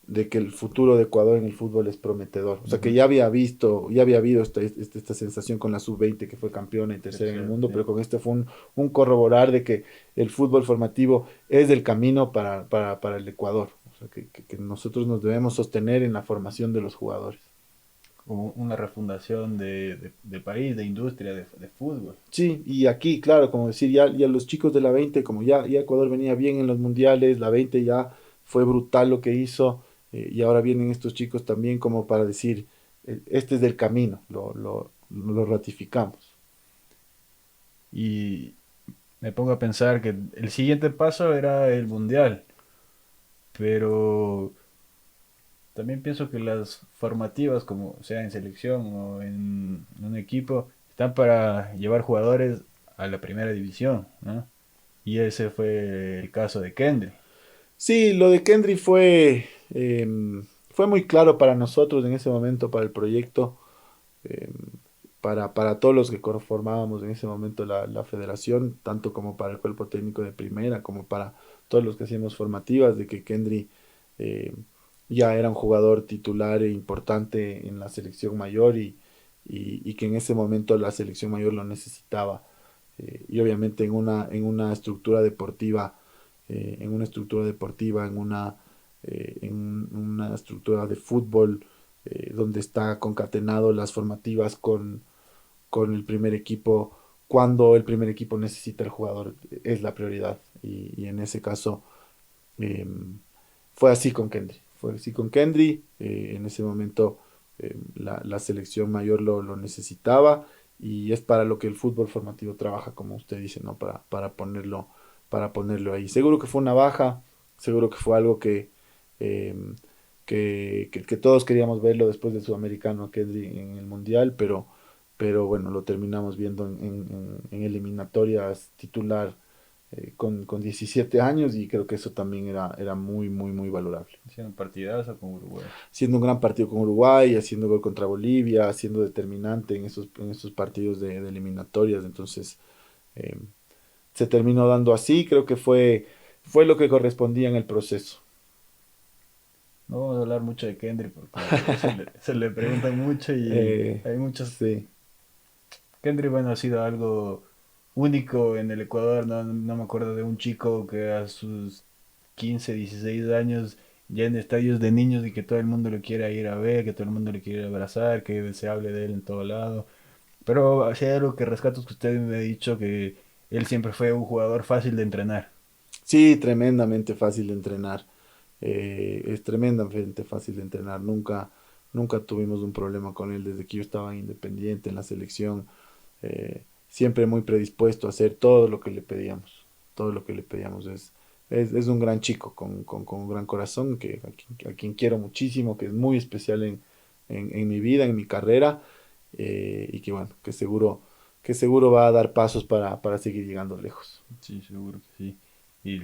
de que el futuro de Ecuador en el fútbol es prometedor. O sea, que Ujú. ya había habido esta sensación con la sub-20 que fue campeona y tercera en el Tercero, mundo, sí. pero con este fue un corroborar de que el fútbol formativo es el camino para el Ecuador. O sea, que nosotros nos debemos sostener en la formación de los jugadores. Como una refundación de país, de industria, de fútbol. Sí, y aquí, claro, como decir, ya los chicos de la 20 como ya Ecuador venía bien en los mundiales, la 20 ya fue brutal lo que hizo, y ahora vienen estos chicos también como para decir, este es del camino, lo ratificamos. Y me pongo a pensar que el siguiente paso era el mundial, pero también pienso que las formativas, como sea en selección o en un equipo, están para llevar jugadores a la primera división, ¿no? Y ese fue el caso de Kendry. Sí, lo de Kendry fue muy claro para nosotros en ese momento, para el proyecto, em, para todos los que conformábamos en ese momento la federación, tanto como para el cuerpo técnico de primera, como para todos los que hacíamos formativas, de que Kendry eh, ya era un jugador titular e importante en la selección mayor y que en ese momento la selección mayor lo necesitaba. Y obviamente en una estructura deportiva, en una estructura de fútbol, donde está concatenado las formativas con el primer equipo, cuando el primer equipo necesita el jugador, es la prioridad. Y en ese caso eh, fue así con Kendry. Fue así con Kendry. En ese momento la selección mayor lo necesitaba y es para lo que el fútbol formativo trabaja, como usted dice, ¿no? Para ponerlo ahí. Seguro que fue una baja, seguro que fue algo eh, que todos queríamos verlo después del sudamericano Kendry en el mundial, pero bueno, lo terminamos viendo en eliminatorias titular con 17 años y creo que eso también era muy, muy, muy valorable. Hicieron partidazo con Uruguay. Haciendo un gran partido con Uruguay, haciendo gol contra Bolivia, siendo determinante en esos partidos de eliminatorias, entonces eh, se terminó dando así, creo que fue lo que correspondía en el proceso. No vamos a hablar mucho de Kendrick porque se le preguntan mucho y hay muchos. Sí, Kendrick, bueno, ha sido algo único en el Ecuador. No, no me acuerdo de un chico que a sus 15 16 años ya en estadios de niños y que todo el mundo lo quiera ir a ver, que todo el mundo le quiere abrazar, que se hable de él en todo lado. Pero si hay algo que rescato es que usted me ha dicho que él siempre fue un jugador fácil de entrenar. sí, tremendamente fácil de entrenar. Es tremendamente fácil de entrenar. Nunca tuvimos un problema con él desde que yo estaba en Independiente, en la selección. Siempre muy predispuesto a hacer todo lo que le pedíamos. Todo lo que le pedíamos. Es un gran chico con un gran corazón a quien quiero muchísimo, que es muy especial en mi vida, en mi carrera. Y que bueno, que seguro va a dar pasos para seguir llegando lejos. Sí, seguro que sí. Y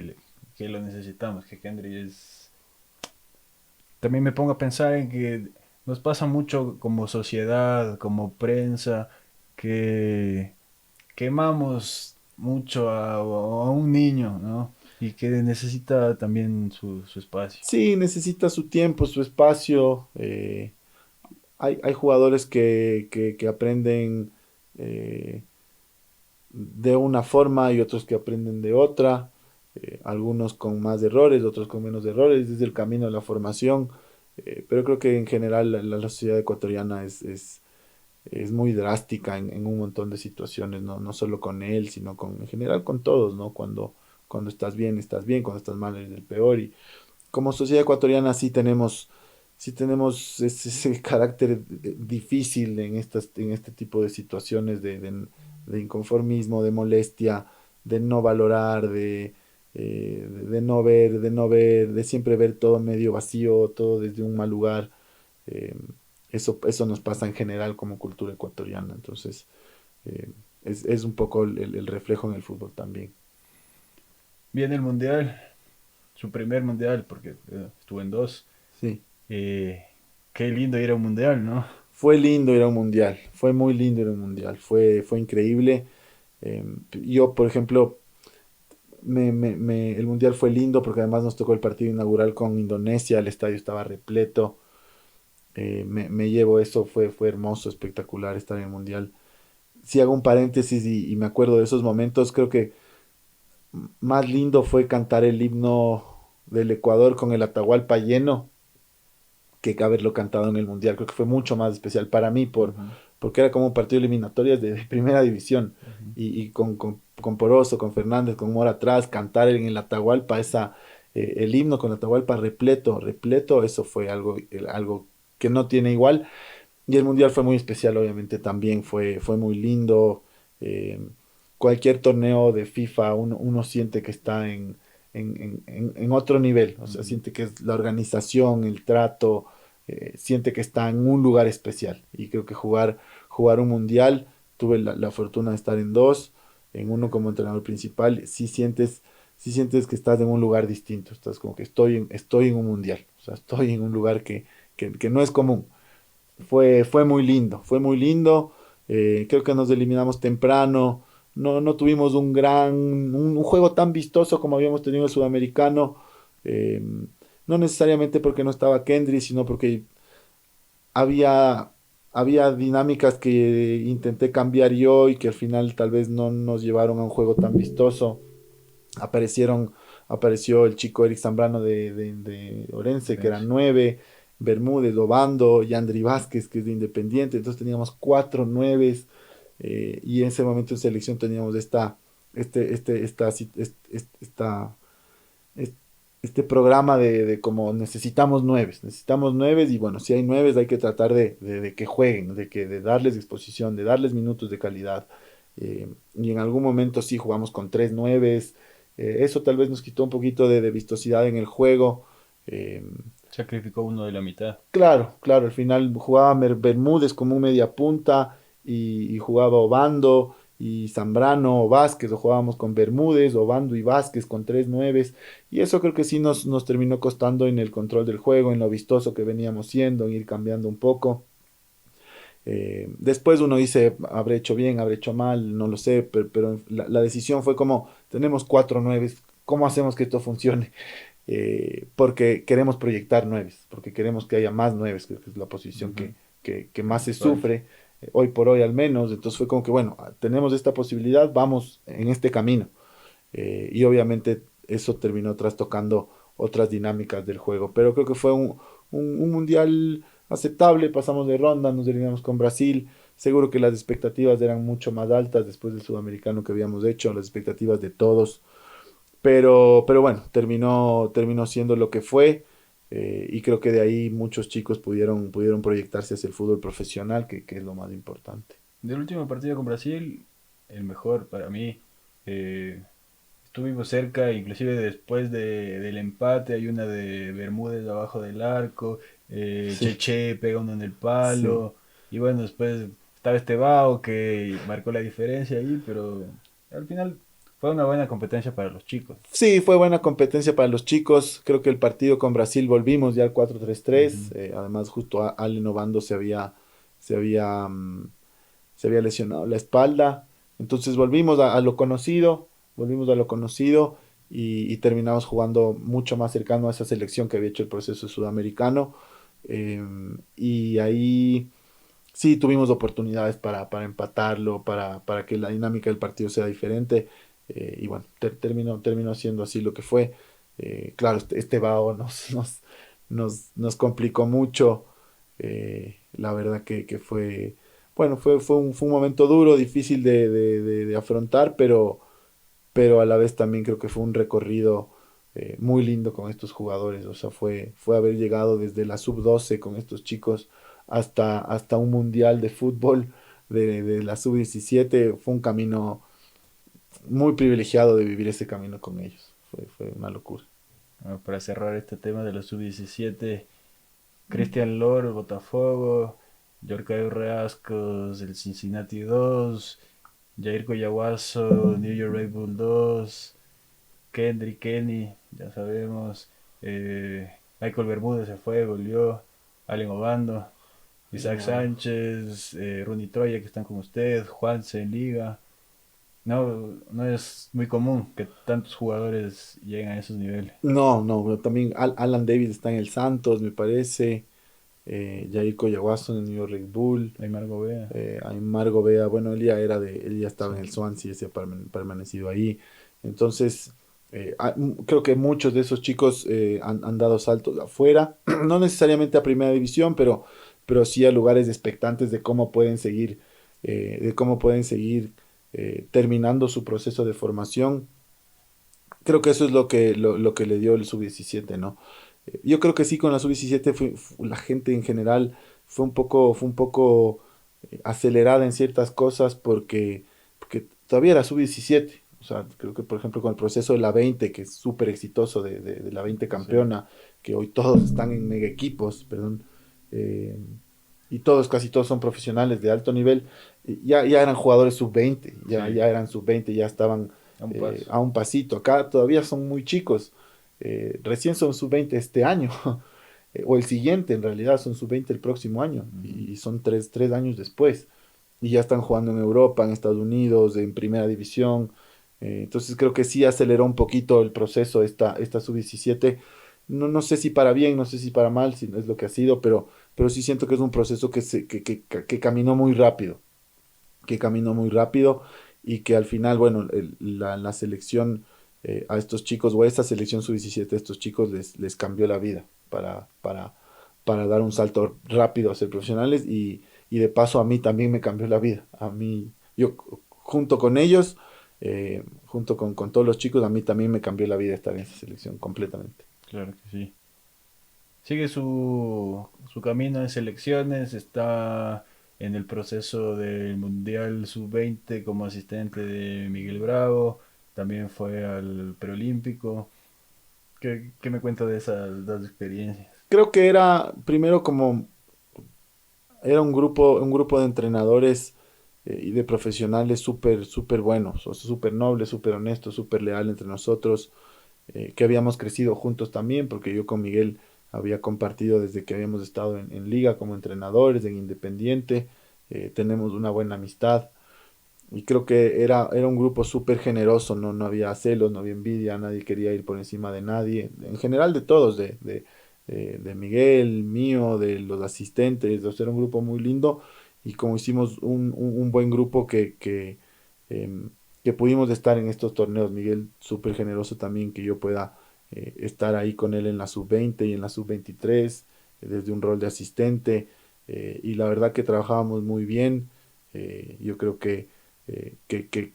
que lo necesitamos, que Kendrick es... También me pongo a pensar en que nos pasa mucho como sociedad, como prensa, que quemamos mucho a un niño, ¿no? Y que necesita también su espacio. Sí, necesita su tiempo, su espacio. Hay jugadores que aprenden eh, de una forma y otros que aprenden de otra. Algunos con más errores, otros con menos errores. Es el camino de la formación. Pero creo que en general la sociedad ecuatoriana es muy drástica en un montón de situaciones, ¿no? No solo con él, sino en general con todos, ¿no? Cuando estás bien, cuando estás mal, eres el peor. Y como sociedad ecuatoriana sí tenemos ese carácter difícil en este tipo de situaciones de inconformismo, de molestia, de no valorar, de no ver, de siempre ver todo medio vacío, todo desde un mal lugar. Eh, eso nos pasa en general como cultura ecuatoriana. Entonces, eh, es un poco el reflejo en el fútbol también. Viene el mundial, su primer mundial, porque estuvo en dos. Sí. Eh, Qué lindo ir a un mundial, ¿no? Fue lindo ir a un mundial, fue muy lindo ir a un mundial, fue increíble. Yo, por ejemplo, el mundial fue lindo porque además nos tocó el partido inaugural con Indonesia, el estadio estaba repleto. Me llevo eso, fue hermoso, espectacular estar en el mundial. Si hago un paréntesis y me acuerdo de esos momentos, creo que más lindo fue cantar el himno del Ecuador con el Atahualpa lleno que haberlo cantado en el Mundial. Creo que fue mucho más especial para mí Ujú, porque era como un partido de eliminatorias de primera división. ujú. Y con Poroso, con Fernández, con Mora atrás, cantar en el Atahualpa, el himno con Atahualpa repleto, repleto, eso fue algo que no tiene igual. Y el Mundial fue muy especial, obviamente, también fue muy lindo. Eh, Cualquier torneo de FIFA uno siente que está en otro nivel, o sea, Ujú. siente que es la organización, el trato, siente que está en un lugar especial. Y creo que jugar un Mundial, tuve la fortuna de estar en dos, en uno como entrenador principal, sí sientes que estás en un lugar distinto, estás como que estoy en un Mundial, o sea, estoy en un lugar que no es común. Fue muy lindo, fue muy lindo. Creo que nos eliminamos temprano. No tuvimos un juego tan vistoso como habíamos tenido el sudamericano. eh, no necesariamente porque no estaba Kendry, sino porque había, había dinámicas que intenté cambiar yo y que al final tal vez no nos llevaron a un juego tan vistoso. Aparecieron, Apareció el chico Eric Zambrano de Orense, que eran Diferencia. nueve, Bermúdez, Obando, Yandri Vázquez, que es de Independiente, entonces teníamos cuatro nueves, y en ese momento en selección teníamos este, este, esta, si- est- esta, est- este programa de como necesitamos nueves y bueno, si hay nueves hay que tratar de que jueguen, de darles exposición, de darles minutos de calidad. Y en algún momento sí jugamos con tres nueves. Eso tal vez nos quitó un poquito de vistosidad en el juego. Eh, Sacrificó uno de la mitad. claro, al final jugaba Bermúdez como un media punta y jugaba Obando y Zambrano o Vázquez, o jugábamos con Bermúdez, Obando y Vázquez con tres nueves. Y eso creo que sí nos terminó costando en el control del juego, en lo vistoso que veníamos siendo, en ir cambiando un poco. Después uno dice, habré hecho bien, habré hecho mal, no lo sé, pero la decisión fue como, tenemos cuatro nueves, ¿cómo hacemos que esto funcione? porque queremos proyectar nueves, porque queremos que haya más nueves, que es la posición Ujú. que más se Falta. sufre, hoy por hoy al menos. Entonces fue como que, bueno, tenemos esta posibilidad, vamos en este camino. Y obviamente eso terminó trastocando otras dinámicas del juego. Pero creo que fue un mundial aceptable, pasamos de ronda, nos eliminamos con Brasil. Seguro que las expectativas eran mucho más altas después del sudamericano que habíamos hecho, las expectativas de todos. Pero bueno, terminó siendo lo que fue. Y creo que de ahí muchos chicos pudieron proyectarse hacia el fútbol profesional, que es lo más importante. Del último partido con Brasil, el mejor para mí. eh, Estuvimos cerca, inclusive después del empate, hay una de Bermúdez abajo del arco, Sí, Cheche pega uno en el sí. palo, y bueno, después estaba Estebao que marcó la diferencia ahí, pero al final fue una buena competencia para los chicos. Sí, fue buena competencia para los chicos. Creo que el partido con Brasil volvimos ya al 4-3-3. Ujú. Además, justo Allen Obando se había, mm, se había lesionado la espalda. Entonces a lo conocido, volvimos a lo conocido y terminamos jugando mucho más cercano a esa selección que había hecho el proceso sudamericano. Y ahí sí tuvimos oportunidades para empatarlo, para que la dinámica del partido sea diferente. Y bueno, terminó siendo así lo que fue. Claro, este VAO nos complicó mucho. La verdad que fue, bueno, fue un momento duro, difícil de afrontar, pero a la vez también creo que fue un recorrido muy lindo con estos jugadores. O sea, fue haber llegado desde la sub 12 con estos chicos hasta un mundial de fútbol de la sub 17. Fue un camino muy privilegiado de vivir ese camino con ellos. Fue una locura. Bueno, para cerrar este tema de los sub-17, Cristian Lor, Botafogo, Yorka Reascos, el Cincinnati 2, Jair Coyahuaso, New York Red Bull 2, Kendrick Kenny, ya sabemos. Michael Bermúdez se fue, volvió. Allen Obando, Isaac No, Sánchez, Ronnie Troya que están con usted, Juanse en Liga. No, no es muy común que tantos jugadores lleguen a esos niveles. no, pero también Alan Davis está en el Santos, me parece. Jair Coyaguazo en el New York Red Bull. Aymar Gobea, Aymar Gobea, bueno, él ya estaba sí. en el Swansea, se ha permanecido ahí. Entonces, creo que muchos de esos chicos han dado saltos afuera, no necesariamente a primera división, pero sí a lugares expectantes de cómo pueden seguir terminando su proceso de formación. Creo que eso es lo que le dio el sub 17, ¿no? Yo creo que sí, con la sub 17 la gente en general fue un poco acelerada en ciertas cosas porque todavía era sub 17. O sea, creo que por ejemplo con el proceso de la 20 que es súper exitoso de la 20 Sí. campeona, que hoy todos están en mega equipos, perdón, eh, y casi todos son profesionales de alto nivel, ya eran jugadores sub 20, Sí, ya eran sub 20, ya estaban a un paso. a un pasito. Acá todavía son muy chicos, recién son sub 20 este año, o el siguiente en realidad, son sub 20 el próximo año, Ujú. y son tres años después, y ya están jugando en Europa, en Estados Unidos, en primera división. Entonces creo que sí aceleró un poquito el proceso esta sub 17. No sé si para bien, no sé si para mal, si no es lo que ha sido, pero sí siento que es un proceso que caminó muy rápido, y que al final, bueno, la selección a estos chicos, o esta selección sub 17 a estos chicos les cambió la vida para dar un salto rápido a ser profesionales, y de paso a mí también me cambió la vida. A mí, yo junto con ellos, junto con todos los chicos, a mí también me cambió la vida estar en esa selección completamente. Claro que sí. Sigue su camino en selecciones, está en el proceso del Mundial Sub-20 como asistente de Miguel Bravo, también fue al preolímpico. ¿Qué me cuenta de esas dos experiencias? Creo que era primero como era un grupo de entrenadores y de profesionales súper, súper buenos, o sea, súper nobles, súper honestos, súper leal entre nosotros, que habíamos crecido juntos también, porque yo con Miguel había compartido desde que habíamos estado en liga como entrenadores, en Independiente. Tenemos una buena amistad. y creo que era un grupo súper generoso, ¿no? No había celos, no había envidia, nadie quería ir por encima de nadie, en general de todos, de Miguel, mío, de los asistentes, o sea, era un grupo muy lindo y como hicimos un buen grupo em, que pudimos estar en estos torneos, Miguel súper generoso también que yo pueda estar ahí con él en la sub-20 y en la sub-23 desde un rol de asistente, y la verdad que trabajábamos muy bien. Yo creo que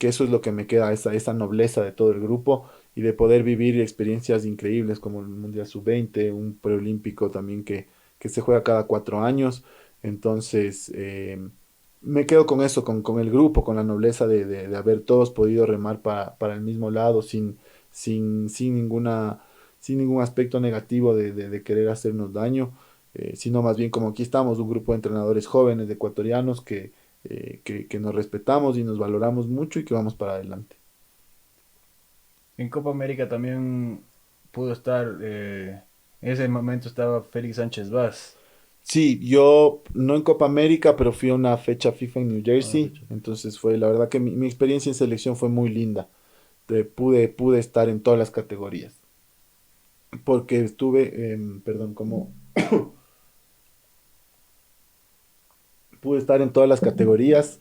eso es lo que me queda, esa nobleza de todo el grupo y de poder vivir experiencias increíbles como el Mundial Sub-20, un preolímpico también que se juega cada 4 años. Entonces, me quedo con eso, con el grupo, con la nobleza de haber todos podido remar para el mismo lado sin ninguna, sin ningún aspecto negativo de querer hacernos daño, sino más bien como aquí estamos, un grupo de entrenadores jóvenes, de ecuatorianos que nos respetamos y nos valoramos mucho y que vamos para adelante. En Copa América también pudo estar, en ese momento estaba Félix Sánchez Vaz. Sí, yo no en Copa América, pero fui a una fecha FIFA en New Ah, Jersey, fecha. entonces fue la verdad que mi experiencia en selección fue muy linda. Pude estar en todas las categorías, porque estuve, perdón, como pude estar en todas las categorías,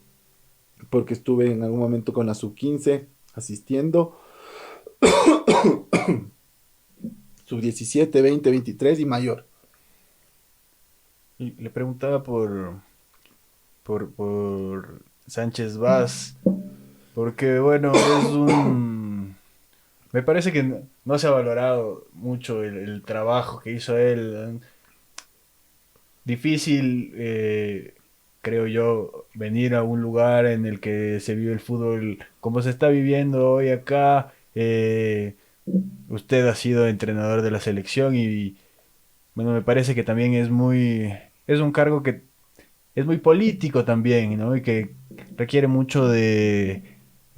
porque estuve en algún momento con la sub-15 asistiendo, sub-17, 20, 23 y mayor. Y le preguntaba por Sánchez Vaz, porque bueno, me parece que no se ha valorado mucho el trabajo que hizo él. Difícil, creo yo, venir a un lugar en el que se vive el fútbol como se está viviendo hoy acá. Usted ha sido entrenador de la selección y bueno, me parece que también es un cargo que es muy político también, ¿no? Y que requiere mucho de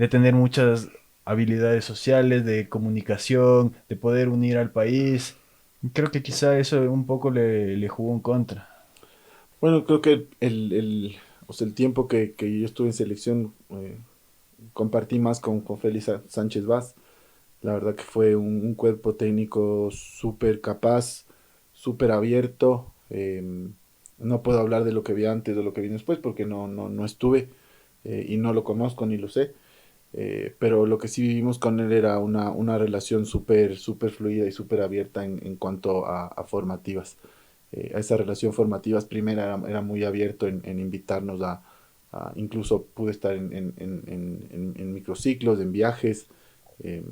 tener muchas habilidades sociales, de comunicación, de poder unir al país. Creo que quizá eso un poco le jugó en contra. Bueno, creo que o sea, el tiempo que yo estuve en selección, compartí más con Félix Sánchez Vaz. La verdad que fue un cuerpo técnico súper capaz, súper abierto. No puedo hablar de lo que vi antes o lo que vi después porque no estuve, y no lo conozco ni lo sé. Pero lo que sí vivimos con él era una relación súper fluida y súper abierta en cuanto a formativas. A esa relación formativas primera era muy abierto en invitarnos incluso pude estar en microciclos, en viajes. eh,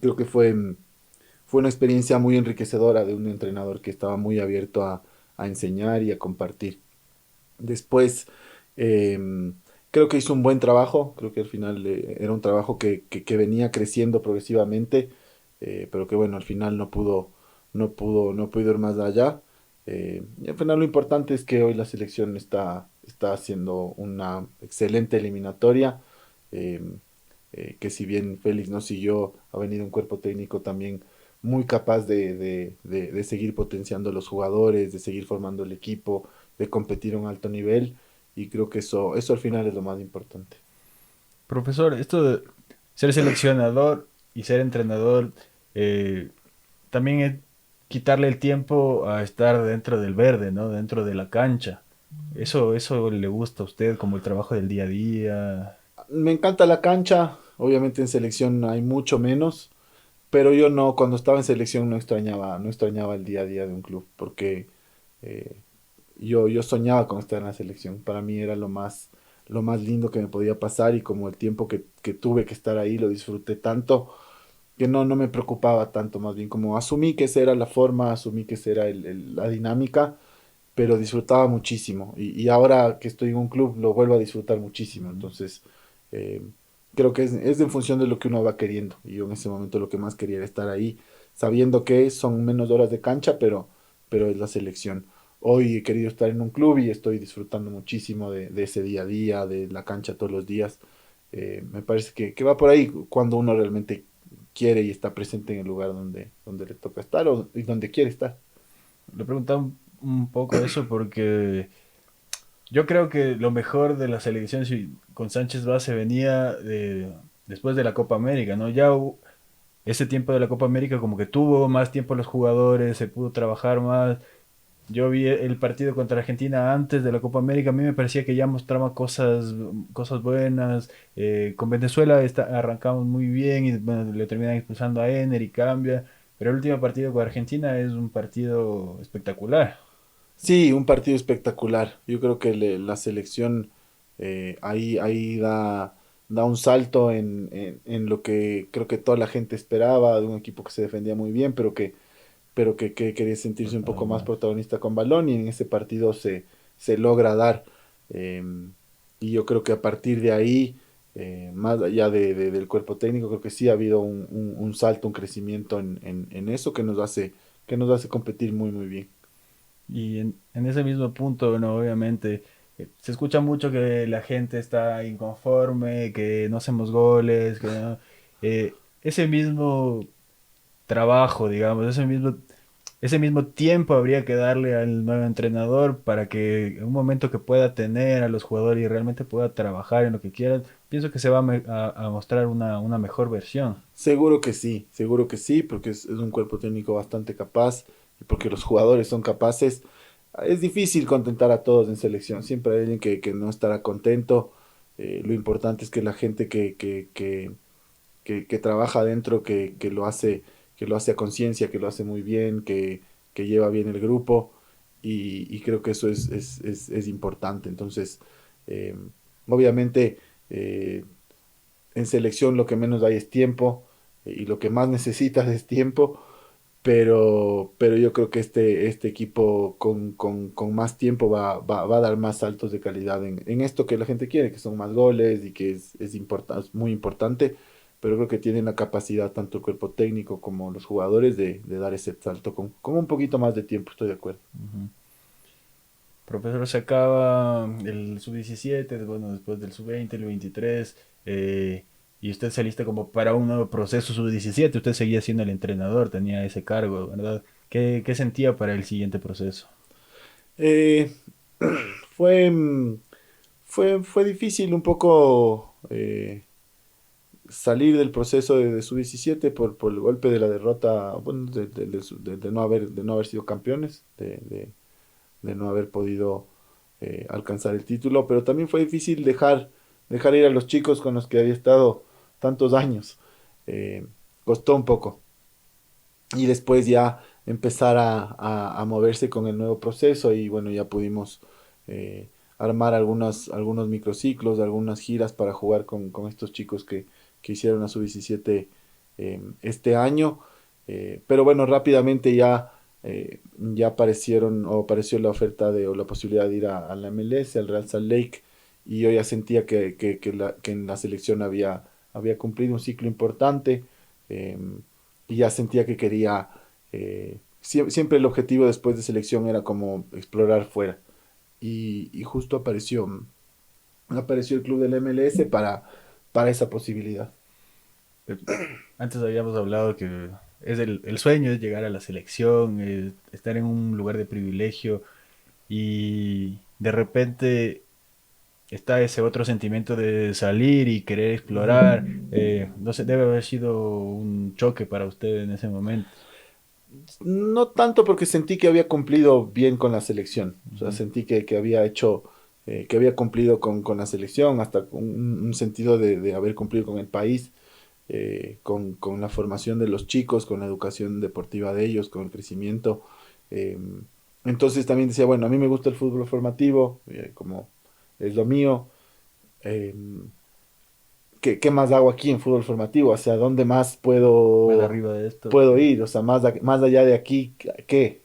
Creo que fue una experiencia muy enriquecedora de un entrenador que estaba muy abierto a enseñar y a compartir. Después, creo que hizo un buen trabajo, creo que al final era un trabajo que venía creciendo progresivamente, pero que bueno, al final no pudo ir más allá. Y al final lo importante es que hoy la selección está haciendo una excelente eliminatoria, eh, que si bien Félix no siguió, ha venido un cuerpo técnico también muy capaz de seguir potenciando a los jugadores, de seguir formando el equipo, de competir a un alto nivel, y creo que eso al final es lo más importante. Profesor, esto de ser seleccionador y ser entrenador, eh, también es quitarle el tiempo a estar dentro del verde, ¿no? Dentro de la cancha. Eso le gusta a usted como el trabajo del día a día. Me encanta la cancha, obviamente en selección hay mucho menos, pero yo no, cuando estaba en selección no extrañaba el día a día de un club, porque eh, yo soñaba con estar en la selección. Para mí era lo más lindo que me podía pasar y como el tiempo que tuve que estar ahí lo disfruté tanto que no me preocupaba tanto, más bien como asumí que esa era la forma, asumí que esa era la dinámica, pero disfrutaba muchísimo. Y ahora que estoy en un club lo vuelvo a disfrutar muchísimo. Ujú. Entonces, eh, creo que es en función de lo que uno va queriendo. Y yo en ese momento lo que más quería era estar ahí, sabiendo que son menos horas de cancha, pero es la selección. Hoy he querido estar en un club y estoy disfrutando muchísimo de ese día a día, de la cancha todos los días. Me parece que va por ahí cuando uno realmente quiere y está presente en el lugar donde le toca estar y donde quiere estar. Le preguntaba un poco eso porque Yo creo que lo mejor de la selección con Sánchez Base venía después de la Copa América, ¿no? Ese tiempo de la Copa América como que tuvo más tiempo los jugadores, se pudo trabajar más. Yo vi el partido contra Argentina antes de la Copa América, a mí me parecía que ya mostraba cosas buenas. Con Venezuela arrancamos muy bien y bueno, le terminan expulsando a Ener y cambia. Pero el último partido con Argentina es un partido espectacular. Sí, un partido espectacular. Yo creo que la selección ahí da un salto en lo que creo que toda la gente esperaba de un equipo que se defendía muy bien, pero que quería sentirse un poco más Totalmente. protagonista con balón y en ese partido se logra dar. Eh, y yo creo que a partir de ahí, más allá del cuerpo técnico, creo que sí ha habido un salto, un crecimiento en eso que nos hace competir muy, muy bien. Y en ese mismo punto, bueno, obviamente, se escucha mucho que la gente está inconforme, que no hacemos goles, que ese mismo trabajo, digamos, ese mismo tiempo habría que darle al nuevo entrenador para que en un momento que pueda tener a los jugadores y realmente pueda trabajar en lo que quieran, pienso que se va a mostrar una mejor versión. Seguro que sí, porque es un cuerpo técnico bastante capaz y porque los jugadores son capaces. Es difícil contentar a todos en selección, siempre hay alguien que no estará contento. Lo importante es que la gente que trabaja adentro, que lo hace a conciencia, que lo hace muy bien, que lleva bien el grupo y creo que eso es importante. Entonces, eh, obviamente, eh, en selección lo que menos hay es tiempo y lo que más necesitas es tiempo, pero yo creo que este equipo con más tiempo va a dar más saltos de calidad en esto que la gente quiere, que son más goles y que es muy importante, pero creo que tienen la capacidad, tanto el cuerpo técnico como los jugadores, de dar ese salto con un poquito más de tiempo, estoy de acuerdo. Ujú. Profesor, se acaba el sub-17, bueno, después del sub-20, el 23, y usted se alista como para un nuevo proceso sub-17. Usted seguía siendo el entrenador, tenía ese cargo, ¿verdad? ¿Qué sentía para el siguiente proceso? Eh, fue, fue difícil un poco salir del proceso de sub-17 por el golpe de la derrota, bueno, de no haber sido campeones, de no haber podido alcanzar el título, pero también fue difícil dejar ir a los chicos con los que había estado tantos años. Eh, Costó un poco. Y después ya empezar a moverse con el nuevo proceso y bueno, ya pudimos eh, armar algunos microciclos, algunas giras para jugar con estos chicos que hicieron la sub-17 este año. Pero bueno, rápidamente ya apareció la oferta o la posibilidad de ir a la MLS, al Real Salt Lake, y yo ya sentía que en la selección había cumplido un ciclo importante. Y ya sentía que quería, siempre el objetivo después de selección era como explorar fuera. Y justo apareció el club del MLS para esa posibilidad. Eh, Antes habíamos hablado que es el sueño es llegar a la selección, estar en un lugar de privilegio y de repente está ese otro sentimiento de salir y querer explorar. No sé, debe haber sido un choque para usted en ese momento. No tanto porque sentí que había cumplido bien con la selección, o sea, Ujú. sentí que había hecho, que había cumplido con la selección, hasta con un sentido de haber cumplido con el país, con la formación de los chicos, con la educación deportiva de ellos, con el crecimiento. eh, entonces también decía, bueno, a mí me gusta el fútbol formativo, como es lo mío. eh, ¿qué más hago aquí en fútbol formativo? ¿Hacia dónde más Más puedo, arriba de esto. puedo ir? O sea, más allá de aquí, ¿qué?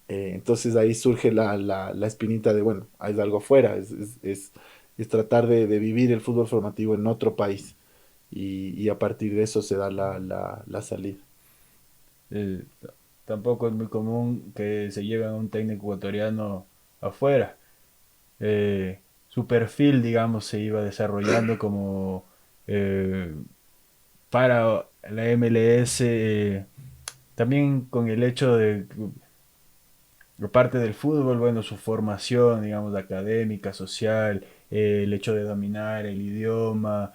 Entonces ahí surge la espinita de, bueno, hay algo afuera, es tratar de vivir el fútbol formativo en otro país y a partir de eso se da la salida. Tampoco es muy común que se llegue a un técnico ecuatoriano afuera. Su perfil, digamos, se iba desarrollando como eh, para la MLS, también con el hecho de aparte del fútbol, bueno, su formación, digamos, académica, social, el hecho de dominar el idioma,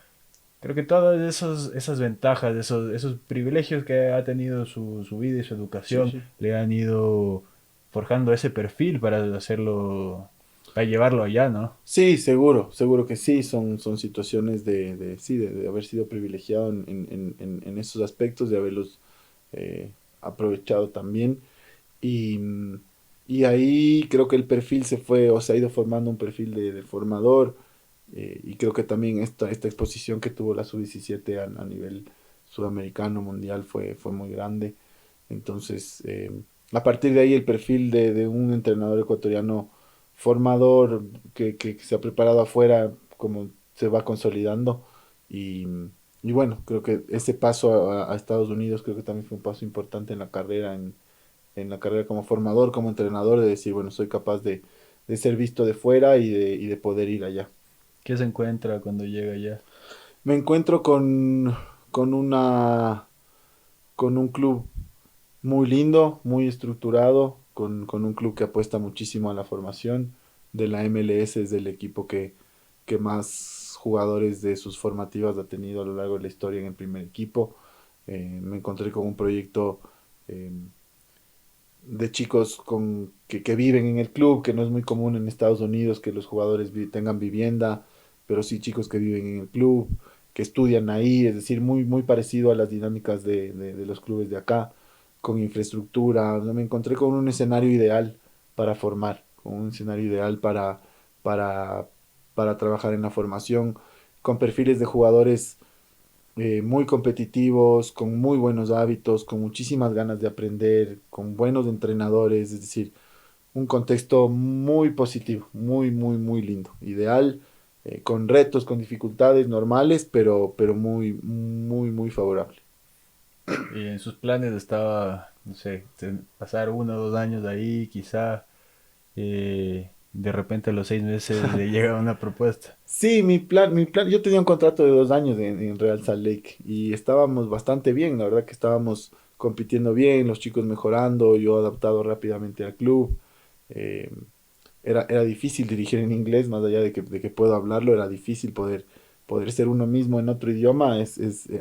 creo que todas esas ventajas, esos privilegios que ha tenido su vida y su Sí, educación sí. le han ido forjando ese perfil para hacerlo, para llevarlo allá, ¿no? Sí, seguro, seguro que sí, son situaciones sí, de haber sido privilegiado en esos aspectos, de haberlos eh, aprovechado también. Y, y ahí creo que el perfil se fue, o se ha ido formando un perfil de formador, y creo que también esta exposición que tuvo la sub-17 a nivel sudamericano, mundial, fue muy grande. Entonces, a partir de ahí el perfil de un entrenador ecuatoriano formador que se ha preparado afuera, como se va consolidando. Y, y bueno, creo que ese paso a Estados Unidos creo que también fue un paso importante en la carrera, en la carrera como formador, como entrenador, de decir, bueno, soy capaz de ser visto de fuera y de poder ir allá. ¿Qué se encuentra cuando llega allá? Me encuentro con con un club muy lindo, muy estructurado, con un club que apuesta muchísimo a la formación. De la MLS es el equipo que más jugadores de sus formativas ha tenido a lo largo de la historia en el primer equipo. Me encontré con un proyecto eh, de chicos que viven en el club, que no es muy común en Estados Unidos que los jugadores tengan vivienda, pero sí chicos que viven en el club, que estudian ahí, es decir, muy parecido a las dinámicas de los clubes de acá, con infraestructura. Me encontré con un escenario ideal para formar, con un escenario ideal para, para trabajar en la formación, con perfiles de jugadores muy competitivos, con muy buenos hábitos, con muchísimas ganas de aprender, con buenos entrenadores, es decir, un contexto muy positivo, muy lindo, ideal, con retos, con dificultades normales, pero muy favorable. Y en sus planes estaba, no sé, pasar 1 o 2 años ahí, quizá, de repente a los 6 meses le llega una propuesta. Sí, yo tenía un contrato de 2 años en Real Salt Lake y estábamos bastante bien, la verdad que estábamos compitiendo bien, los chicos mejorando, yo adaptado rápidamente al club. eh, era difícil dirigir en inglés, más allá de que puedo hablarlo, era difícil poder ser uno mismo en otro idioma,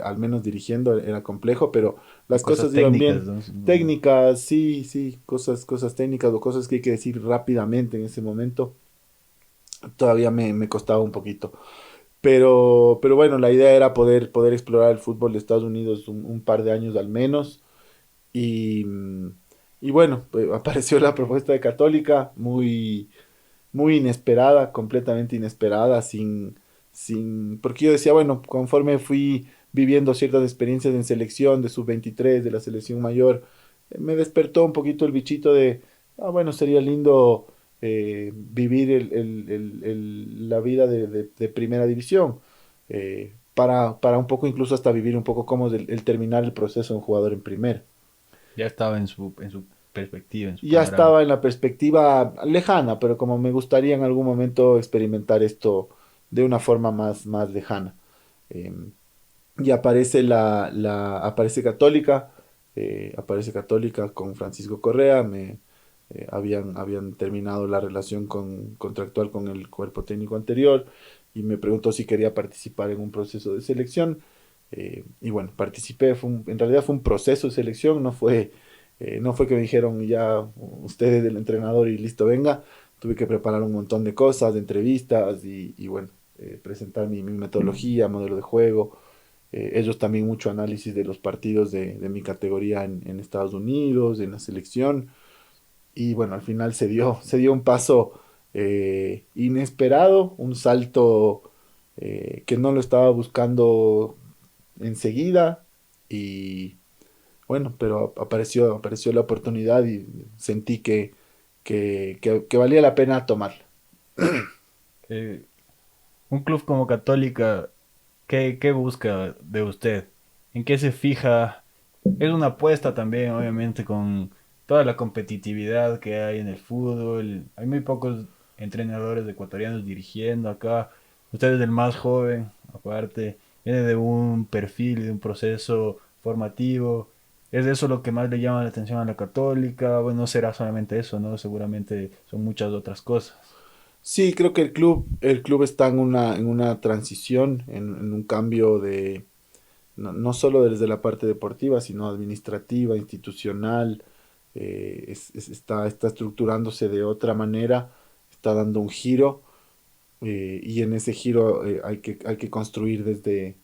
al menos dirigiendo era complejo, pero Y las cosas cosas iban técnicas, bien. ¿no? Técnicas, sí, sí, cosas técnicas o cosas que hay que decir rápidamente en ese momento, todavía me costaba un poquito. Pero bueno, la idea era poder explorar el fútbol de Estados Unidos un par de años al menos. Y, y bueno, pues, apareció la propuesta de Católica, muy inesperada, completamente inesperada, porque yo decía, bueno, conforme fui viviendo ciertas experiencias en selección, de sub-23 de la selección mayor, me despertó un poquito el bichito de, bueno, sería lindo vivir la vida de primera división, para un poco, incluso hasta vivir un poco cómo es el terminar el proceso de un jugador en primera. Ya estaba en su perspectiva, en su Ya panorama. estaba en la perspectiva lejana, pero como me gustaría en algún momento experimentar esto de una forma más lejana. Eh, y aparece Católica con Francisco Correa, habían terminado la relación contractual con el cuerpo técnico anterior y me preguntó si quería participar en un proceso de selección. Y bueno, participé, en realidad fue un proceso de selección, no fue que me dijeron ya usted es el entrenador y listo, venga. Tuve que preparar un montón de cosas, de entrevistas y bueno, presentar mi metodología, modelo de juego. Ellos también mucho análisis de los partidos de mi categoría en Estados Unidos, en la selección. Y bueno, al final se dio un paso inesperado, un salto que no lo estaba buscando enseguida. Y bueno, pero apareció la oportunidad y sentí que valía la pena tomarla. Eh, un club como Católica, ¿qué busca de usted? ¿En qué se fija? Es una apuesta también, obviamente, con toda la competitividad que hay en el fútbol. Hay muy pocos entrenadores ecuatorianos dirigiendo acá. Usted es el más joven, aparte, viene de un perfil, de un proceso formativo. ¿Es eso lo que más le llama la atención a la Católica? Bueno, no será solamente eso, ¿no? Seguramente son muchas otras cosas. Sí, creo que el club está en una transición, en un cambio de, no solo desde la parte deportiva, sino administrativa, institucional, está estructurándose de otra manera, está dando un giro, y en ese giro hay que construir desde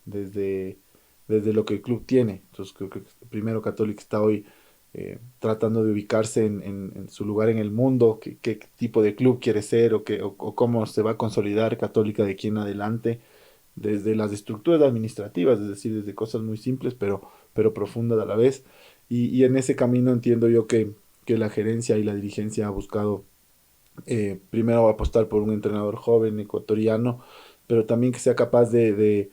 lo que el club tiene. Entonces creo que primero Católica está hoy tratando de ubicarse en su lugar en el mundo, qué tipo de club quiere ser o cómo se va a consolidar Católica de aquí en adelante, desde las estructuras administrativas, es decir, desde cosas muy simples pero profundas a la vez. Y en ese camino entiendo yo que la gerencia y la dirigencia ha buscado primero apostar por un entrenador joven ecuatoriano, pero también que sea capaz de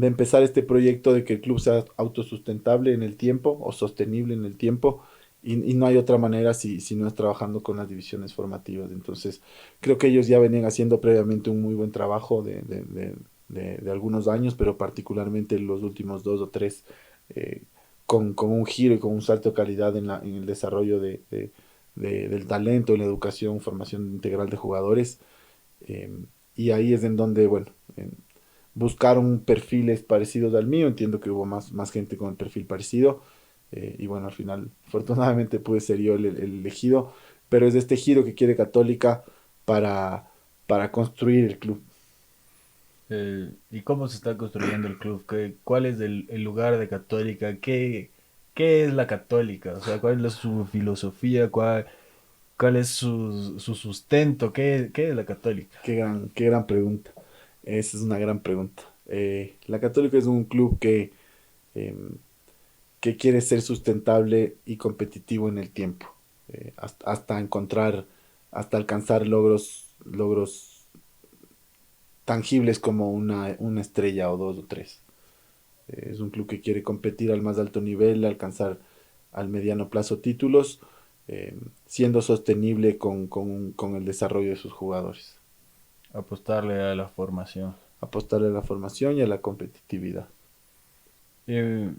empezar este proyecto de que el club sea autosustentable en el tiempo o sostenible en el tiempo. Y no hay otra manera si no es trabajando con las divisiones formativas. Entonces, creo que ellos ya venían haciendo previamente un muy buen trabajo de algunos años, pero particularmente los últimos dos o tres, con un giro y con un salto de calidad en el desarrollo del talento, en la educación, formación integral de jugadores. eh, y ahí es en donde, bueno, buscaron perfiles parecidos al mío. Entiendo que hubo más gente con el perfil parecido. Y bueno, al final, afortunadamente pude ser yo el elegido. Pero es este giro que quiere Católica para, para construir el club. ¿Y cómo se está construyendo el club? ¿Cuál es el lugar de Católica? ¿Qué es la Católica? O sea, ¿cuál es su filosofía? ¿Cuál es su sustento? ¿Qué es la Católica? Qué gran pregunta. Esa es una gran pregunta. La Católica es un club eh, que quiere ser sustentable y competitivo en el tiempo, hasta encontrar, hasta alcanzar logros tangibles como una estrella o dos o tres. Es un club que quiere competir al más alto nivel, alcanzar al mediano plazo títulos, eh, siendo sostenible con el desarrollo de sus jugadores. Apostarle a la formación. Apostarle a la formación y a la competitividad. Eh,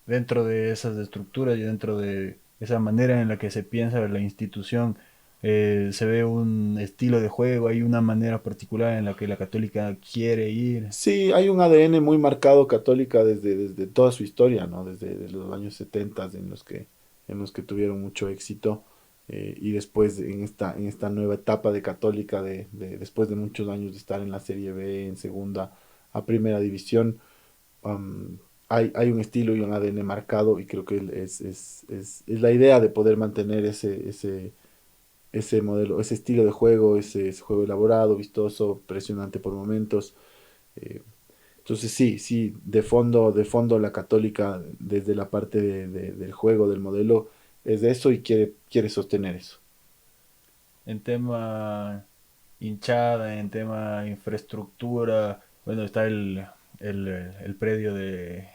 Dentro de esas estructuras y dentro de esa manera en la que se piensa la institución, se ve un estilo de juego, hay una manera particular en la que la Católica quiere ir. Sí, hay un ADN muy marcado católica desde toda su historia, ¿no? Desde los años 70 en los que tuvieron mucho éxito, y después en esta nueva etapa de católica, después de muchos años de estar en la Serie B, en segunda a primera división, um, hay un estilo y un ADN marcado, y creo que es la idea de poder mantener ese modelo, ese estilo de juego, ese juego elaborado, vistoso, presionante por momentos. eh, entonces sí, de fondo la Católica desde la parte del juego, del modelo, es de eso y quiere sostener eso. En tema hinchada, en tema infraestructura, bueno, está el predio de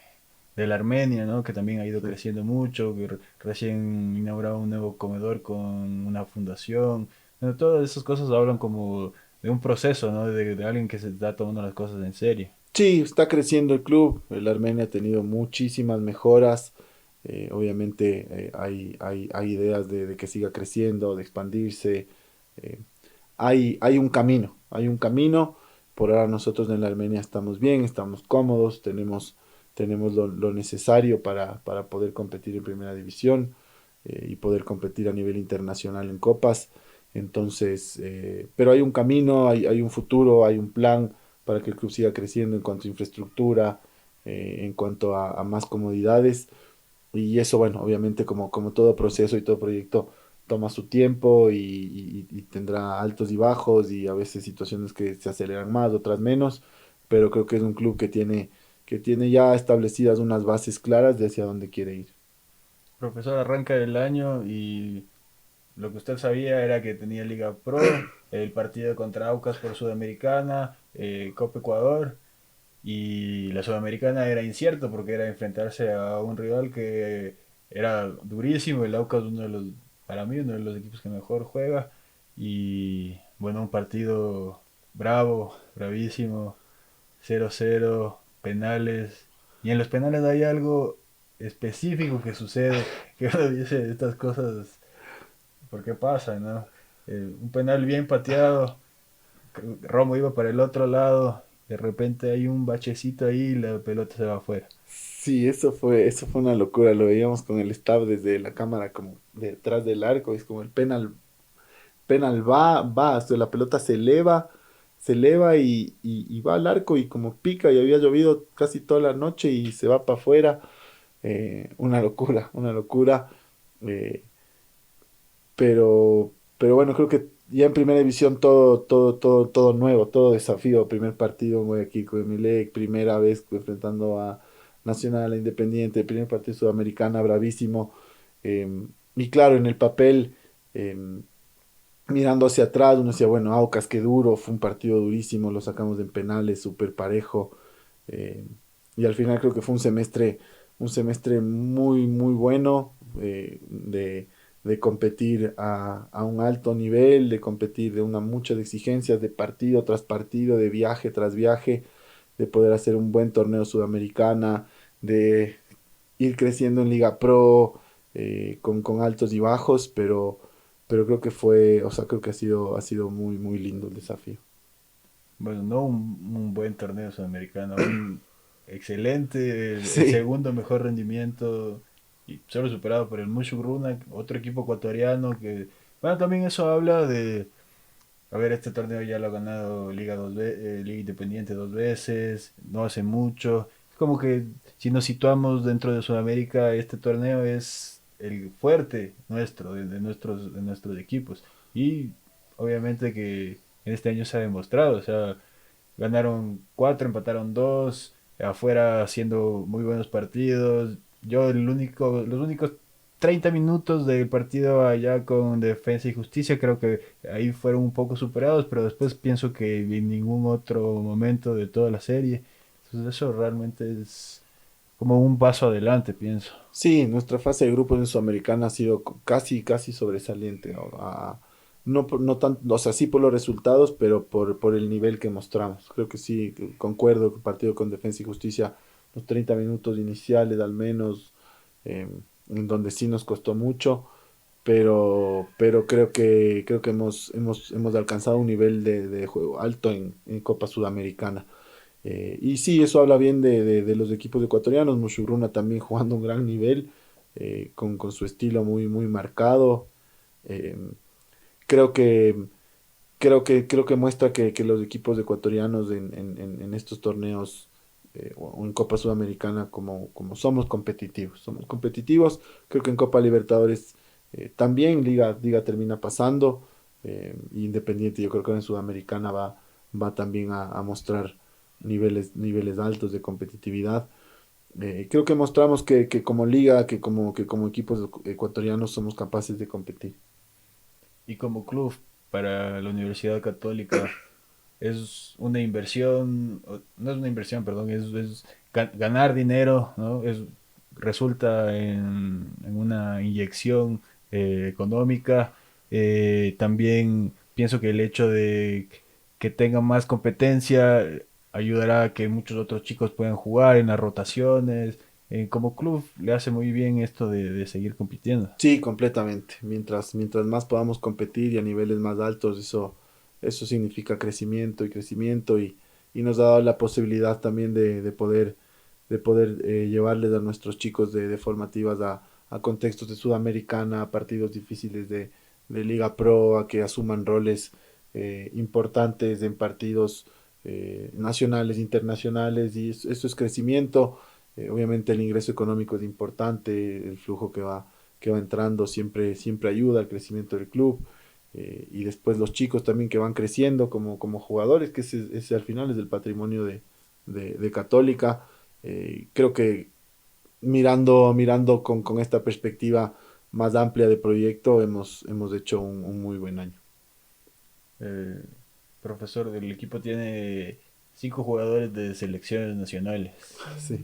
la Armenia, ¿no? Que también ha ido Sí. creciendo mucho, recién inaugurado un nuevo comedor con una fundación. Bueno, todas esas cosas hablan como de un proceso, ¿no? De alguien que se está tomando las cosas en serio. Sí, está creciendo el club, el Armenia ha tenido muchísimas mejoras. Obviamente hay ideas de que siga creciendo, de expandirse. eh, hay hay un camino. Por ahora nosotros en la Armenia estamos bien, estamos cómodos, tenemos lo necesario para poder competir en primera división, y poder competir a nivel internacional en copas. Entonces, pero hay un camino, hay un futuro, hay un plan para que el club siga creciendo en cuanto a infraestructura, en cuanto a más comodidades. Y eso, bueno, obviamente como todo proceso y todo proyecto toma su tiempo y tendrá altos y bajos y a veces situaciones que se aceleran más, otras menos, pero creo que es un club que tiene ya establecidas unas bases claras de hacia dónde quiere ir. Profesor, arranca el año y lo que usted sabía era que tenía Liga Pro, el partido contra Aucas por Sudamericana, Copa Ecuador. Y la Sudamericana era incierto porque era enfrentarse a un rival que era durísimo. El Aucas, para mí, uno de los equipos que mejor juega. Y bueno, un partido bravo, bravísimo, 0-0 penales. Y en los penales hay algo. específico que sucede, que uno dice estas cosas, ¿por qué pasa, no? Un penal bien pateado, Romo iba para el otro lado, de repente hay un bachecito ahí y la pelota se va afuera. Sí, eso fue una locura. Lo veíamos con el staff desde la cámara como detrás del arco. Es como el penal va, o sea, la pelota se eleva y va al arco y como pica y había llovido casi toda la noche y se va para afuera. Una locura, una locura. eh, pero bueno, creo que ya en primera división todo nuevo, todo desafío. Primer partido en Guayaquil con Emelec, primera vez enfrentando a Nacional, a Independiente, primer partido sudamericana, bravísimo. eh, y claro, en el papel, mirando hacia atrás, uno decía, bueno, Aucas, qué duro, fue un partido durísimo, lo sacamos en penales, súper parejo. eh, y al final creo que fue un semestre muy bueno, de competir a un alto nivel, de competir de una muchas exigencias, de partido tras partido, de viaje tras viaje, de poder hacer un buen torneo sudamericana, de ir creciendo en Liga Pro, con altos y bajos, pero creo que fue, o sea, creo que ha sido muy lindo el desafío. Bueno, no un buen torneo sudamericano, un excelente, el Sí, segundo mejor rendimiento y solo superado por el Mushu Gruna, otro equipo ecuatoriano que, bueno, también eso habla de, a ver, este torneo ya lo ha ganado Liga Independiente dos veces, no hace mucho, como que si nos situamos dentro de Sudamérica, este torneo es el fuerte nuestro, de nuestros equipos y obviamente que en este año se ha demostrado, o sea, ganaron cuatro, empataron dos, afuera haciendo muy buenos partidos. Yo los únicos 30 minutos del partido allá con Defensa y Justicia creo que ahí fueron un poco superados, pero después pienso que en ningún otro momento de toda la serie. Entonces eso realmente es como un paso adelante, pienso. sí, nuestra fase de grupos en Sudamericana ha sido casi sobresaliente, ¿no? No tan, o sea, sí por los resultados, pero por el nivel que mostramos. Creo que sí, que concuerdo que el partido con Defensa y Justicia, los 30 minutos iniciales al menos, eh, en donde sí nos costó mucho, pero creo que hemos alcanzado un nivel de juego alto en Copa Sudamericana. Y sí, eso habla bien de los equipos ecuatorianos. Mushugruna también jugando un gran nivel, con su estilo muy marcado. Eh, creo que, creo que muestra que los equipos ecuatorianos en estos torneos, o en Copa Sudamericana, como somos competitivos. Somos competitivos. Creo que en Copa Libertadores, también Liga termina pasando. Independiente, yo creo que en Sudamericana va también a mostrar niveles altos de competitividad. Creo que mostramos que como liga, que como equipos ecuatorianos somos capaces de competir. Y como club para la Universidad Católica es una inversión, no es una inversión, perdón, es ganar dinero, ¿no? Resulta en una inyección económica. También pienso que el hecho de que tengan más competencia ayudará a que muchos otros chicos puedan jugar en las rotaciones. Como club le hace muy bien esto de seguir compitiendo. Sí, completamente. Mientras más podamos competir y a niveles más altos, eso significa crecimiento y crecimiento y nos ha dado la posibilidad también de poder, llevarles a nuestros chicos de formativas a contextos de Sudamericana, a partidos difíciles de Liga Pro, a que asuman roles, importantes en partidos, nacionales, internacionales, y eso es crecimiento. Obviamente el ingreso económico es importante, el flujo que va entrando siempre ayuda al crecimiento del club. Y después los chicos también que van creciendo como jugadores, que ese al final es el patrimonio de Católica. Creo que mirando con esta perspectiva más amplia de proyecto, hemos hecho un muy buen año. El profesor del equipo tiene cinco jugadores de selecciones nacionales. Sí.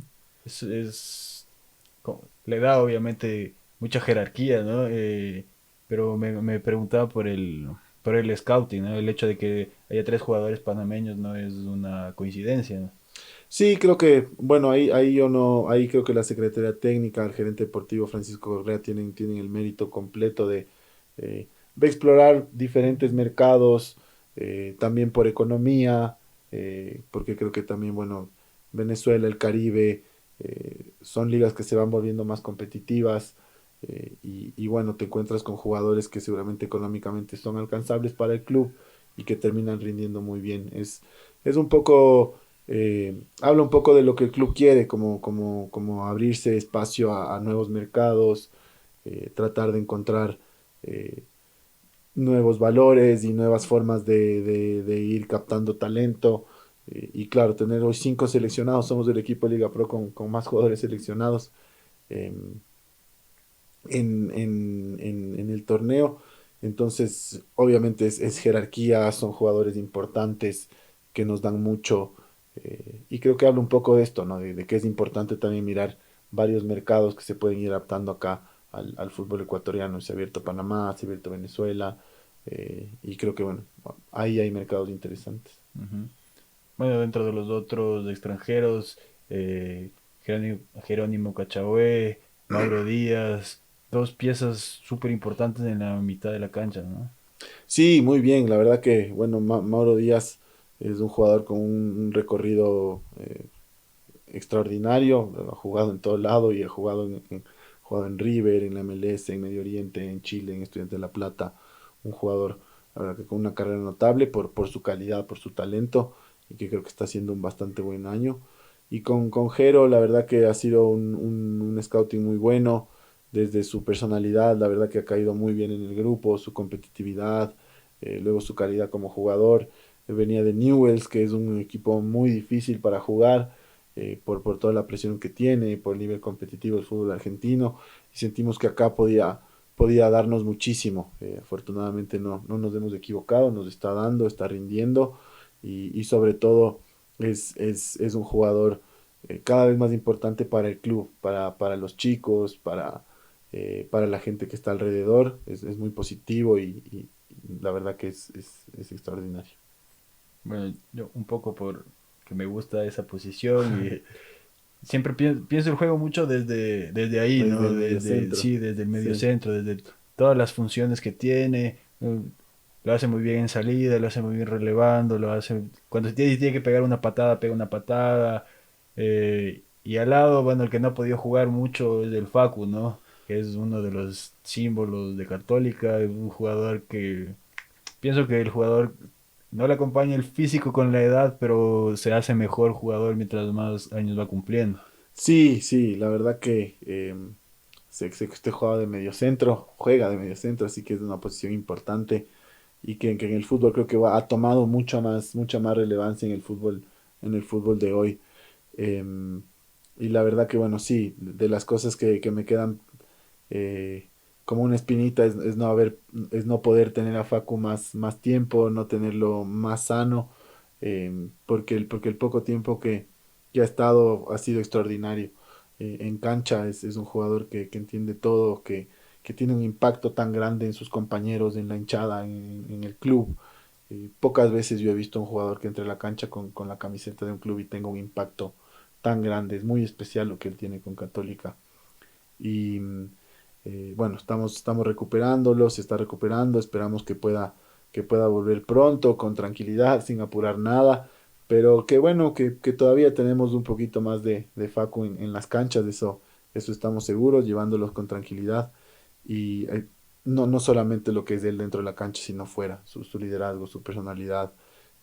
Le da obviamente mucha jerarquía, ¿no? Pero me preguntaba por el scouting, ¿no? El hecho de que haya tres jugadores panameños no es una coincidencia, ¿no? Sí, creo que, bueno, ahí yo no, ahí creo que la Secretaría Técnica, el gerente deportivo Francisco Correa tienen el mérito completo de explorar diferentes mercados, también por economía, porque creo que también, bueno, Venezuela, el Caribe, son ligas que se van volviendo más competitivas, y bueno, te encuentras con jugadores que seguramente económicamente son alcanzables para el club y que terminan rindiendo muy bien. Es un poco habla un poco de lo que el club quiere, como abrirse espacio a nuevos mercados, tratar de encontrar eh, nuevos valores y nuevas formas de ir captando talento. Y claro, tener hoy 5 seleccionados, somos el equipo de Liga Pro con más jugadores seleccionados eh, en el torneo. Entonces, obviamente es jerarquía, son jugadores importantes que nos dan mucho. Y creo que habla un poco de esto, ¿no? De que es importante también mirar varios mercados que se pueden ir adaptando acá al fútbol ecuatoriano. Se ha abierto Panamá, se ha abierto Venezuela. Y creo que, bueno, ahí hay mercados interesantes. Ujú. Bueno, dentro de los otros extranjeros, Jerónimo Cachaue, Mauro Díaz, dos piezas súper importantes en la mitad de la cancha, ¿no? Sí, muy bien. La verdad que, bueno, Mauro Díaz es un jugador con un recorrido extraordinario, ha jugado en todo lado y ha jugado jugado en River, en la MLS, en Medio Oriente, en Chile, en Estudiantes de La Plata, un jugador, la verdad que con una carrera notable por su calidad, por su talento, y que creo que está haciendo un bastante buen año. Y con Jero, la verdad que ha sido un scouting muy bueno, desde su personalidad, la verdad que ha caído muy bien en el grupo, su competitividad, luego su calidad como jugador. Venía de Newells, que es un equipo muy difícil para jugar, por toda la presión que tiene, por el nivel competitivo del fútbol argentino, y sentimos que acá podía darnos muchísimo. Afortunadamente no nos hemos equivocado, nos está dando, está rindiendo, y sobre todo es un jugador cada vez más importante para el club, para los chicos, para la gente que está alrededor. Es muy positivo y la verdad que es extraordinario. Bueno, yo un poco por que me gusta esa posición y siempre pienso el juego mucho desde ahí, Desde ¿no? el medio centro. Sí, desde el medio Sí. centro, desde todas las funciones que tiene. Lo hace muy bien en salida, lo hace muy bien relevando, lo hace... Cuando tiene que pegar una patada, pega una patada. Y al lado, bueno, el que no ha podido jugar mucho es el Facu, ¿no? Que es uno de los símbolos de Católica, es un jugador que... Pienso que el jugador no le acompaña el físico con la edad, pero se hace mejor jugador mientras más años va cumpliendo. Sí, sí, la verdad que sé que usted juega de medio centro, así que es una posición importante y que en el fútbol creo que ha tomado mucha más relevancia en el fútbol de hoy. Em, y la verdad que bueno, sí, de las cosas que me quedan eh, como una espinita es no poder tener a Facu más tiempo, no tenerlo más sano, porque el poco tiempo que ha estado ha sido extraordinario. En cancha es un jugador que entiende todo, que tiene un impacto tan grande en sus compañeros, en la hinchada, en el club. Pocas veces yo he visto un jugador que entre a la cancha con la camiseta de un club y tenga un impacto tan grande. Es muy especial lo que él tiene con Católica. Y bueno, estamos recuperándolo, se está recuperando, esperamos que pueda volver pronto, con tranquilidad, sin apurar nada, pero que bueno, que todavía tenemos un poquito más de Facu en las canchas, eso estamos seguros, llevándolos con tranquilidad y no solamente lo que es él dentro de la cancha, sino fuera, su liderazgo, su personalidad,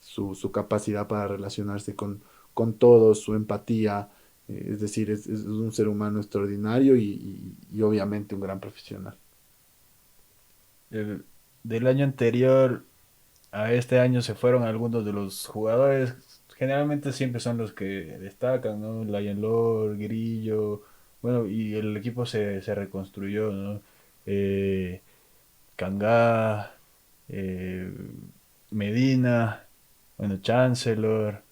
su capacidad para relacionarse con todos, su empatía, es decir, es un ser humano extraordinario y obviamente un gran profesional. El- Del año anterior a este año se fueron algunos de los jugadores. Generalmente siempre son los que destacan, ¿no? Lion Lord, Grillo. Bueno, y el equipo se reconstruyó, ¿no? Eh, Kangá, eh, Medina, bueno, Chancellor.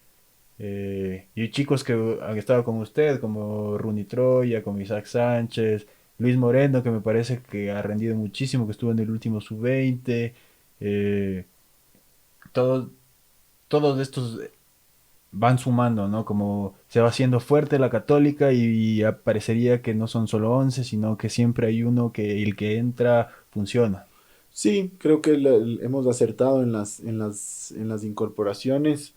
Y chicos que han estado con usted, como Rooney Troya, como Isaac Sánchez, Luis Moreno, que me parece que ha rendido muchísimo, que estuvo en el último sub-20. eh, todos, todos estos. van sumando, ¿no? Como se va haciendo fuerte la Católica y parecería que no son solo 11 sino que siempre hay uno que el que entra funciona. Sí, creo que hemos acertado en las incorporaciones.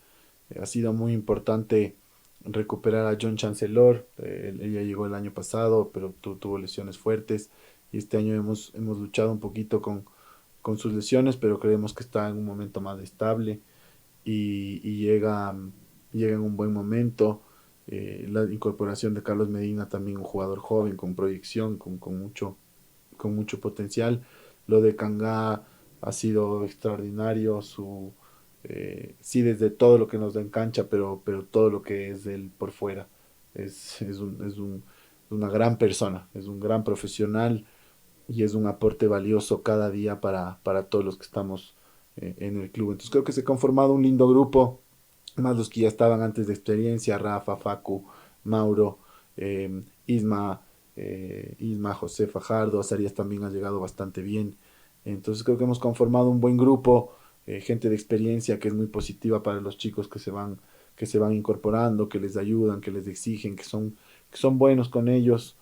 Ha sido muy importante recuperar a John Chancellor. Ella llegó el año pasado, pero tuvo lesiones fuertes. Y este año hemos luchado un poquito con sus lesiones, pero creemos que está en un momento más estable y llega en un buen momento. La incorporación de Carlos Medina, también un jugador joven, con proyección, con mucho potencial. Lo de Kangá ha sido extraordinario, sí, desde todo lo que nos da en cancha, pero todo lo que es él por fuera. Es una gran persona, es un gran profesional y es un aporte valioso cada día para todos los que estamos en el club. Entonces creo que se ha conformado un lindo grupo, más los que ya estaban antes de experiencia: Rafa, Facu, Mauro, Isma, José Fajardo. Azarías también ha llegado bastante bien. Entonces creo que hemos conformado un buen grupo, gente de experiencia que es muy positiva para los chicos que se van incorporando, que les ayudan, que les exigen, que son buenos con ellos.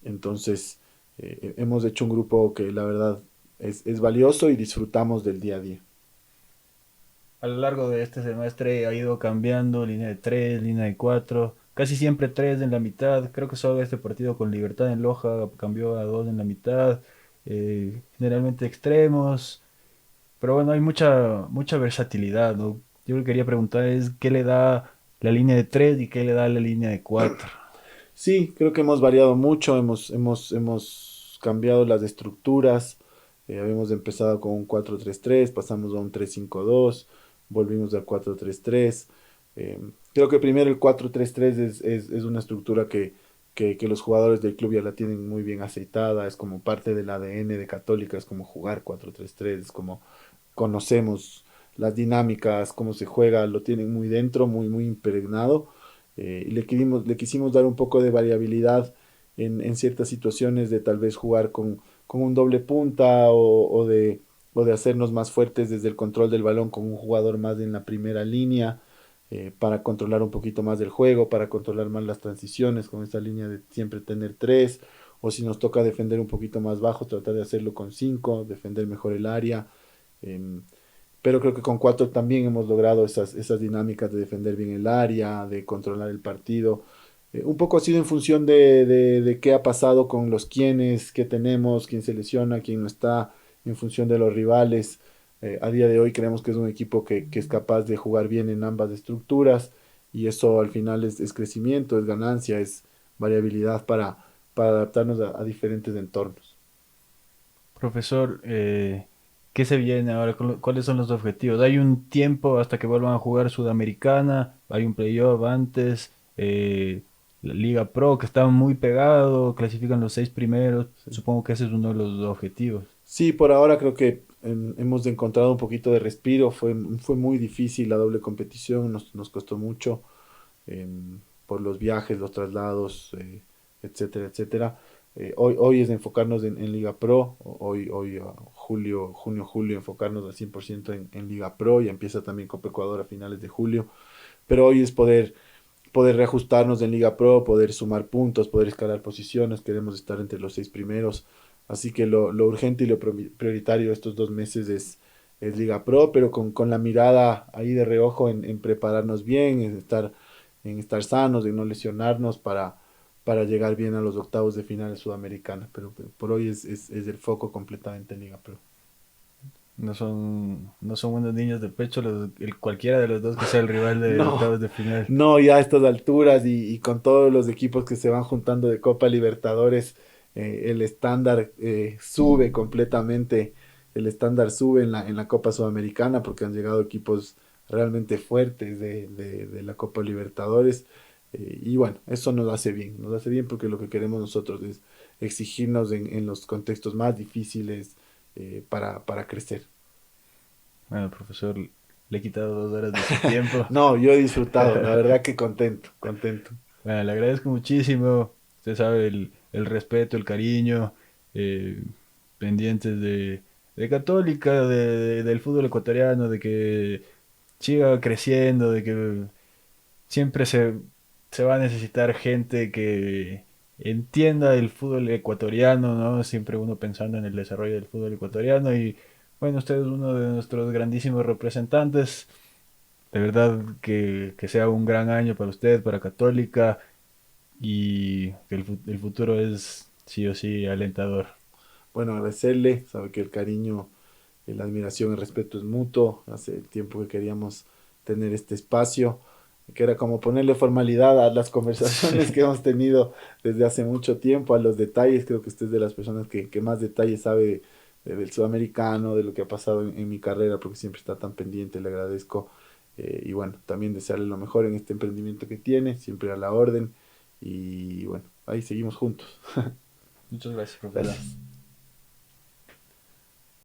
Entonces, hemos hecho un grupo que la verdad es valioso y disfrutamos del día a día. A lo largo de este semestre ha ido cambiando, línea de 3 línea de 4 casi siempre 3 en la mitad. Creo que solo este partido con Libertad en Loja cambió a 2 en la mitad. Generalmente extremos. Pero bueno, hay mucha versatilidad, ¿no? Yo lo que quería preguntar es qué le da la línea de 3 y qué le da la línea de 4. Sí, creo que hemos variado mucho, hemos cambiado las estructuras. Habíamos empezado con un 4-3-3, pasamos a un 3-5-2, volvimos al 4-3-3. Eh, Creo que primero el 4-3-3 es una estructura que los jugadores del club ya la tienen muy bien aceitada, es como parte del ADN de Católica, es como jugar 4-3-3, es como conocemos las dinámicas, cómo se juega, lo tienen muy dentro, muy, muy impregnado. Y le quisimos dar un poco de variabilidad en ciertas situaciones, de tal vez jugar con un doble punta, o de hacernos más fuertes desde el control del balón con un jugador más en la primera línea, para controlar un poquito más del juego, para controlar más las transiciones, con esta línea de siempre tener tres, o si nos toca defender un poquito más bajo, tratar de hacerlo con cinco, defender mejor el área. em, pero creo que con cuatro también hemos logrado esas dinámicas de defender bien el área, de controlar el partido. Un poco ha sido en función de qué ha pasado con los quienes, qué tenemos, quién se lesiona, quién no está, en función de los rivales. A día de hoy creemos que es un equipo que es capaz de jugar bien en ambas estructuras, y eso al final es crecimiento, es ganancia, es variabilidad para adaptarnos a diferentes entornos. Profesor, ¿qué se viene ahora? ¿Cuáles son los objetivos? ¿Hay un tiempo hasta que vuelvan a jugar Sudamericana? ¿Hay un playoff antes? La Liga Pro, que está muy pegado, clasifican los 6 primeros. Supongo que ese es uno de los objetivos. Sí, por ahora creo que hemos encontrado un poquito de respiro. Fue muy difícil la doble competición, nos costó mucho, por los viajes, los traslados, etcétera, etcétera. Hoy es enfocarnos en Liga Pro. Hoy, junio, julio, enfocarnos al 100% en Liga Pro. Y empieza también Copa Ecuador a finales de julio. Pero hoy es poder reajustarnos en Liga Pro, poder sumar puntos, poder escalar posiciones. Queremos estar entre los 6 primeros. Así que lo urgente y lo prioritario estos 2 meses es Liga Pro, pero con la mirada ahí de reojo en prepararnos bien, en estar sanos, en no lesionarnos, para llegar bien a los octavos de final Sudamericana. Pero por hoy es el foco completamente en Liga Pro. No son buenos niños de pecho cualquiera de los dos que sea el rival de No, octavos de final. no, ya a estas alturas, y con todos los equipos que se van juntando de Copa Libertadores, el estándar sube completamente. El estándar sube en la Copa Sudamericana, porque han llegado equipos realmente fuertes de la Copa Libertadores. Y bueno, eso nos hace bien porque lo que queremos nosotros es exigirnos en los contextos más difíciles, para crecer. Bueno, profesor, le he quitado 2 horas de su tiempo. No, yo he disfrutado, la verdad que contento, contento. Bueno, le agradezco muchísimo. Usted sabe el respeto, el cariño, eh, pendientes de Católica, del fútbol ecuatoriano, de que siga creciendo, de que siempre se va a necesitar gente que entienda el fútbol ecuatoriano, ¿no? Siempre uno pensando en el desarrollo del fútbol ecuatoriano y bueno, usted es uno de nuestros grandísimos representantes. De verdad que sea un gran año para usted, para Católica y que el futuro es sí o sí alentador. Bueno, agradecerle, sabe que el cariño, la admiración, el respeto es mutuo. Hace tiempo que queríamos tener este espacio, que era como ponerle formalidad a las conversaciones que hemos tenido desde hace mucho tiempo, a los detalles. Creo que usted es de las personas que más detalles sabe del sudamericano, de lo que ha pasado en mi carrera, porque siempre está tan pendiente, le agradezco. Y bueno, también desearle lo mejor en este emprendimiento que tiene, siempre a la orden. Y bueno, ahí seguimos juntos. Muchas gracias, profesor. Gracias.